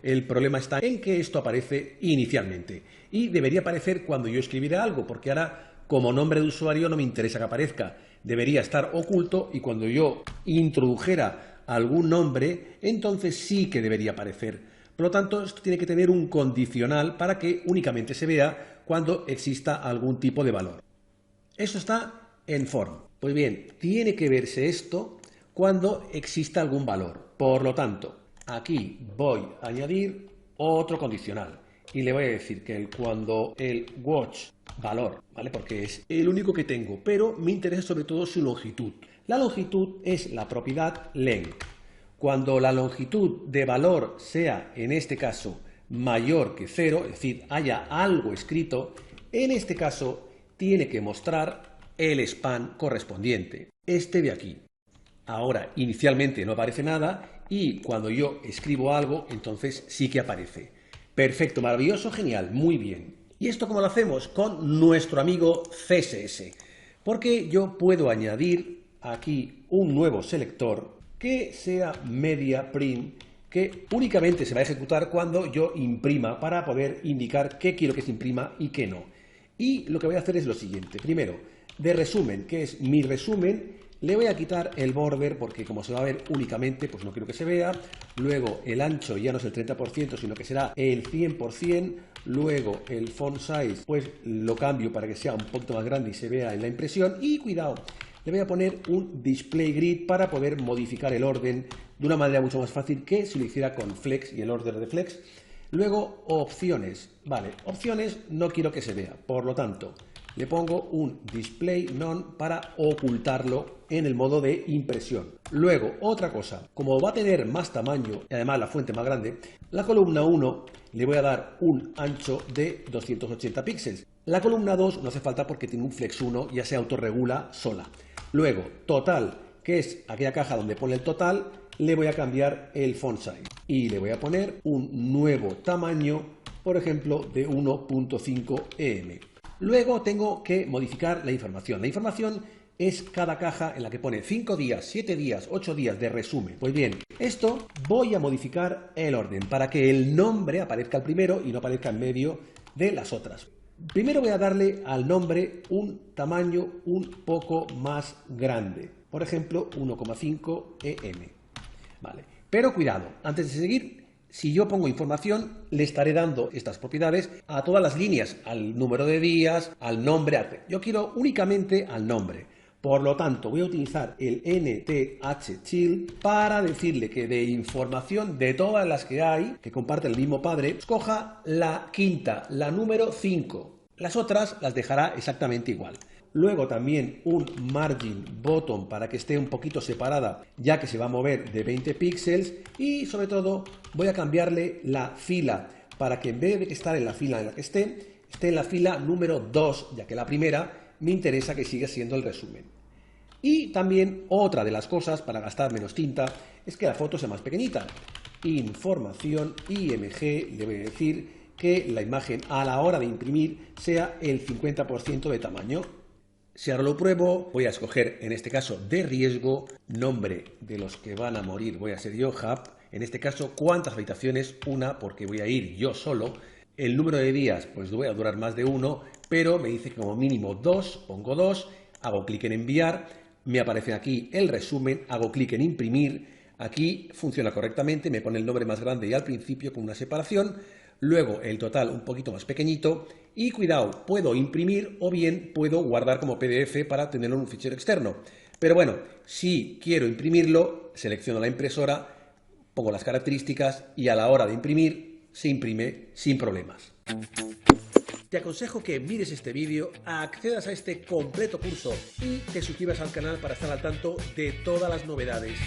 el problema está en que esto aparece inicialmente. Y debería aparecer cuando yo escribiera algo, porque ahora como nombre de usuario no me interesa que aparezca. Debería estar oculto y cuando yo introdujera algún nombre, entonces sí que debería aparecer. Por lo tanto, esto tiene que tener un condicional para que únicamente se vea cuando exista algún tipo de valor. Eso está en form. Pues bien, tiene que verse esto cuando exista algún valor. Por lo tanto, aquí voy a añadir otro condicional y le voy a decir que cuando el watch valor, ¿vale? Porque es el único que tengo, pero me interesa sobre todo su longitud. La longitud es la propiedad length. Cuando la longitud de valor sea, en este caso, mayor que 0, es decir, haya algo escrito, en este caso tiene que mostrar el span correspondiente, este de aquí. Ahora, inicialmente no aparece nada y cuando yo escribo algo, entonces sí que aparece. Perfecto, maravilloso, genial, muy bien. ¿Y esto cómo lo hacemos? Con nuestro amigo CSS. Porque yo puedo añadir aquí un nuevo selector que sea media print, que únicamente se va a ejecutar cuando yo imprima para poder indicar qué quiero que se imprima y qué no. Y lo que voy a hacer es lo siguiente. Primero, de resumen, que es mi resumen, le voy a quitar el border porque como se va a ver únicamente, pues no quiero que se vea. Luego el ancho ya no es el 30%, sino que será el 100%. Luego el font size, pues lo cambio para que sea un poquito más grande y se vea en la impresión. Y cuidado, le voy a poner un display grid para poder modificar el orden de una manera mucho más fácil que si lo hiciera con flex y el orden de flex. Luego opciones, vale, opciones no quiero que se vea, por lo tanto le pongo un display none para ocultarlo en el modo de impresión. Luego, otra cosa, como va a tener más tamaño y además la fuente más grande, la columna 1 le voy a dar un ancho de 280 píxeles. La columna 2 no hace falta porque tiene un flex 1, ya se autorregula sola. Luego, total, que es aquella caja donde pone el total, le voy a cambiar el font size y le voy a poner un nuevo tamaño, por ejemplo, de 1.5 em. Luego tengo que modificar la información. La información es cada caja en la que pone 5 días, 7 días, 8 días de resumen. Pues bien, esto voy a modificar el orden para que el nombre aparezca al primero y no aparezca en medio de las otras. Primero voy a darle al nombre un tamaño un poco más grande. Por ejemplo, 1,5 em. Vale. Pero cuidado, antes de seguir, si yo pongo información, le estaré dando estas propiedades a todas las líneas, al número de días, al nombre. Yo quiero únicamente al nombre. Por lo tanto, voy a utilizar el nthchild para decirle que de información de todas las que hay, que comparten el mismo padre, escoja la quinta, la número 5. Las otras las dejará exactamente igual. Luego también un margin bottom para que esté un poquito separada, ya que se va a mover de 20 píxeles. Y sobre todo voy a cambiarle la fila para que en vez de estar en la fila en la que esté en la fila número 2, ya que la primera me interesa que siga siendo el resumen. Y también otra de las cosas para gastar menos tinta es que la foto sea más pequeñita. Información IMG, le voy a decir que la imagen a la hora de imprimir sea el 50% de tamaño. Si ahora lo pruebo, voy a escoger en este caso de riesgo, nombre de los que van a morir, voy a ser yo, Hub. En este caso, ¿cuántas habitaciones? Una, porque voy a ir yo solo. El número de días, pues voy a durar más de uno, pero me dice que como mínimo 2, pongo 2, hago clic en enviar, me aparece aquí el resumen, hago clic en imprimir, aquí funciona correctamente, me pone el nombre más grande y al principio con una separación, luego el total un poquito más pequeñito y cuidado, puedo imprimir o bien puedo guardar como PDF para tenerlo en un fichero externo. Pero bueno, si quiero imprimirlo, selecciono la impresora, pongo las características y a la hora de imprimir se imprime sin problemas. Te aconsejo que mires este vídeo, accedas a este completo curso y te suscribas al canal para estar al tanto de todas las novedades.